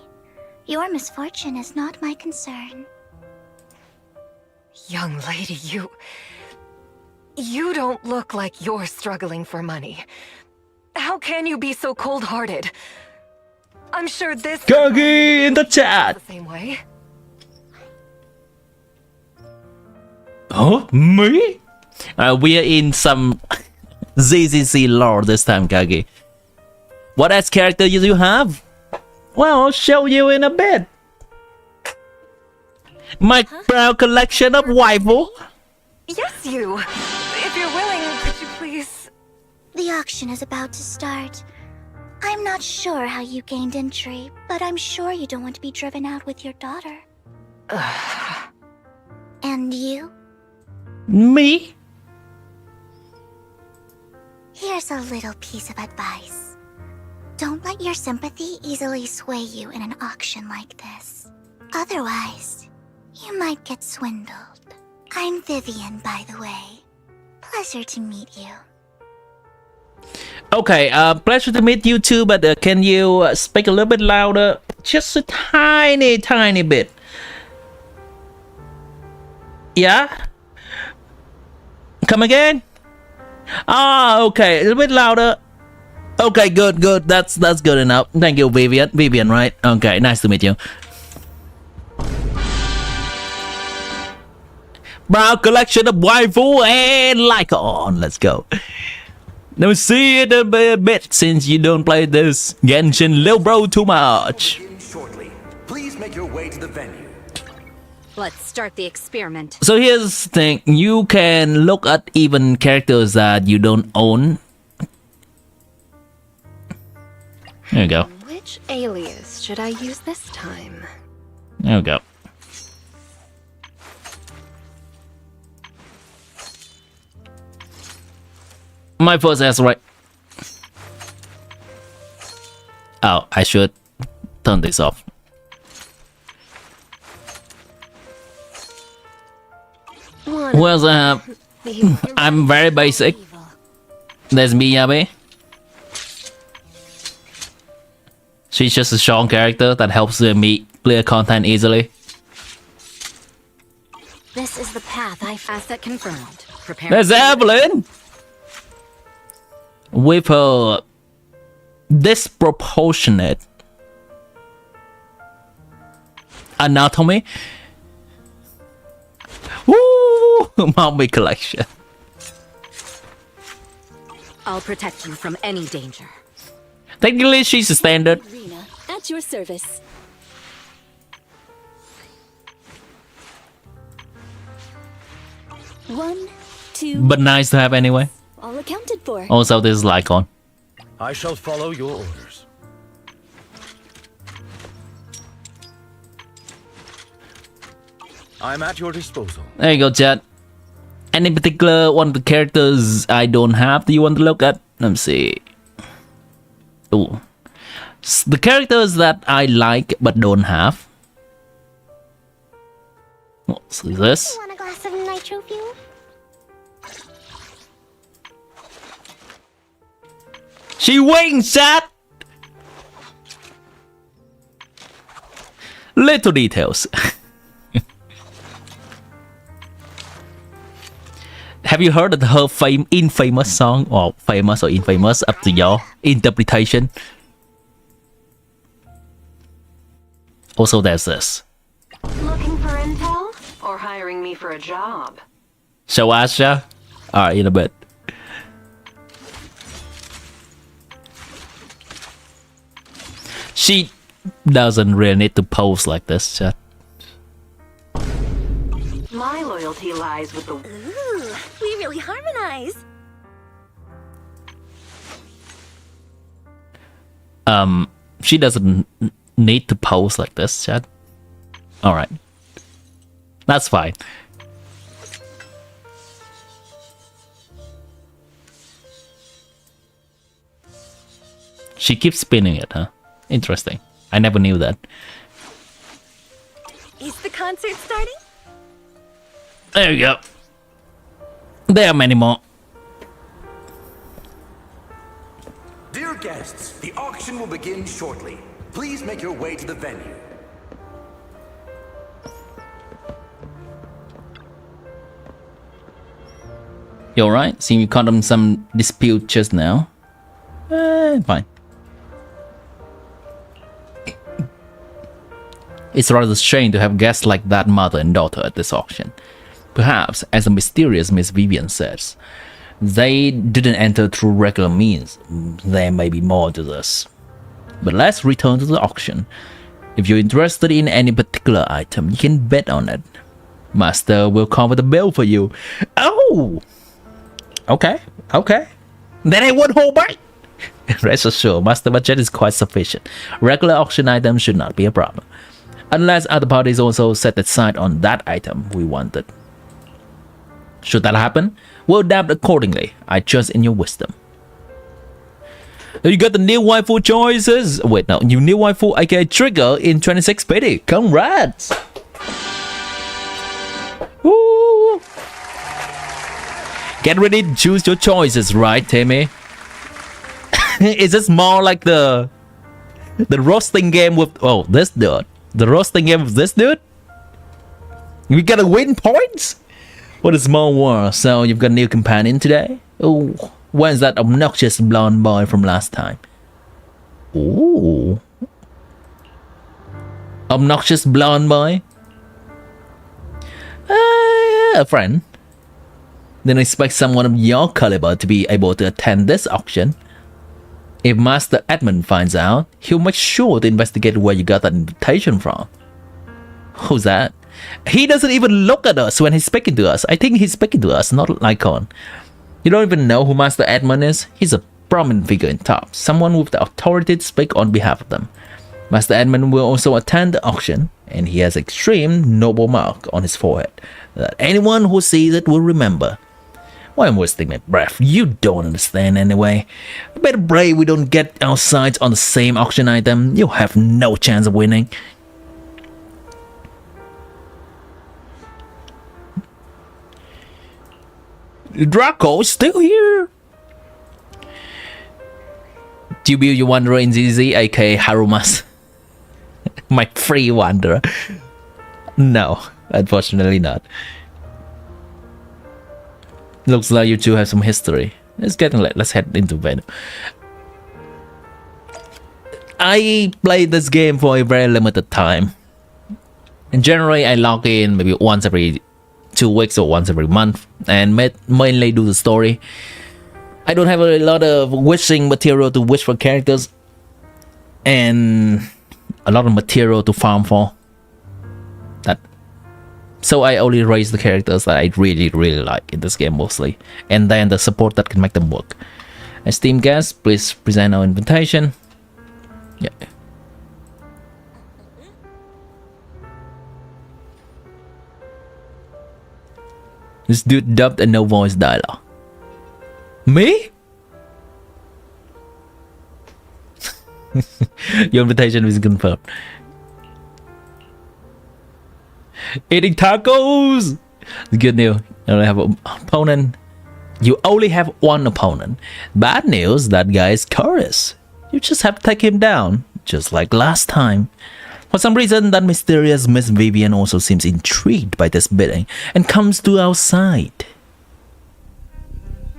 Your misfortune is not my concern. Young lady, you don't look like you're struggling for money. How can you be so cold-hearted? I'm sure this Gagi in the chat. The same way. Oh, me? We are in some ZZZ lore this time, Gagi. What else character do you have? Well, I'll show you in a bit. My proud collection of waifu. Yes, you. If you're willing, could you please... The auction is about to start. I'm not sure how you gained entry, but I'm sure you don't want to be driven out with your daughter. And you? Me? Here's a little piece of advice. Don't let your sympathy easily sway you in an auction like this. Otherwise, you might get swindled. I'm Vivian, by the way. Pleasure to meet you. Okay, pleasure to meet you too, but can you speak a little bit louder? Just a tiny bit. Yeah? Come again? Ah, okay, a little bit louder. Okay, good. That's good enough. Thank you, Vivian. Vivian, right? Okay, nice to meet you. Proud collection of waifu and like on. Let's go. Now see it a bit since you don't play this Genshin Lil Bro too much. Shortly. Please make your way to the venue. Let's start the experiment. So here's the thing. You can look at even characters that you don't own. There you go. Which alias should I use this time? There we go. My first answer right. Oh, I should turn this off. Who else I have? I'm very basic. There's Miyabi. She's just a strong character that helps me clear content easily. This is the path I asset confirmed. Prepare. There's Evelyn! With her disproportionate anatomy. Woo! Mommy collection. I'll protect you from any danger. Technically, she's a standard. Rena, at your service. One, two. But nice to have anyway. All accounted for. Also, this is Lycon. I shall follow your orders. I'm at your disposal. There you go, chat. Any particular one of the characters I don't have that you want to look at? Let me see. Ooh. The characters that I like but don't have. What's this? Want a glass of nitro fuel? She wings, chat! Little details. Have you heard of her infamous song, or famous or infamous, up to your interpretation? Also, there's this. Looking for intel or hiring me for a job? Show Asha? Alright, in a bit. She doesn't really need to pose like this, chat. My loyalty lies with the... Ooh, we really harmonize. She doesn't need to pose like this, chat. Alright. That's fine. She keeps spinning it, huh? Interesting. I never knew that. Is the concert starting? There you go. There are many more. Dear guests, the auction will begin shortly. Please make your way to the venue. You alright? Seeing you caught them some dispute just now. Fine. It's rather strange to have guests like that mother and daughter at this auction. Perhaps, as the mysterious Miss Vivian says, they didn't enter through regular means. There may be more to this. But let's return to the auction. If you're interested in any particular item, you can bet on it. Master will cover the bill for you. Oh! Okay, okay. Then I won't hold back! Rest assured, Master budget is quite sufficient. Regular auction items should not be a problem. Unless other parties also set aside on that item we wanted. Should that happen, we'll adapt accordingly. I trust in your wisdom. You got the new waifu choices. Wait, no, new waifu aka Trigger in 26 PD. Congrats! Woo! Get ready to choose your choices, right, Timmy? Is this more like the roasting game with this dude? The roasting game with this dude? We gotta win points? What a small world. So you've got a new companion today? Oh, when's that obnoxious blonde boy from last time? Ooh. Obnoxious blonde boy? A friend. Didn't expect someone of your caliber to be able to attend this auction. If Master Edmund finds out, he'll make sure to investigate where you got that invitation from. Who's that? He doesn't even look at us when he's speaking to us. I think he's speaking to us, not Lycon. You don't even know who Master Edmund is? He's a prominent figure in TOPS, someone with the authority to speak on behalf of them. Master Edmund will also attend the auction, and he has an extreme noble mark on his forehead that anyone who sees it will remember. Why am I wasting my breath? You don't understand anyway. I better pray we don't get our sights on the same auction item. You'll have no chance of winning. Draco is still here. Do you build your wanderer in ZZZ, aka Harumas? My free wanderer. No, unfortunately not. Looks like you two have some history. It's getting late. Let's head into bed. I played this game for a very limited time. And generally, I log in maybe once every 2 weeks or once every month and mainly do the story. I don't have a lot of wishing material to wish for characters and a lot of material to farm for. So I only raise the characters that I really like in this game mostly, and then the support that can make them work. Esteemed guests, please present our invitation. Yeah. This dude dubbed and no voice dialogue. Me? Your invitation is confirmed. Eating tacos! Good news. You only have an opponent. You only have one opponent. Bad news, that guy is Curtis. You just have to take him down, just like last time. For some reason, that mysterious Miss Vivian also seems intrigued by this bidding and comes to our side.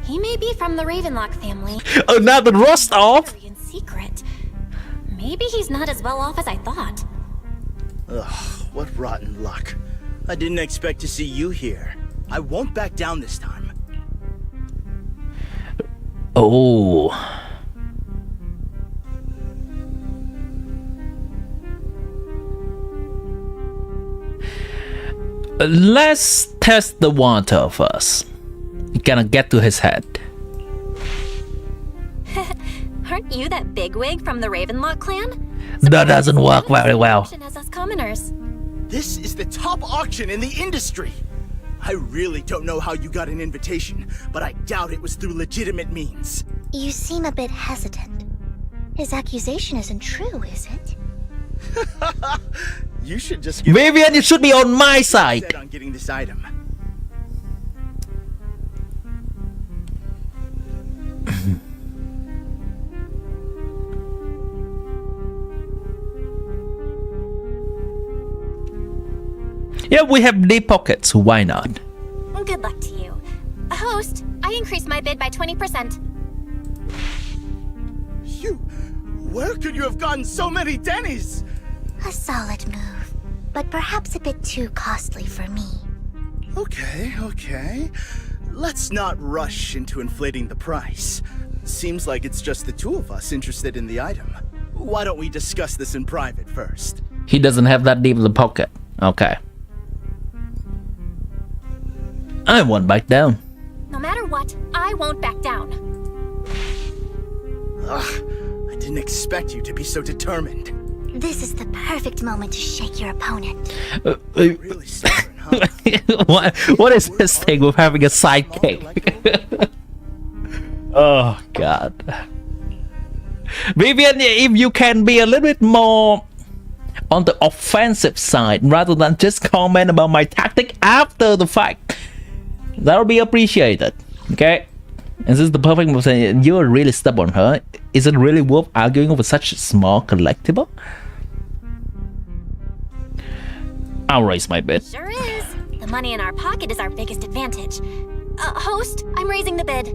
He may be from the Ravenlock family. Oh, now the rust off. In secret. Maybe he's not as well off as I thought. Ugh, what rotten luck. I didn't expect to see you here. I won't back down this time. Oh. Let's test the water first. You gonna get to his head. Aren't you that bigwig from the Ravenlock clan? That doesn't work very well. As us commoners. This is the top auction in the industry. I really don't know how you got an invitation, but I doubt it was through legitimate means. You seem a bit hesitant. His accusation isn't true, is it? You should just Vivian, you should be on my side. On getting this item. Yeah, we have deep pockets. Why not? Good luck to you. Host, I increased my bid by 20%. Where could you have gotten so many Denny's? A solid move, but perhaps a bit too costly for me. Okay. Let's not rush into inflating the price. Seems like it's just the two of us interested in the item. Why don't we discuss this in private first? He doesn't have that deep in the pocket. Okay. I won't back down. No matter what, I won't back down. Ugh, I didn't expect you to be so determined. This is the perfect moment to shake your opponent. Really stubborn, huh? what is this thing with having a sidekick? Oh, God. Vivian, if you can be a little bit more on the offensive side rather than just comment about my tactic after the fact, that'll be appreciated. Okay? Is this the perfect move? You're really stubborn, huh? Is it really worth arguing over such a small collectible? I'll raise my bid. Sure is. The money in our pocket is our biggest advantage. Host, I'm raising the bid.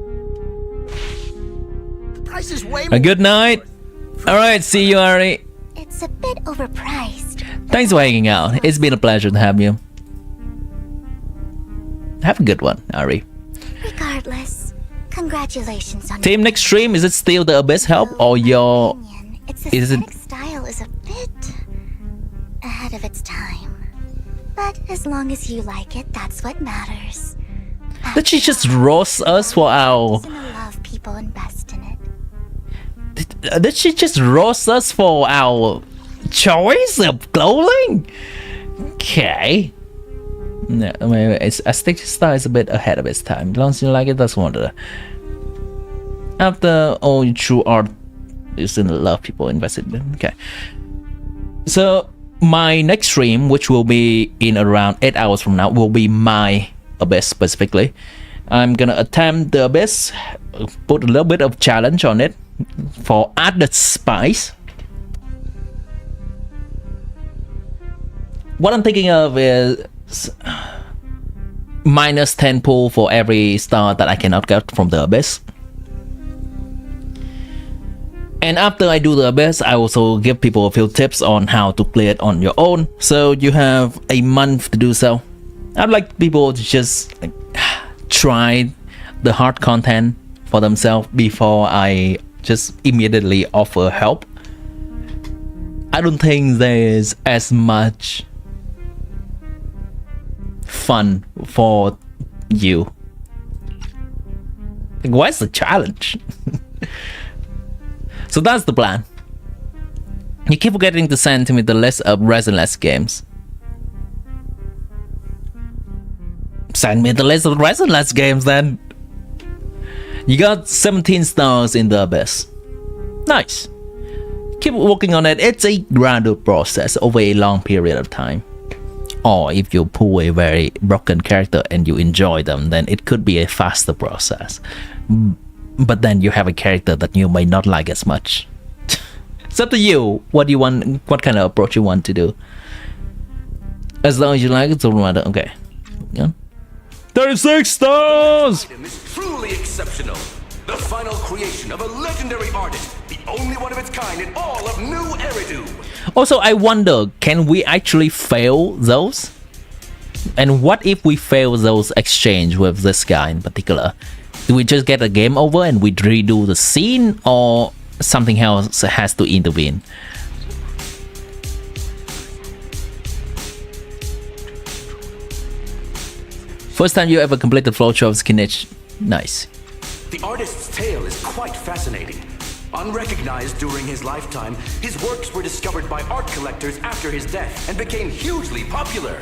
The price is way A good night. Alright, see you, Ari. It's a bit overpriced. Thanks for hanging out. It's been a pleasure to have you. Have a good one, Ari. Regardless, congratulations on Team next stream, is it still the Abyss help or your... Its is it... style is a bit ahead of its time. But as long as you like it, that's what matters. Did she just roast us for our... Love people invest in it. Did she just roast us for our choice of clothing? Okay. No, I mean, aesthetic style is a bit ahead of its time. As long as you like it, that's wonderful. After all, true art is in love people invested in. Okay. So my next stream, which will be in around 8 hours from now, will be my Abyss specifically. I'm gonna attempt the Abyss, put a little bit of challenge on it for added spice. What I'm thinking of is minus 10 pull for every star that I cannot get from the Abyss. And after I do the Abyss, I also give people a few tips on how to clear it on your own. So you have a month to do so. I'd like people to just like, try the hard content for themselves before I just immediately offer help. I don't think there's as much fun for you. Like, what's the challenge? So that's the plan. You keep forgetting to send to me the list of Resin-less games. Send me the list of Resin-less games then. You got 17 stars in the Abyss. Nice. Keep working on it. It's a gradual process over a long period of time. Or if you pull a very broken character and you enjoy them, then it could be a faster process. But then you have a character that you may not like as much. It's up to you. What do you want? What kind of approach you want to do? As long as you like it, doesn't matter. Okay. Yeah. 36 stars. truly exceptional. The final creation of a legendary artist, the only one of its kind in all of New Eridu. Also, I wonder, can we actually fail those? And what if we fail those exchange with this guy in particular? Do we just get a game over and we redo the scene, or something else has to intervene? First time you ever completed flowchart of Skinich. Nice. The artist's tale is quite fascinating. Unrecognized during his lifetime, his works were discovered by art collectors after his death and became hugely popular.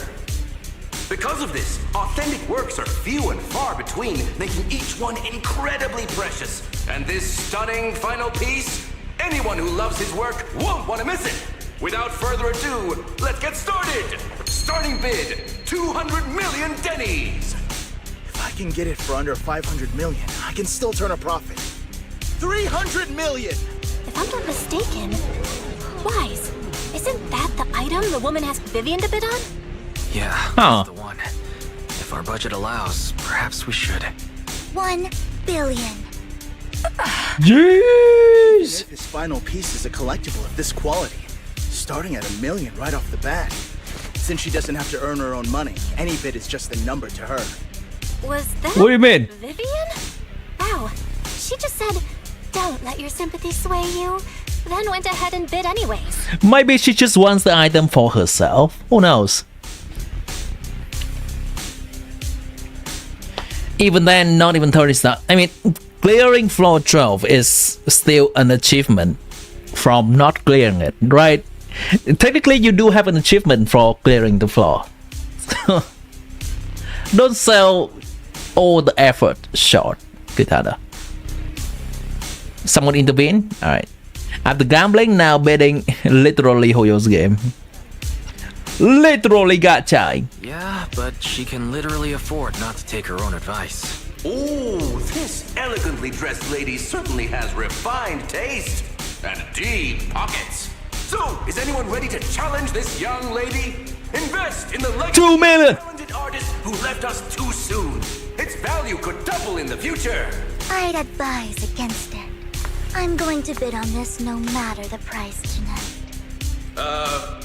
Because of this, authentic works are few and far between, making each one incredibly precious. And this stunning final piece, anyone who loves his work won't want to miss it. Without further ado, let's get started! Starting bid, 200 million dennies! If I can get it for under 500 million, I can still turn a profit. 300 million! If I'm not mistaken, Wise, isn't that the item the woman asked Vivian to bid on? Yeah, that's the one. If our budget allows, perhaps we should. 1 billion. Jeez! This final piece is a collectible of this quality, starting at $1 million right off the bat. Since she doesn't have to earn her own money, any bid is just a number to her. Was that What do you mean? Vivian? Wow, she just said, don't let your sympathy sway you, then went ahead and bid anyways. Maybe she just wants the item for herself. Who knows? Even then, not even 30 stars. I mean, clearing floor 12 is still an achievement from not clearing it, right? Technically, you do have an achievement for clearing the floor. Don't sell all the effort short, Kitana. Someone intervene? Alright. After gambling, now betting literally Hoyo's game. Literally got chai. Yeah, but she can literally afford not to take her own advice. Ooh, this elegantly dressed lady certainly has refined taste and deep pockets. So, is anyone ready to challenge this young lady? Invest in the legacy 2 million! of a talented artist who left us too soon. Its value could double in the future. I'd advise against it. I'm going to bid on this no matter the price tonight.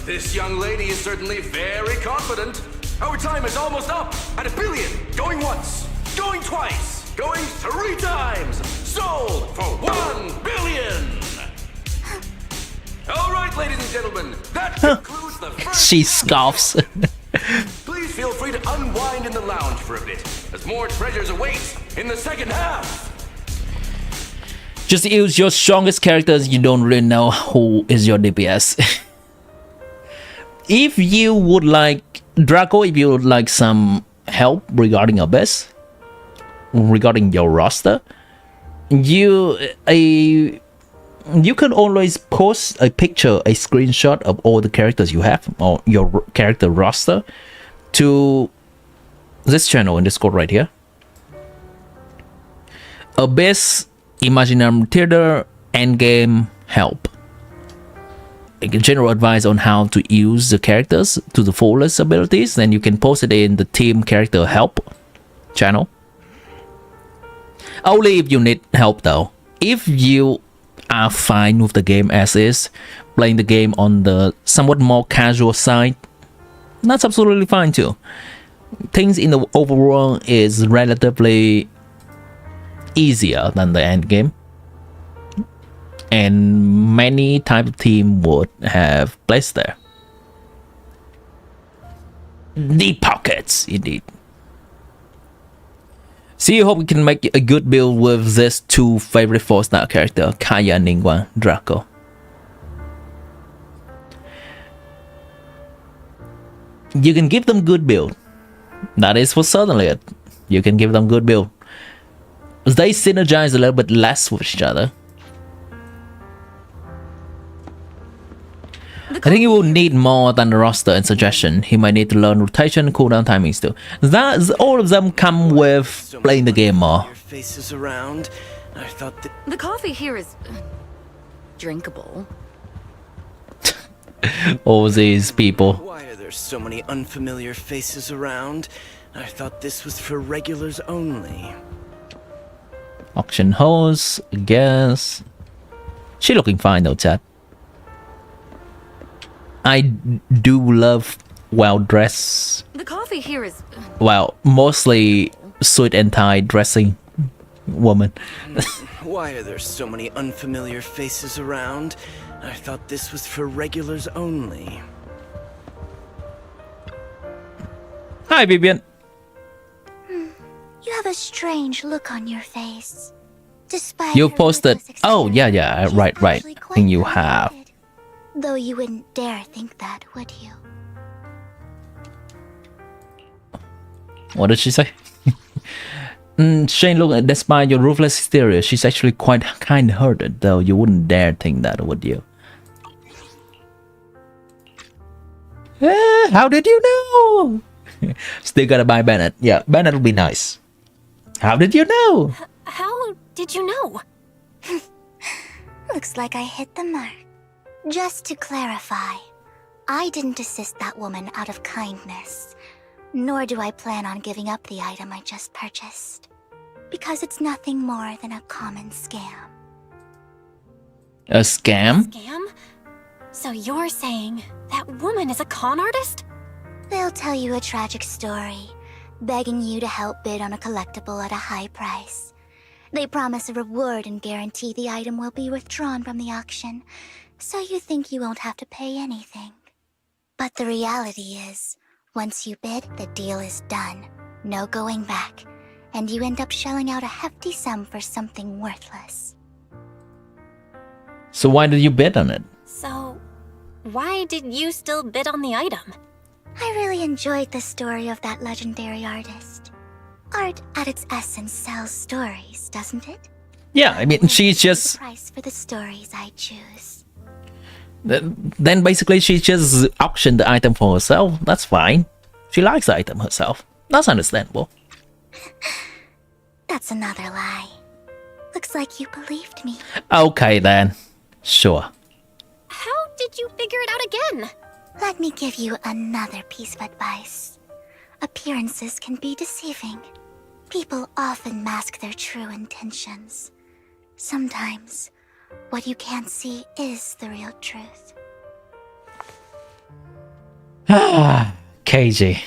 This young lady is certainly very confident. Our time is almost up at $1 billion. Going once, going twice, going 3 times. Sold for $1 billion. All right, ladies and gentlemen, that concludes the first. She scoffs. Please feel free to unwind in the lounge for a bit, as more treasures await in the second half. Just use your strongest characters. You don't really know who is your DPS. If you would like, Draco, if you would like some help regarding Abyss, regarding your roster, you can always post a picture, a screenshot of all the characters you have, or your character roster, to this channel in Discord right here. Abyss, Imaginary Theater, Endgame, Help. A general advice on how to use the characters to the fullest abilities, then you can post it in the team character help channel. Only if you need help though. If you are fine with the game as is, playing the game on the somewhat more casual side, that's absolutely fine too. Things in the overworld is relatively easier than the end game, and many type of team would have placed there. Deep pockets, indeed. See, I hope we can make a good build with this 2 favorite 4-star character, Kaya, Ningguang, Draco. You can give them good build. That is for certainly it. You can give them good build. They synergize a little bit less with each other. I think you will need more than the roster and suggestion. He might need to learn rotation, cooldown timings too. That all of them come with playing the game more. Faces around. I thought that The coffee here is drinkable. All these people. Why are there so many unfamiliar faces around? I thought this was for regulars only. Auction host, I guess. She looking fine though, chat. I do love well dressed. The coffee here is... Well, mostly suit and tie dressing woman. Why are there so many unfamiliar faces around? I thought this was for regulars only. Hi, Vivian. You have a strange look on your face. Despite You her posted. ruthless Oh, yeah, right. actually I quite think you have. kind-hearted. Though you wouldn't dare think that, would you? What did she say? Shane, look, despite your ruthless exterior, she's actually quite kind-hearted, though you wouldn't dare think that, would you? How did you know? Still gotta buy Bennett. Yeah, Bennett will be nice. How did you know? How did you know? Looks like I hit the mark. Just to clarify, I didn't assist that woman out of kindness, nor do I plan on giving up the item I just purchased, because it's nothing more than a common scam. A scam? Scam? So you're saying that woman is a con artist? They'll tell you a tragic story, begging you to help bid on a collectible at a high price. They promise a reward and guarantee the item will be withdrawn from the auction, so you think you won't have to pay anything. But the reality is, once you bid, the deal is done. No going back, and you end up shelling out a hefty sum for something worthless. So why did you bid on it? So, why did you still bid on the item? I really enjoyed the story of that legendary artist. Art at its essence sells stories, doesn't it? Yeah, I mean, she's just... The price for the stories I choose. Then basically she just auctioned the item for herself. That's fine. She likes the item herself. That's understandable. That's another lie. Looks like you believed me. Okay then. Sure. How did you figure it out again? Let me give you another piece of advice. Appearances can be deceiving. People often mask their true intentions. Sometimes, what you can't see is the real truth. Ah, KG.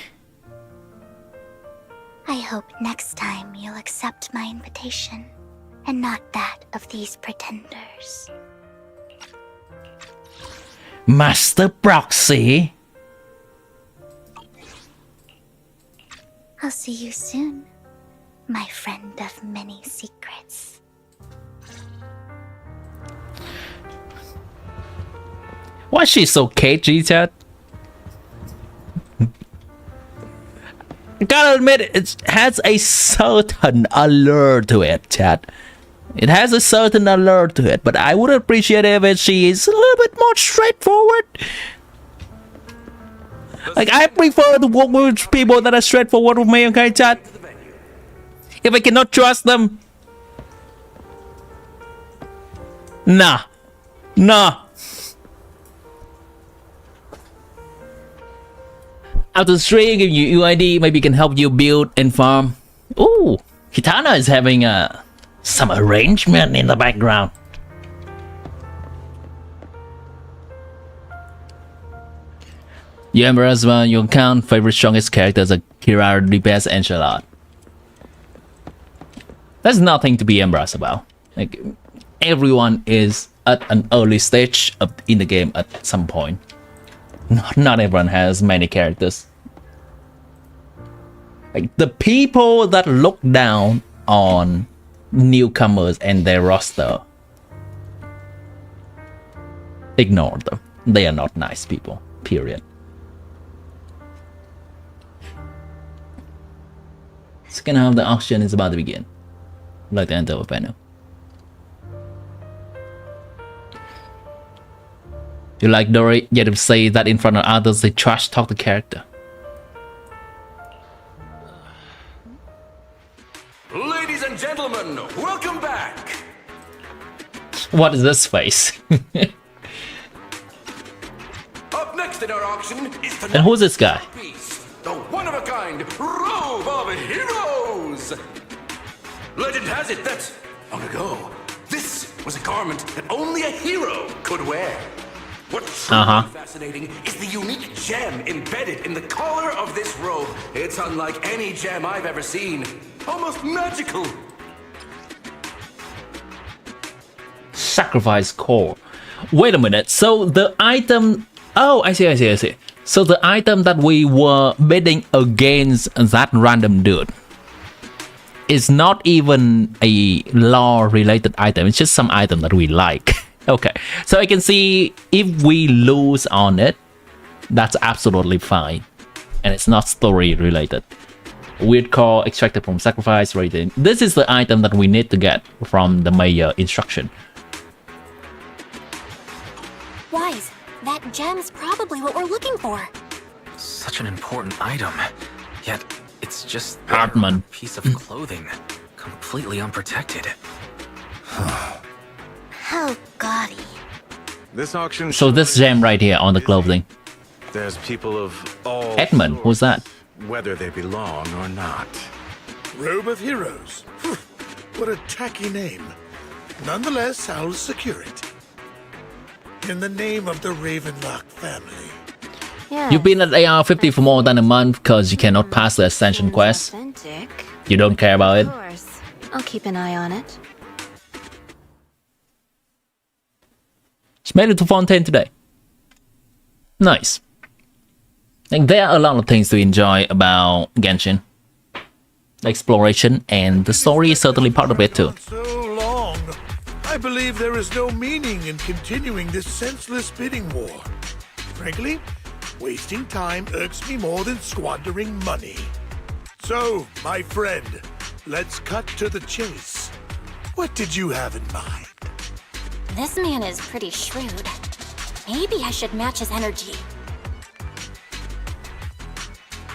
I hope next time you'll accept my invitation, and not that of these pretenders. Master Proxy. I'll see you soon, my friend of many secrets. Why is she so cagey, Chad? I gotta admit, it has a certain allure to it, Chad. It has a certain allure to it, but I would appreciate it if she is a little bit more straightforward. Like, I prefer to work with people that are straightforward with me, okay, Chad? If I cannot trust them, nah. After stream, give you UID, maybe can help you build and farm. Ooh, Kitana is having some arrangement in the background. You embrace your account favorite strongest characters are Kira, DPS, and Charlotte. There's nothing to be embarrassed about. Like, everyone is at an early stage in the game at some point. Not everyone has many characters. Like, the people that look down on newcomers and their roster, ignore them. They are not nice people, period. Second half of the auction is about to begin. I'd like to enter a panel. You like Dory, yet to say that in front of others, they trash talk the character. Ladies and gentlemen, welcome back! What is this face? Up next in our auction is the And who's this guy? piece, the one-of-a-kind Robe of Heroes! Legend has it that Long ago, this was a garment that only a hero could wear. What's truly fascinating is the unique gem embedded in the collar of this robe. It's unlike any gem I've ever seen. Almost magical. Sacrifice core. Wait a minute. So the item... Oh, I see. So the item that we were bidding against that random dude is not even a law-related item. It's just some item that we like. Okay. So I can see if we lose on it, that's absolutely fine. And it's not story-related. Weird core extracted from sacrifice rating. This is the item that we need to get from the mayor instruction. Wise, that gem's probably what we're looking for. Such an important item, yet it's just Hartman. a piece of clothing, completely unprotected. How gaudy. This auction. So this gem right here on the clothing. There's people of all Edmund, who's that? whether they belong or not. Robe of Heroes. What a tacky name. Nonetheless, I'll secure it. In the name of the Ravenlock family. You've been at AR-50 for more than a month because you cannot pass the ascension quest. You don't care about it. Of course. I'll keep an eye on it. She made it to Fontaine today. Nice. Like, there are a lot of things to enjoy about Genshin. The exploration and the story is certainly part of it too. So long. I believe there is no meaning in continuing this senseless bidding war. Frankly, wasting time irks me more than squandering money. So, my friend, let's cut to the chase. What did you have in mind? This man is pretty shrewd. Maybe I should match his energy.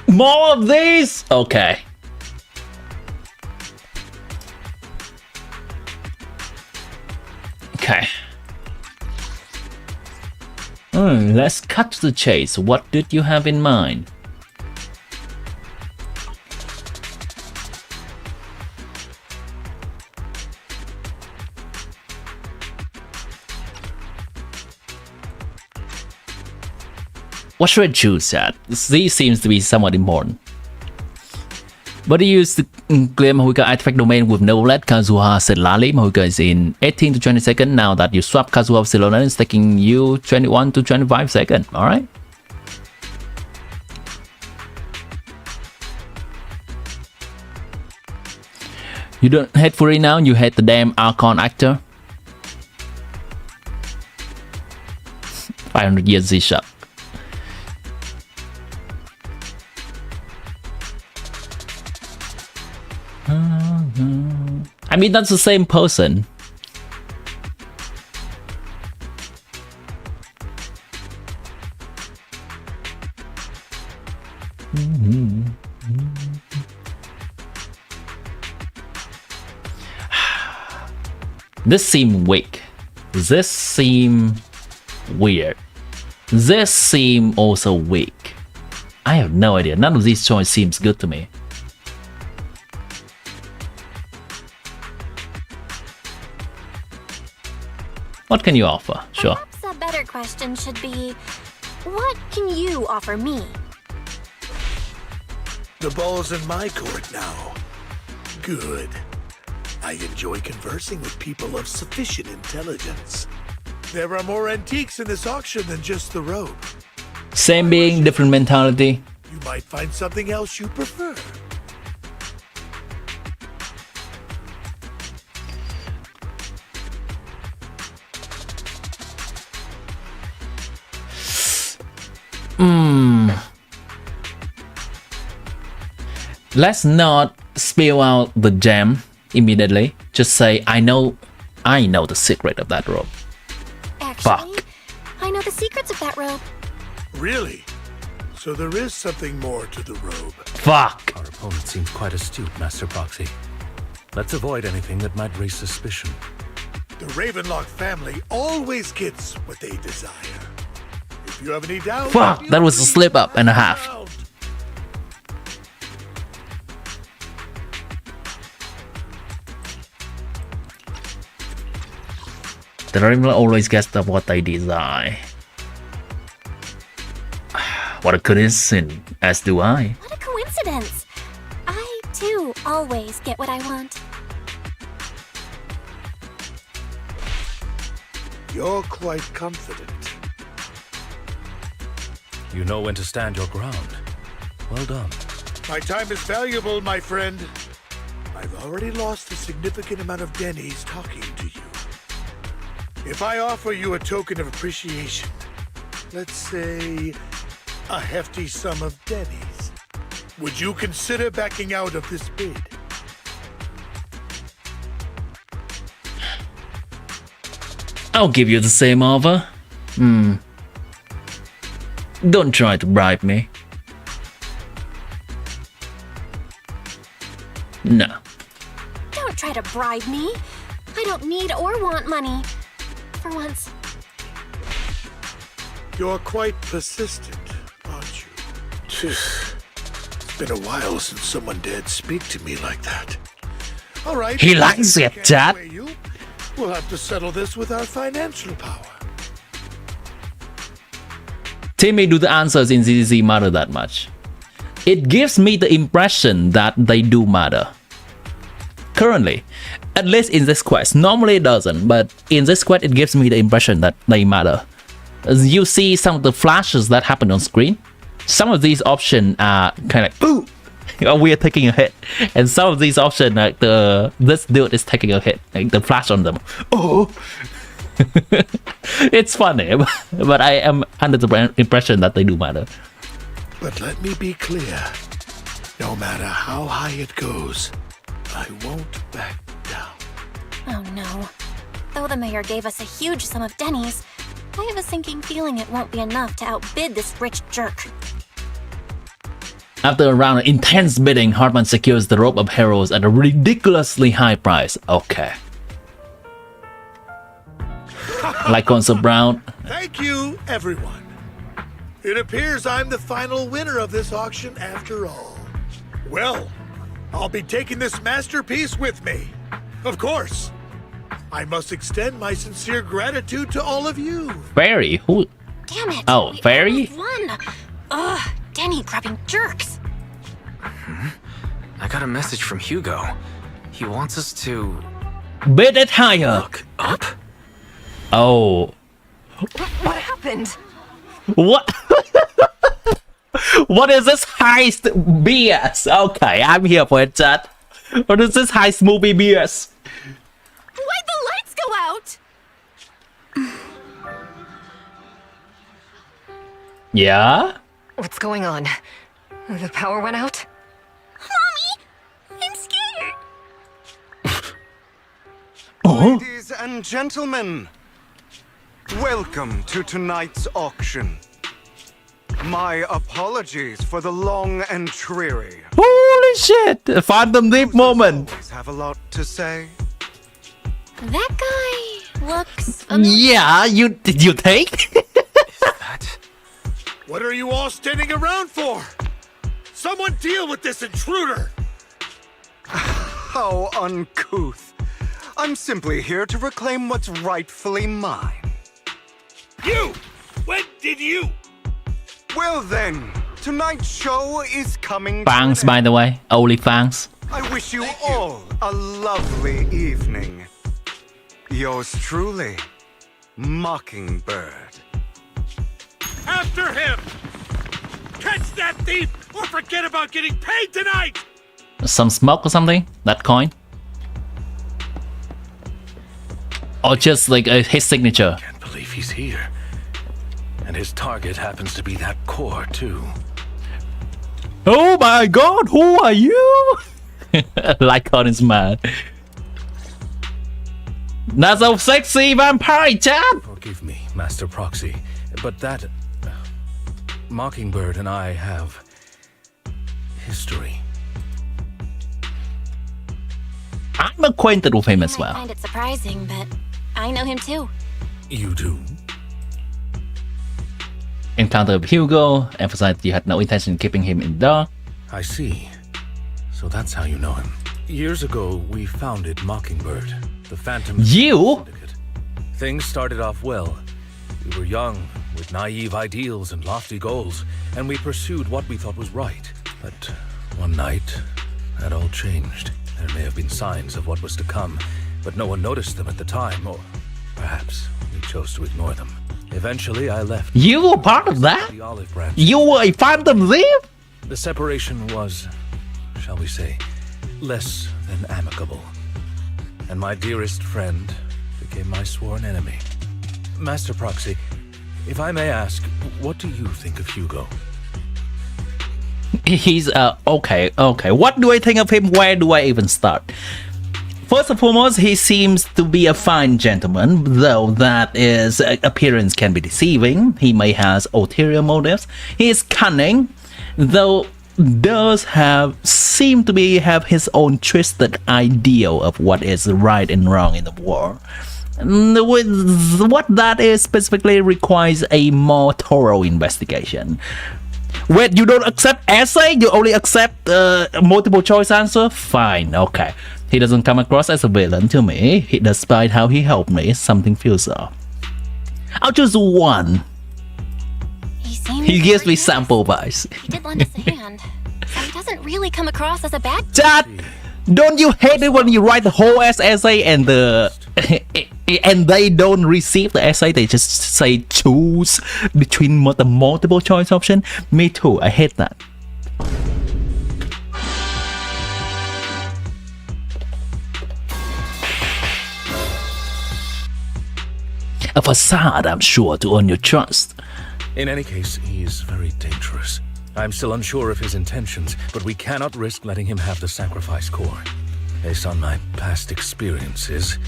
More of these? Okay. Okay. Let's cut to the chase. What did you have in mind? What should I choose at? Z seems to be somewhat important. But he used to clear Mahuika artifact domain with no let Kazuha Silali. Mahuika is in 18 to 20 seconds. Now that you swap Kazuha with Silona, it's taking you 21 to 25 seconds. Alright. You don't hate Fury now, you hate the damn Archon actor. 500 years Z-Shop. I mean, that's the same person. This seems weak. This seems weird. This seems also weak. I have no idea. None of these choices seems good to me. What can you offer? Sure. Perhaps a better question should be, what can you offer me? The ball's in my court now. Good. I enjoy conversing with people of sufficient intelligence. There are more antiques in this auction than just the robe. Same being, different mentality. You might find something else you prefer. Let's not spill out the gem immediately. Just say, I know the secret of that robe. Actually, I know the secrets of that robe. Really? So there is something more to the robe. Fuck. Our opponent seems quite astute, Master Proxy. Let's avoid anything that might raise suspicion. The Ravenlock family always gets what they desire. If you have any doubt... Fuck, that was a slip up and a half. The Ravenlock always gets what they desire. What a coincidence, as do I. What a coincidence! I, too, always get what I want. You're quite confident. You know when to stand your ground. Well done. My time is valuable, my friend. I've already lost a significant amount of Denny's talking to you. If I offer you a token of appreciation, let's say a hefty sum of Denny's, would you consider backing out of this bid? I'll give you the same offer. Don't try to bribe me. No. Don't try to bribe me. I don't need or want money. For once. You're quite persistent, aren't you? It's been a while since someone dared speak to me like that. All right. He likes it, Dad. We'll have to settle this with our financial power. Tell me, do the answers in ZZZ matter that much? It gives me the impression that they do matter. Currently, at least in this quest. Normally it doesn't, but in this quest it gives me the impression that they matter. As you see some of the flashes that happen on screen, some of these options are kind of like, ooh, we are taking a hit. And some of these options, like this dude is taking a hit, like the flash on them. Oh! It's funny, but I am under the impression that they do matter. But let me be clear. No matter how high it goes, I won't back down. Oh no. Though the mayor gave us a huge sum of Denny's, I have a sinking feeling it won't be enough to outbid this rich jerk. After a round of intense bidding, Hartman secures the robe of heroes at a ridiculously high price. Okay. Like Consul Brown. Thank you, everyone. It appears I'm the final winner of this auction after all. Well, I'll be taking this masterpiece with me. Of course. I must extend my sincere gratitude to all of you. Fairy? Who? Damn it. Oh, Fairy? Won. Ugh, Denny grabbing jerks. I got a message from Hugo. He wants us to... Bid it higher. Look up? Oh. What happened? What? What is this heist BS? Okay, I'm here for it, chat. What is this heist movie BS? Why'd the lights go out? Yeah? What's going on? The power went out? Mommy! I'm scared! Ladies and gentlemen, welcome to tonight's auction. My apologies for the long and dreary. Holy shit! A Phantom Deep moment. Have a lot to say. That guy looks... Yeah, did you take? What are you all standing around for? Someone deal with this intruder! How uncouth. I'm simply here to reclaim what's rightfully mine. You! When did you? Well then, tonight's show is coming Fangs, by the way. Only fangs. I wish you all a lovely evening. Yours truly, Mockingbird. After him! Catch that thief or forget about getting paid tonight! Some smoke or something? That coin? Or just like his signature? Can't believe he's here. And his target happens to be that core, too. Oh my god, who are you? Lycon is mad. That's a sexy vampire, chap! Forgive me, Master Proxy, but that... Mockingbird and I have... history. I'm acquainted with him as I well. find it surprising, but I know him too. You do? Encounter with Hugo, emphasized you had no intention of keeping him in the dark. I see. So that's how you know him. Years ago, we founded Mockingbird, the Phantom You? Syndicate. Things started off well. We were young, with naive ideals and lofty goals, and we pursued what we thought was right. But one night, that all changed. There may have been signs of what was to come, but no one noticed them at the time, or perhaps we chose to ignore them. Eventually, I left. You were part of that? The olive branch. You were a phantom thief? The separation was, shall we say, less than amicable. And my dearest friend became my sworn enemy. Master Proxy, if I may ask, what do you think of Hugo? He's okay. What do I think of him? Where do I even start? First and foremost, he seems to be a fine gentleman, though that his appearance can be deceiving. He may have ulterior motives. He is cunning, though does have his own twisted ideal of what is right and wrong in the world. What that is specifically requires a more thorough investigation. When you don't accept essay, you only accept multiple choice answer. Fine, okay. He doesn't come across as a villain to me. Despite how he helped me, something feels off. I'll choose one. He gives me sample vibes. He did lend us a hand, so he doesn't really come across as a bad. Chat, don't you hate it when you write the whole essay and and they don't receive the essay? They just say choose between the multiple choice option. Me too. I hate that. A facade, I'm sure, to earn your trust. In any case, he is very dangerous. I'm still unsure of his intentions, but we cannot risk letting him have the sacrifice core. Based on my past experiences,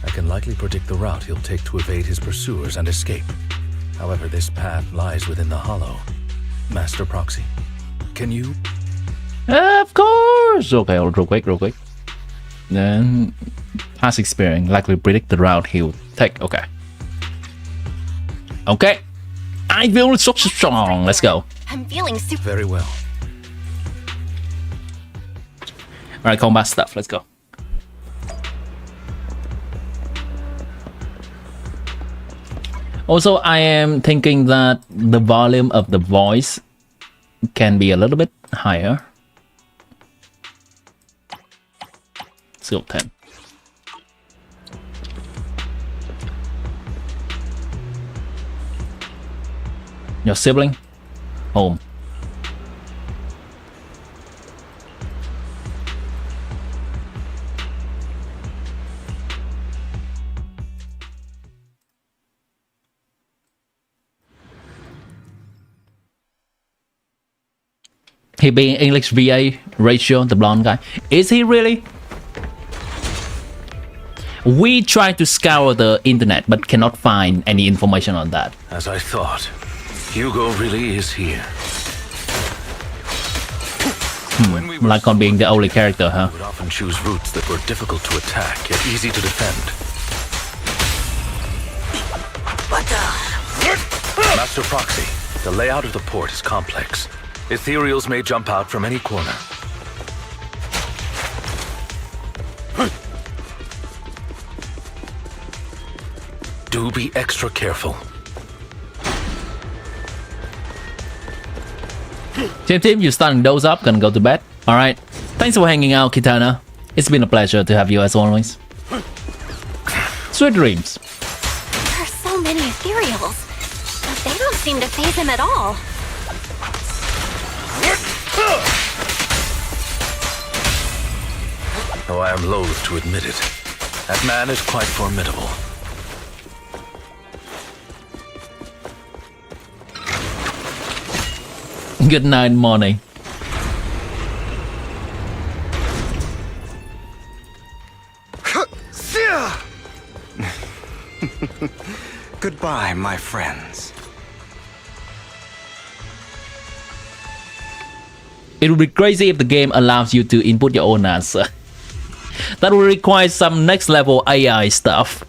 I can likely predict the route he'll take to evade his pursuers and escape. However, this path lies within the hollow. Master Proxy, can you? Of course! Okay, real quick. Then, past experience likely predict the route he'll take. Okay. I feel so strong. Let's go. I'm feeling super. Very well. Alright, combat stuff. Let's go. Also, I am thinking that the volume of the voice can be a little bit higher. Let's go 10. Your sibling? Home. He being English VA ratio, the blonde guy. Is he really? We tried to scour the internet but cannot find any information on that. As I thought, Hugo really is here. Like on being the only character, huh? We would often choose routes that were difficult to attack, yet easy to defend. Master Proxy, the layout of the port is complex. Ethereals may jump out from any corner. Do be extra careful. Tim, you starting those up? Gonna go to bed? Alright. Thanks for hanging out, Kitana. It's been a pleasure to have you as always. Sweet dreams. There are so many ethereals, but they don't seem to faze him at all. Though I am loath to admit it, that man is quite formidable. Good night, morning. Goodbye, my friends. It would be crazy if the game allows you to input your own answer. That will require some next level AI stuff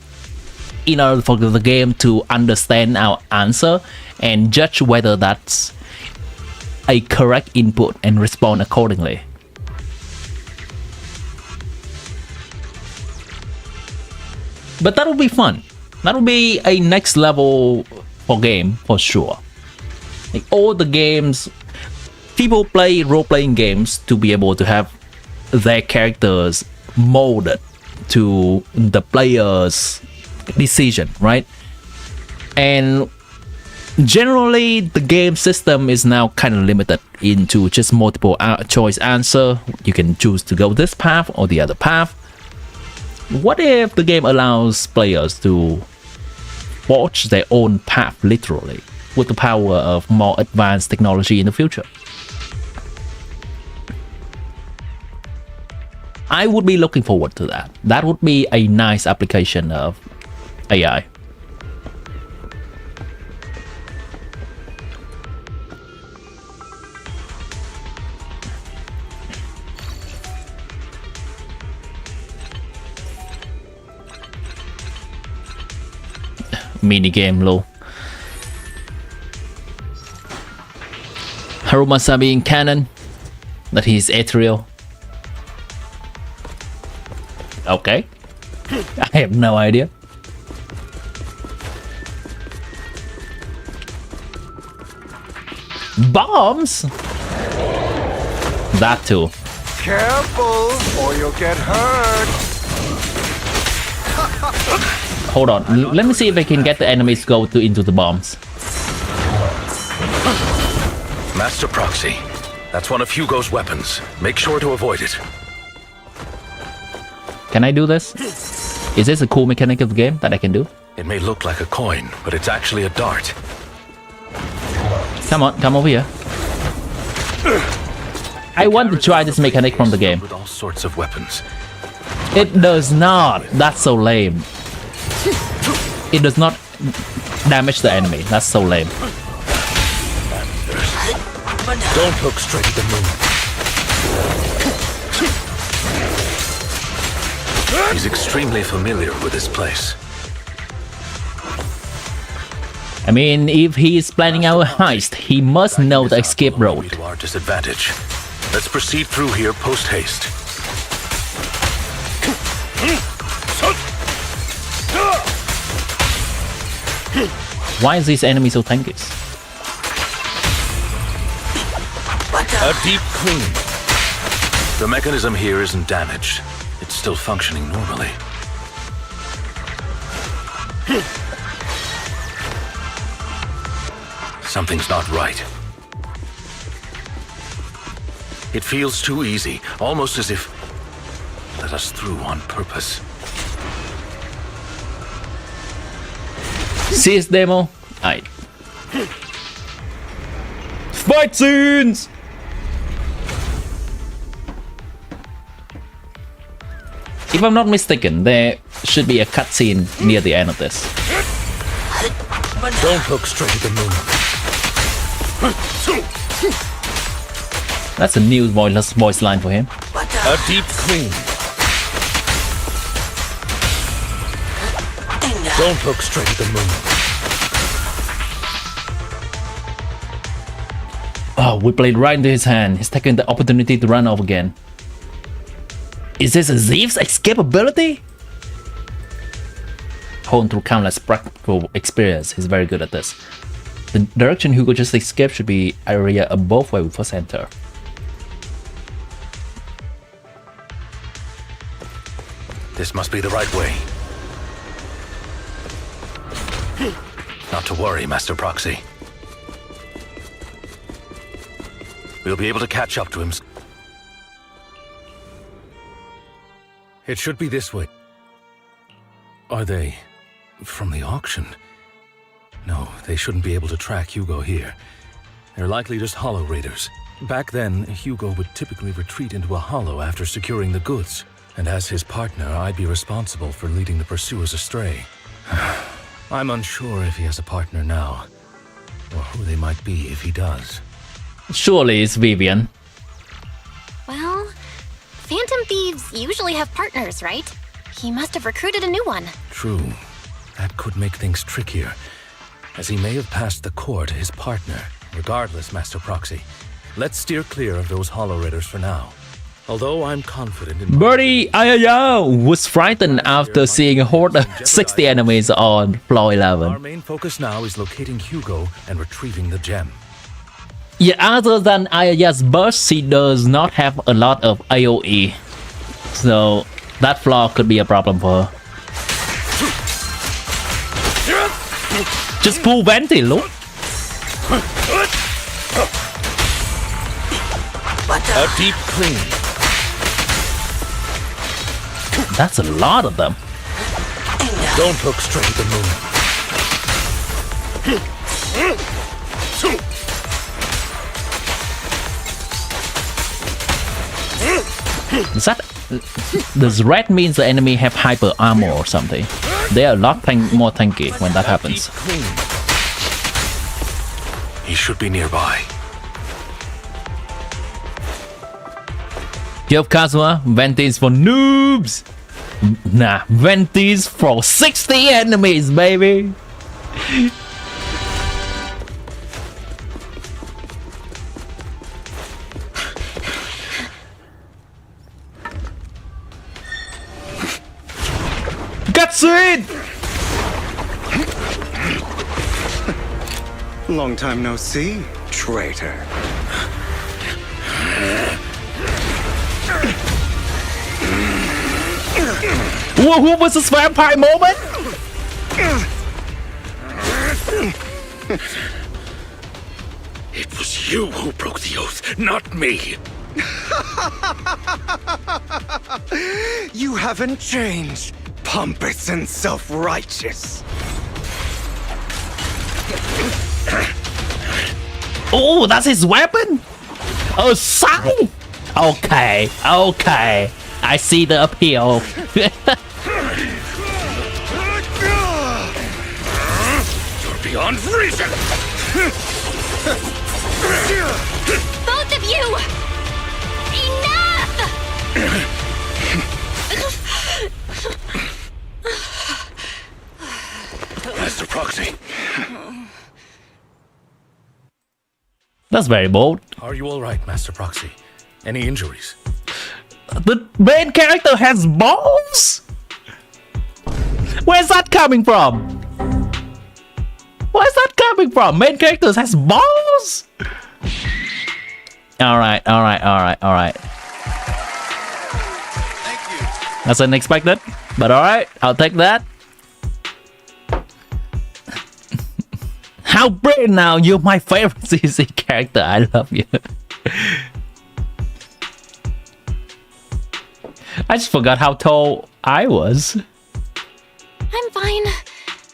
in order for the game to understand our answer and judge whether that's a correct input and respond accordingly. But that would be fun. That would be a next level for game for sure. Like all the games, people play role-playing games to be able to have their characters molded to the player's decision, right? And generally the game system is now kind of limited into just multiple choice answer. You can choose to go this path or the other path. What if the game allows players to forge their own path literally with the power of more advanced technology in the future? I would be looking forward to that. That would be a nice application of AI. Mini game low. Harumasabi in canon that he's ethereal. Okay. I have no idea. Bombs? That too. Careful, or you'll get hurt. Hold on. Let me see if I can get the enemies to go into the bombs. Master Proxy, that's one of Hugo's weapons. Make sure to avoid it. Can I do this? Is this a cool mechanic of the game that I can do? It may look like a coin, but it's actually a dart. Come on, come over here. I want to try this mechanic from the game. With all sorts of weapons. It does not. That's so lame. It does not damage the enemy. That's so lame. Don't look straight at the moon. He's extremely familiar with this place. I mean, if he is planning our heist, he must know the escape route. To our disadvantage. Let's proceed through here post-haste. Why is this enemy so tanky? A deep clean. The mechanism here isn't damaged. It's still functioning normally. Something's not right. It feels too easy, almost as if let us through on purpose. See his demo? Aight. Fight scenes! If I'm not mistaken, there should be a cutscene near the end of this. Don't look straight at the moon. That's a new voice line for him. A deep clean. Don't look straight at the moon. Oh, we played right into his hand. He's taking the opportunity to run off again. Is this a thief's escape ability? Honed through countless practical experience, he's very good at this. The direction Hugo just escaped should be area above where we first enter. This must be the right way. Not to worry, Master Proxy. We'll be able to catch up to him. It should be this way. Are they from the auction? No, they shouldn't be able to track Hugo here. They're likely just hollow raiders. Back then, Hugo would typically retreat into a hollow after securing the goods. And as his partner, I'd be responsible for leading the pursuers astray. I'm unsure if he has a partner now, or who they might be if he does. Surely it's Vivian. Well, Phantom Thieves usually have partners, right? He must have recruited a new one. True. That could make things trickier, as he may have passed the core to his partner. Regardless, Master Proxy, let's steer clear of those hollow raiders for now. Although I'm confident in Birdie Ayaya was frightened after seeing a horde of 60 enemies on floor 11. our main focus now is locating Hugo and retrieving the gem. Yeah, other than Ayaya's burst, she does not have a lot of AoE. So that flaw could be a problem for her. Just pull Venti, look. A deep clean. That's a lot of them. Don't look straight at the moon. Is that... Does red means the enemy have hyper armor or something? They are a lot more tanky when that happens. He should be nearby. Yo, Kazuma, Venti's for noobs! Nah, Venti's for 60 enemies, baby! Cutscene! Long time no see, traitor. Who was this vampire moment? It was you who broke the oath, not me. You haven't changed, pompous and self-righteous. Oh, that's his weapon? Oh, sign! Okay, okay. I see the appeal. You're beyond reason! Both of you! Enough! Master Proxy. That's very bold. Are you alright, Master Proxy? Any injuries? The main character has balls? Where's that coming from? Where's that coming from? Main characters has balls? Alright. Thank you. That's unexpected, but alright, I'll take that. How brave now, you're my favorite ZZ character, I love you. I just forgot how tall I was. I'm fine.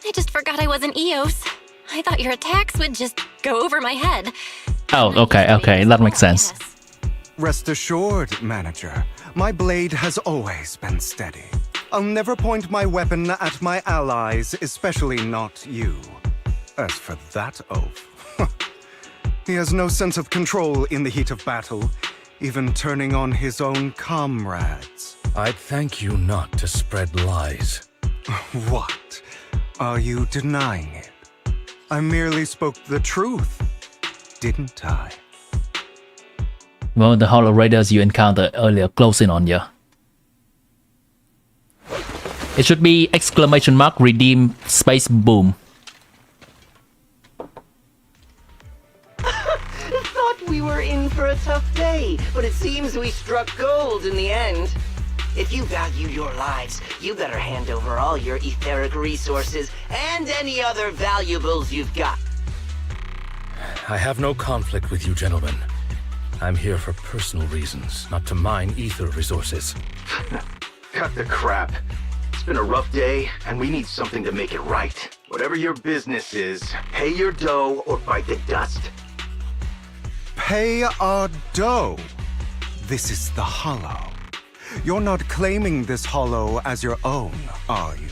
I just forgot I wasn't Eos. I thought your attacks would just go over my head. Oh, okay, that makes sense. Rest assured, manager, my blade has always been steady. I'll never point my weapon at my allies, especially not you. As for that oath, he has no sense of control in the heat of battle, even turning on his own comrades. I'd thank you not to spread lies. What? Are you denying it? I merely spoke the truth, didn't I? Well, the Hollow Raiders you encountered earlier closing on you. It should be exclamation mark redeem space boom. Thought we were in for a tough day, but it seems we struck gold in the end. If you value your lives, you better hand over all your etheric resources and any other valuables you've got. I have no conflict with you, gentlemen. I'm here for personal reasons, not to mine ether resources. Cut the crap. It's been a rough day, and we need something to make it right. Whatever your business is, pay your dough or bite the dust. Pay our dough. This is the Hollow. You're not claiming this Hollow as your own, are you?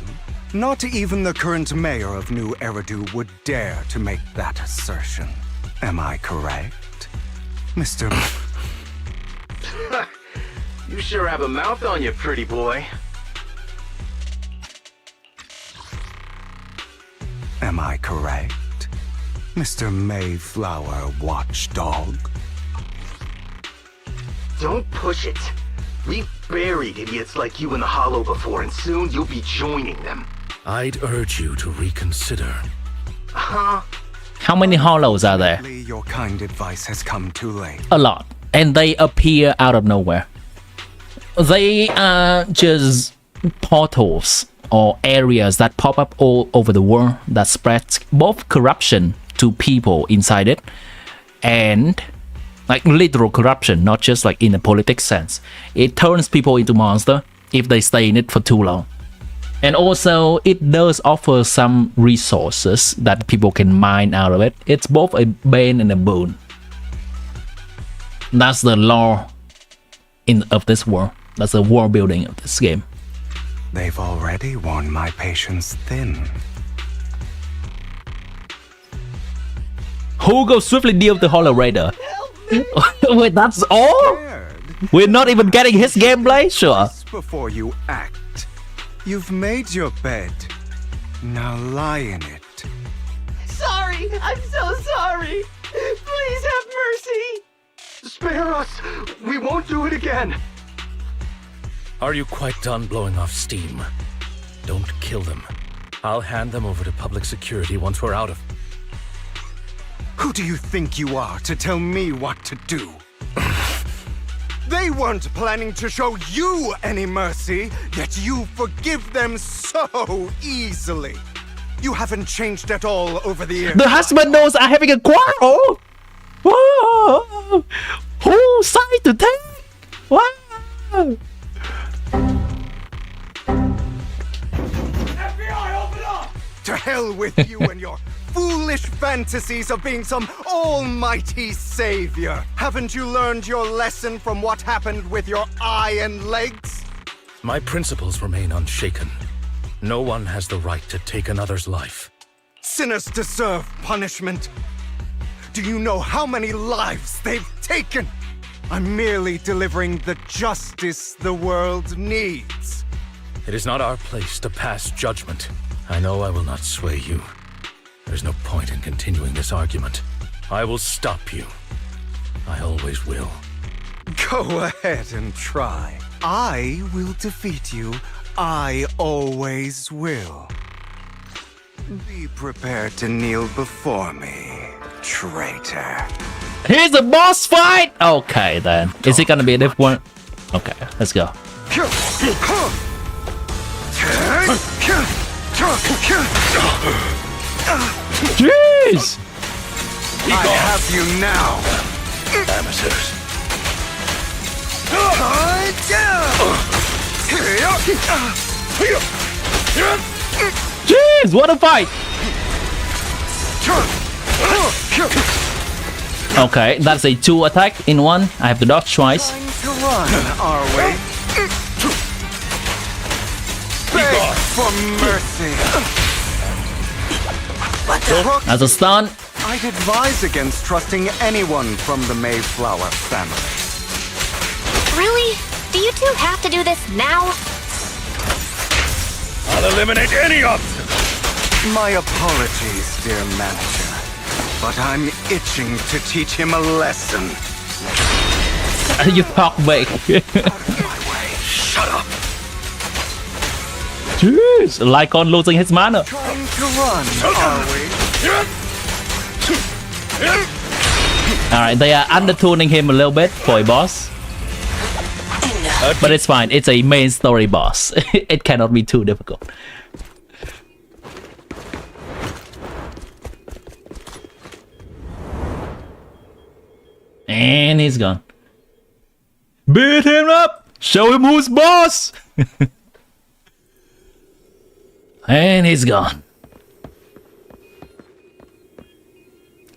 Not even the current mayor of New Eridu would dare to make that assertion. Am I correct, Mr. You sure have a mouth on you, pretty boy. Am I correct, Mr. Mayflower Watchdog? Don't push it. We've buried idiots like you in the Hollow before, and soon you'll be joining them. I'd urge you to reconsider. Huh? How many hollows are there? Your kind advice has come too late. A lot. And they appear out of nowhere. They are just portals or areas that pop up all over the world that spreads both corruption to people inside it and like literal corruption, not just like in a politics sense. It turns people into monsters if they stay in it for too long. And also it does offer some resources that people can mine out of it. It's both a bane and a boon. That's the law of this world. That's the world building of this game. They've already worn my patience thin. Who goes swiftly deal with the Hollow Raider? Wait, that's all? We're not even getting his gameplay? Sure. Before you act, you've made your bed. Now lie in it. Sorry, I'm so sorry. Please have mercy. Spare us! We won't do it again! Are you quite done blowing off steam? Don't kill them. I'll hand them over to public security once we're out of... Who do you think you are to tell me what to do? They weren't planning to show you any mercy, yet you forgive them so easily. You haven't changed at all over the years. The husband knows I'm having a quarrel! Whoa! Whose side to take? Wow! FBI, open up! To hell with you and your foolish fantasies of being some almighty savior. Haven't you learned your lesson from what happened with your eye and legs? My principles remain unshaken. No one has the right to take another's life. Sinners deserve punishment. Do you know how many lives they've taken? I'm merely delivering the justice the world needs. It is not our place to pass judgment. I know I will not sway you. There's no point in continuing this argument. I will stop you. I always will. Go ahead and try. I will defeat you. I always will. Be prepared to kneel before me, traitor. Here's the boss fight! Okay then. Is it gonna be a different one? Okay, let's go. Jeez! I have you now. Amateurs. Jeez, what a fight! Okay, that's a 2 attack in 1. I have to dodge twice. To run, are we? Beg for mercy. As a stun. I'd advise against trusting anyone from the Mayflower family. Really? Do you two have to do this now? I'll eliminate any obstacle. My apologies, dear manager, but I'm itching to teach him a lesson. You talk big. Shut up. Jeez, Lycon losing his mana. Trying to run, are we? Alright, they are undertuning him a little bit for a boss. But it's fine, it's a main story boss. It cannot be too difficult. And he's gone. Beat him up! Show him who's boss! And he's gone.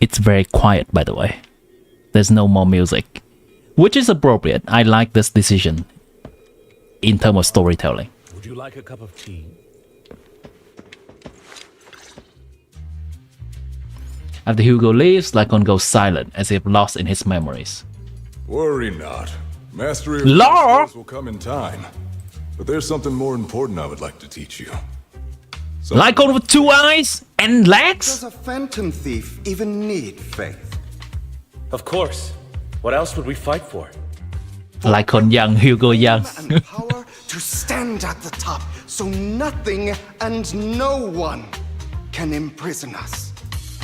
It's very quiet, by the way. There's no more music. Which is appropriate. I like this decision in terms of storytelling. Would you like a cup of tea? After Hugo leaves, Lycon goes silent, as if lost in his memories. Worry not. Mastery of Law skills will come in time. But there's something more important I would like to teach you. Lycon with 2 eyes and legs? Does a phantom thief even need faith? Of course. What else would we fight for? Like on Young, Hugo Young. and power to stand at the top, so nothing and no one can imprison us.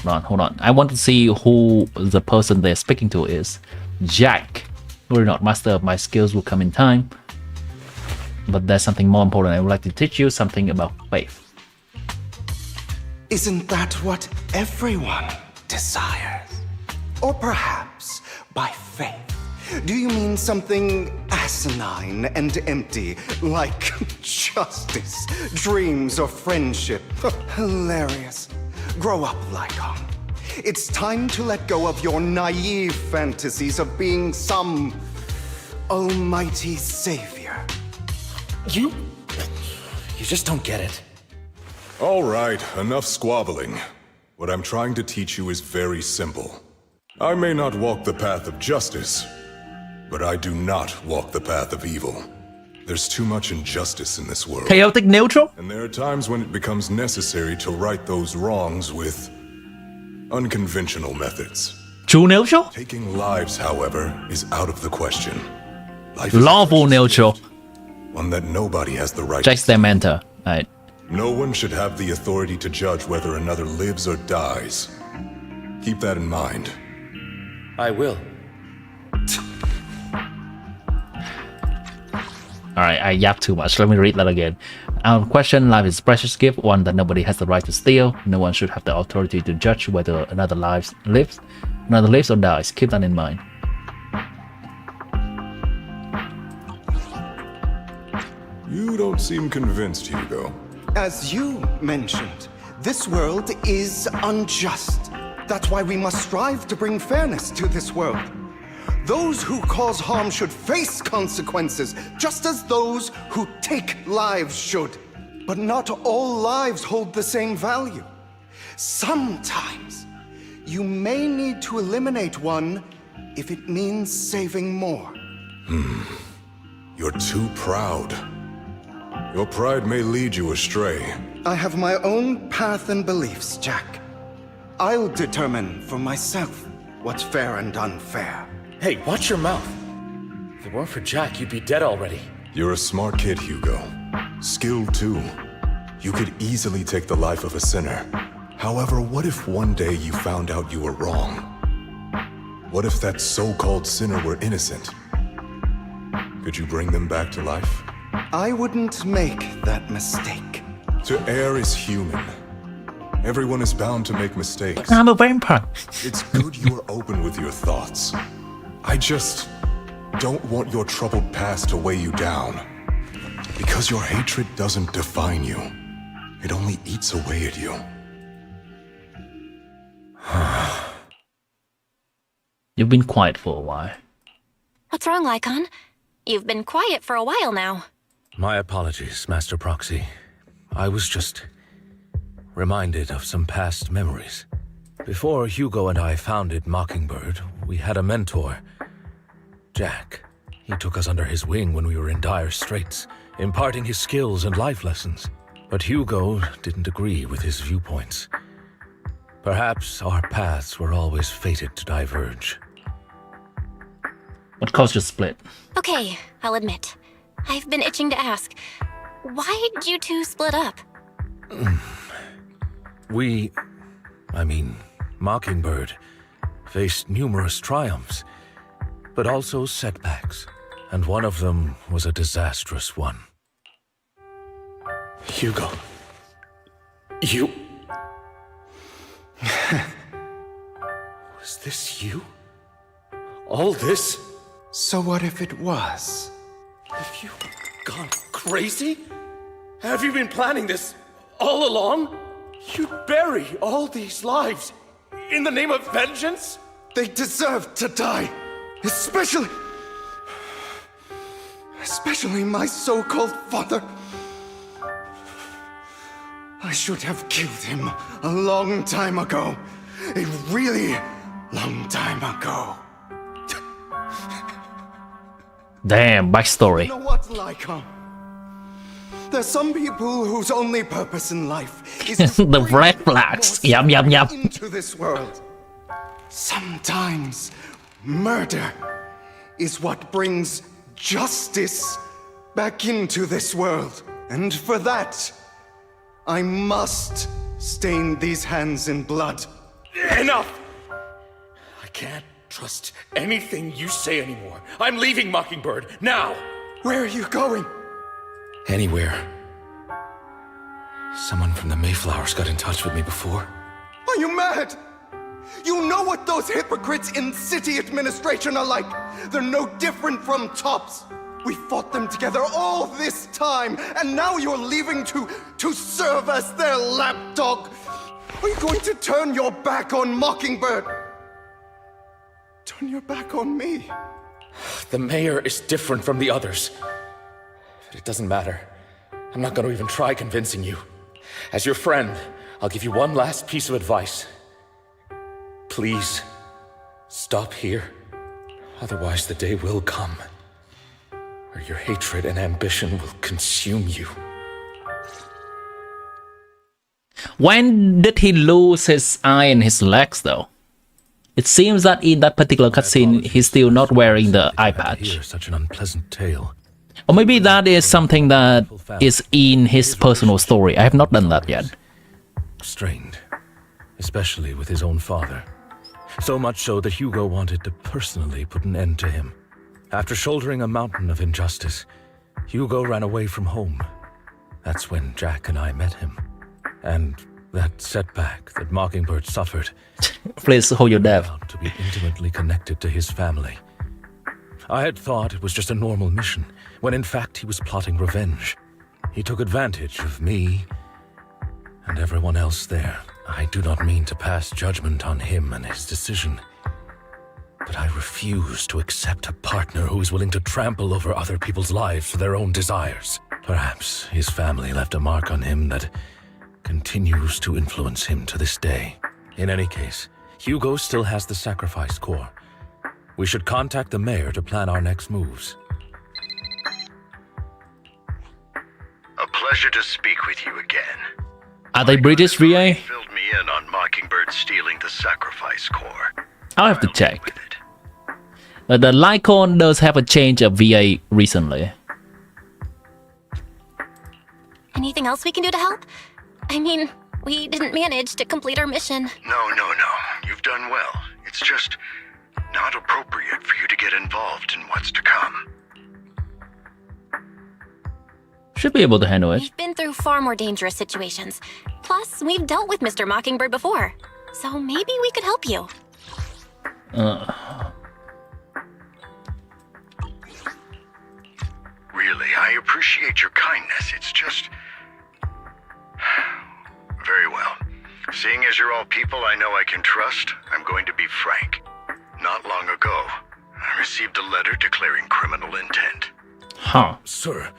Hold on. I want to see who the person they're speaking to is. Jack. We're not master of my skills will come in time. But there's something more important. I would like to teach you something about faith. Isn't that what everyone desires? Or perhaps by faith, do you mean something asinine and empty, like justice, dreams, or friendship? Hilarious. Grow up, Lycon. It's time to let go of your naive fantasies of being some almighty savior. You just don't get it. All right, enough squabbling. What I'm trying to teach you is very simple. I may not walk the path of justice, but I do not walk the path of evil. There's too much injustice in this world. Chaotic neutral? And there are times when it becomes necessary to right those wrongs with unconventional methods. True neutral? Taking lives, however, is out of the question. Life is Lawful neutral. one that nobody has the right Jack's their mentor. Right. No one should have the authority to judge whether another lives or dies. Keep that in mind. I will. Alright, I yapped too much. Let me read that again. Our question: life is a precious gift, one that nobody has the right to steal. No one should have the authority to judge whether another lives or dies. Keep that in mind. You don't seem convinced, Hugo. As you mentioned, this world is unjust. That's why we must strive to bring fairness to this world. Those who cause harm should face consequences, just as those who take lives should. But not all lives hold the same value. Sometimes, you may need to eliminate one if it means saving more. You're too proud. Your pride may lead you astray. I have my own path and beliefs, Jack. I'll determine for myself what's fair and unfair. Hey, watch your mouth. If it weren't for Jack, you'd be dead already. You're a smart kid, Hugo. Skilled too. You could easily take the life of a sinner. However, what if one day you found out you were wrong? What if that so-called sinner were innocent? Could you bring them back to life? I wouldn't make that mistake. To err is human. Everyone is bound to make mistakes. I'm a vampire. It's good you are open with your thoughts. I just don't want your troubled past to weigh you down. Because your hatred doesn't define you. It only eats away at you. You've been quiet for a while. What's wrong, Lycon? You've been quiet for a while now. My apologies, Master Proxy. I was just reminded of some past memories. Before Hugo and I founded Mockingbird, we had a mentor, Jack. He took us under his wing when we were in dire straits, imparting his skills and life lessons. But Hugo didn't agree with his viewpoints. Perhaps our paths were always fated to diverge. What caused your split? Okay, I'll admit. I've been itching to ask. Why'd you two split up? Mockingbird faced numerous triumphs, but also setbacks, and one of them was a disastrous one. Hugo. You... Was this you? All this? So what if it was? Have you gone crazy? Have you been planning this all along? You'd bury all these lives in the name of vengeance? They deserve to die. Especially my so-called father. I should have killed him a long time ago. A really long time ago. Damn, backstory. You know what, Lycon? There's some people whose only purpose in life is to the red flags. Yum, yum, yum. into this world. Sometimes murder is what brings justice back into this world. And for that, I must stain these hands in blood. Enough! I can't trust anything you say anymore. I'm leaving Mockingbird, now! Where are you going? Anywhere. Someone from the Mayflowers got in touch with me before. Are you mad? You know what those hypocrites in city administration are like. They're no different from tops. We fought them together all this time, and now you're leaving to serve as their lapdog. Are you going to turn your back on Mockingbird? Turn your back on me? The mayor is different from the others. But it doesn't matter. I'm not going to even try convincing you. As your friend, I'll give you one last piece of advice. Please, stop here. Otherwise, the day will come where your hatred and ambition will consume you. When did he lose his eye and his legs, though? It seems that in that particular cutscene, he's still not wearing the eye patch. Such an unpleasant tale. Or maybe that is something that is in his personal story. I have not done that yet. Strained, especially with his own father. So much so that Hugo wanted to personally put an end to him. After shouldering a mountain of injustice, Hugo ran away from home. That's when Jack and I met him. And that setback that Mockingbird suffered. Please hold your death. To be intimately connected to his family. I had thought it was just a normal mission, when in fact he was plotting revenge. He took advantage of me and everyone else there. I do not mean to pass judgment on him and his decision, but I refuse to accept a partner who is willing to trample over other people's lives for their own desires. Perhaps his family left a mark on him that continues to influence him to this day. In any case, Hugo still has the sacrifice core. We should contact the mayor to plan our next moves. A pleasure to speak with you again. Are they British VA? Filled me in on Mockingbird stealing the sacrifice core. I'll have to check. The Lycon does have a change of VA recently. Anything else we can do to help? I mean, we didn't manage to complete our mission. No. You've done well. It's just not appropriate for you to get involved in what's to come. Should be able to handle it. We've been through far more dangerous situations. Plus, we've dealt with Mr. Mockingbird before. So maybe we could help you. Really, I appreciate your kindness. It's just... Very well. Seeing as you're all people I know I can trust, I'm going to be frank. Not long ago, I received a letter declaring criminal intent. Huh. Sir.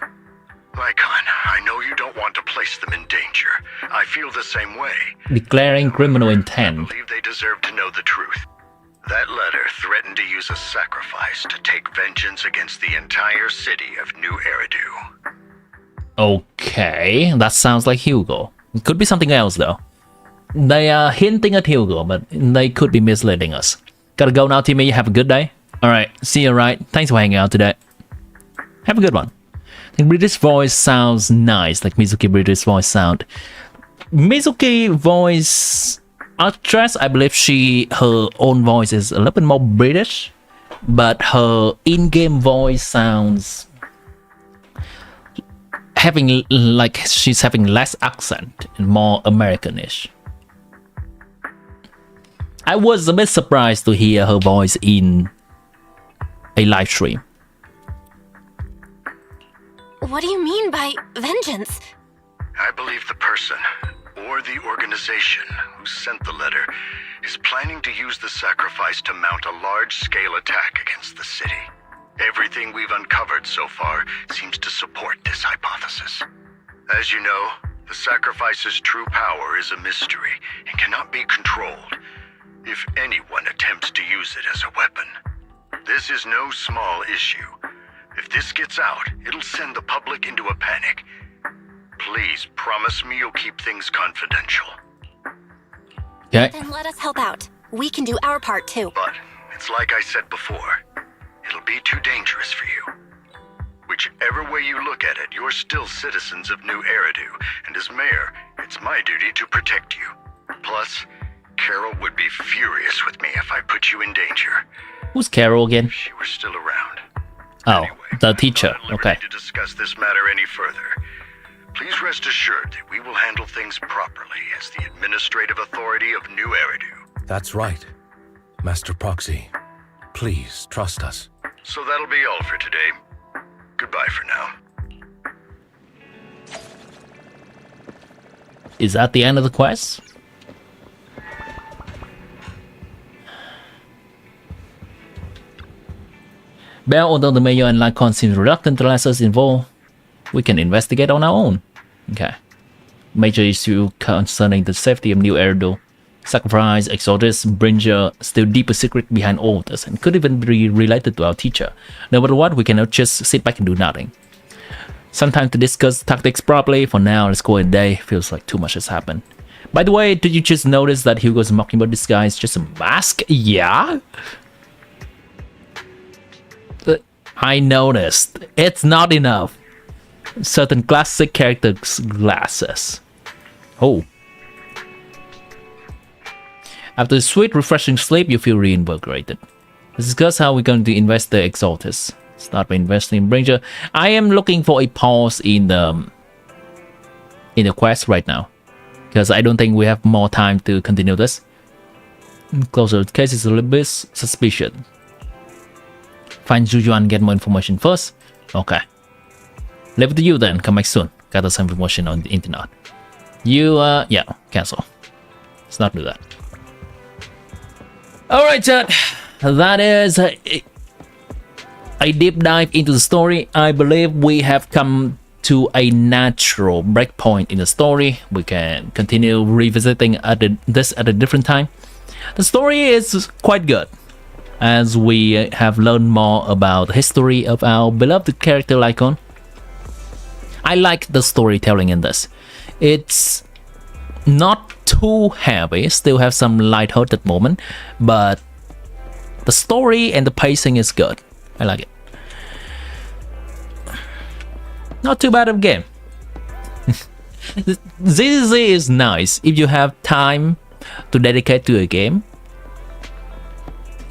Lycon, I know you don't want to place them in danger. I feel the same way. Declaring criminal intent. I believe they deserve to know the truth. That letter threatened to use a sacrifice to take vengeance against the entire city of New Eridu. Okay, that sounds like Hugo. It could be something else though. They are hinting at Hugo, but they could be misleading us. Gotta go now, Timmy. Have a good day. Alright, see you, right? Thanks for hanging out today. Have a good one. I think British voice sounds nice, like Mizuki British voice sound. Mizuki voice actress, I believe her own voice is a little bit more British, but her in-game voice sounds having like she's having less accent and more Americanish. I was a bit surprised to hear her voice in a live stream. What do you mean by vengeance? I believe the person, or the organization, who sent the letter is planning to use the sacrifice to mount a large-scale attack against the city. Everything we've uncovered so far seems to support this hypothesis. As you know, the sacrifice's true power is a mystery and cannot be controlled if anyone attempts to use it as a weapon. This is no small issue. If this gets out, it'll send the public into a panic. Please promise me you'll keep things confidential. Okay. Then let us help out. We can do our part too. But it's like I said before. It'll be too dangerous for you. Whichever way you look at it, you're still citizens of New Eridu, and as mayor, it's my duty to protect you. Plus, Carol would be furious with me if I put you in danger. Who's Carol again? If she were still around. Oh, the teacher. Okay. To discuss this matter any further, please rest assured that we will handle things properly as the administrative authority of New Eridu. That's right. Master Proxy, please trust us. So that'll be all for today. Goodbye for now. Is that the end of the quest? Well, although the mayor and Lycon seem reluctant to let us involved, we can investigate on our own. Okay. Major issue concerning the safety of New Eridu. Sacrifice, Exodus, Bringer, still deeper secret behind all this, and could even be related to our teacher. No matter what, we cannot just sit back and do nothing. Some time to discuss tactics properly. For now, let's call it a day. Feels like too much has happened. By the way, did you just notice that Hugo's Mockingbird disguise is just a mask? Yeah? I noticed. It's not enough. Certain classic characters' glasses. Oh. After a sweet, refreshing sleep, you feel reinvigorated. Let's discuss how we're going to invest the Exaltus. Start by investing in Bringer. I am looking for a pause in the quest right now, because I don't think we have more time to continue this. Closer, the case is a little bit suspicious. Find Juju and get more information first. Okay. Leave it to you then. Come back soon. Gather some information on the internet. You, yeah, cancel. Let's not do that. Alright, chat. That is a deep dive into the story. I believe we have come to a natural breakpoint in the story. We can continue revisiting this at a different time. The story is quite good, as we have learned more about the history of our beloved character Lycon. I like the storytelling in this. It's not too heavy, still have some light-hearted moment, but the story and the pacing is good. I like it. Not too bad of a game. ZZZ is nice if you have time to dedicate to a game.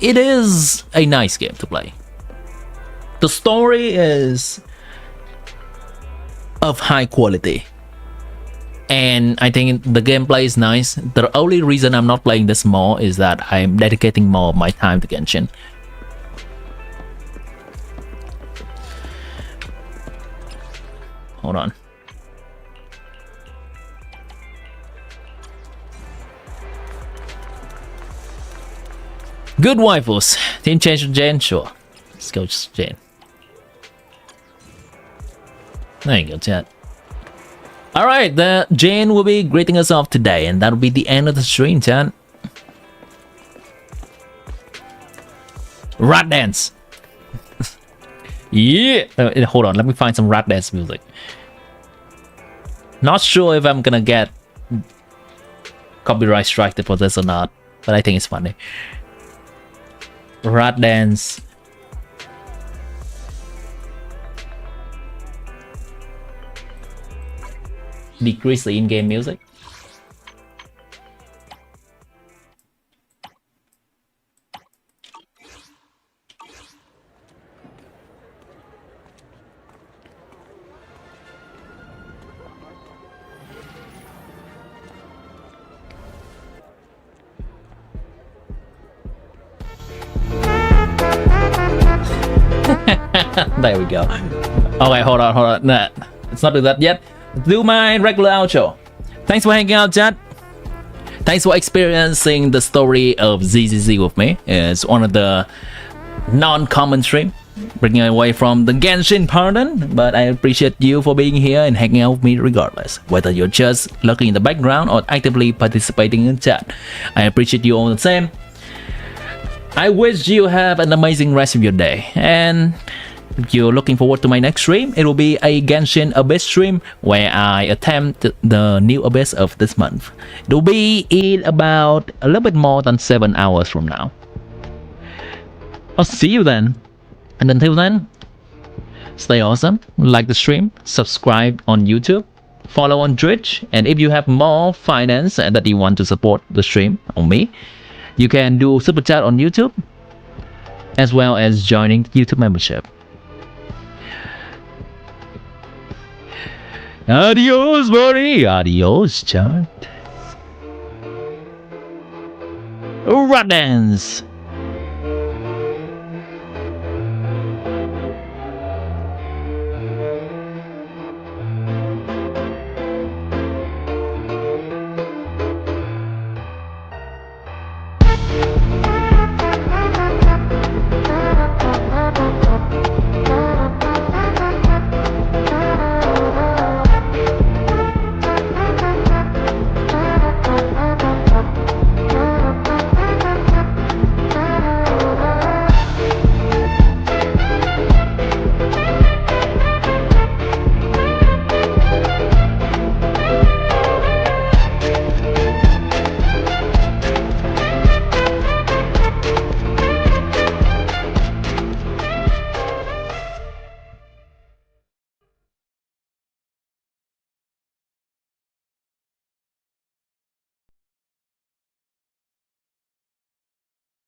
It is a nice game to play. The story is of high quality, and I think the gameplay is nice. The only reason I'm not playing this more is that I'm dedicating more of my time to Genshin. Hold on. Good waifus. Team change to Jane? Sure. Let's go to Jane. There you go, chat. Alright, the Jane will be greeting us off today, and that'll be the end of the stream, chat. Rat dance. Yeah. Hold on, let me find some rat dance music. Not sure if I'm gonna get copyright strike for this or not, but I think it's funny. Rat dance. Decrease the in-game music. There we go. Okay, hold on. Nah, let's not do that yet. Let's do my regular outro. Thanks for hanging out, chat. Thanks for experiencing the story of ZZZ with me. It's one of the non-common stream, bringing away from the Genshin pardon, but I appreciate you for being here and hanging out with me regardless, whether you're just lurking in the background or actively participating in chat. I appreciate you all the same. I wish you have an amazing rest of your day, and if you're looking forward to my next stream, it will be a Genshin Abyss stream where I attempt the new Abyss of this month. It will be in about a little bit more than 7 hours from now. I'll see you then, and until then, stay awesome, like the stream, subscribe on YouTube, follow on Twitch, and if you have more finance that you want to support the stream on me, you can do super chat on YouTube, as well as joining YouTube membership. Adios, buddy. Adios, chat. Right dance.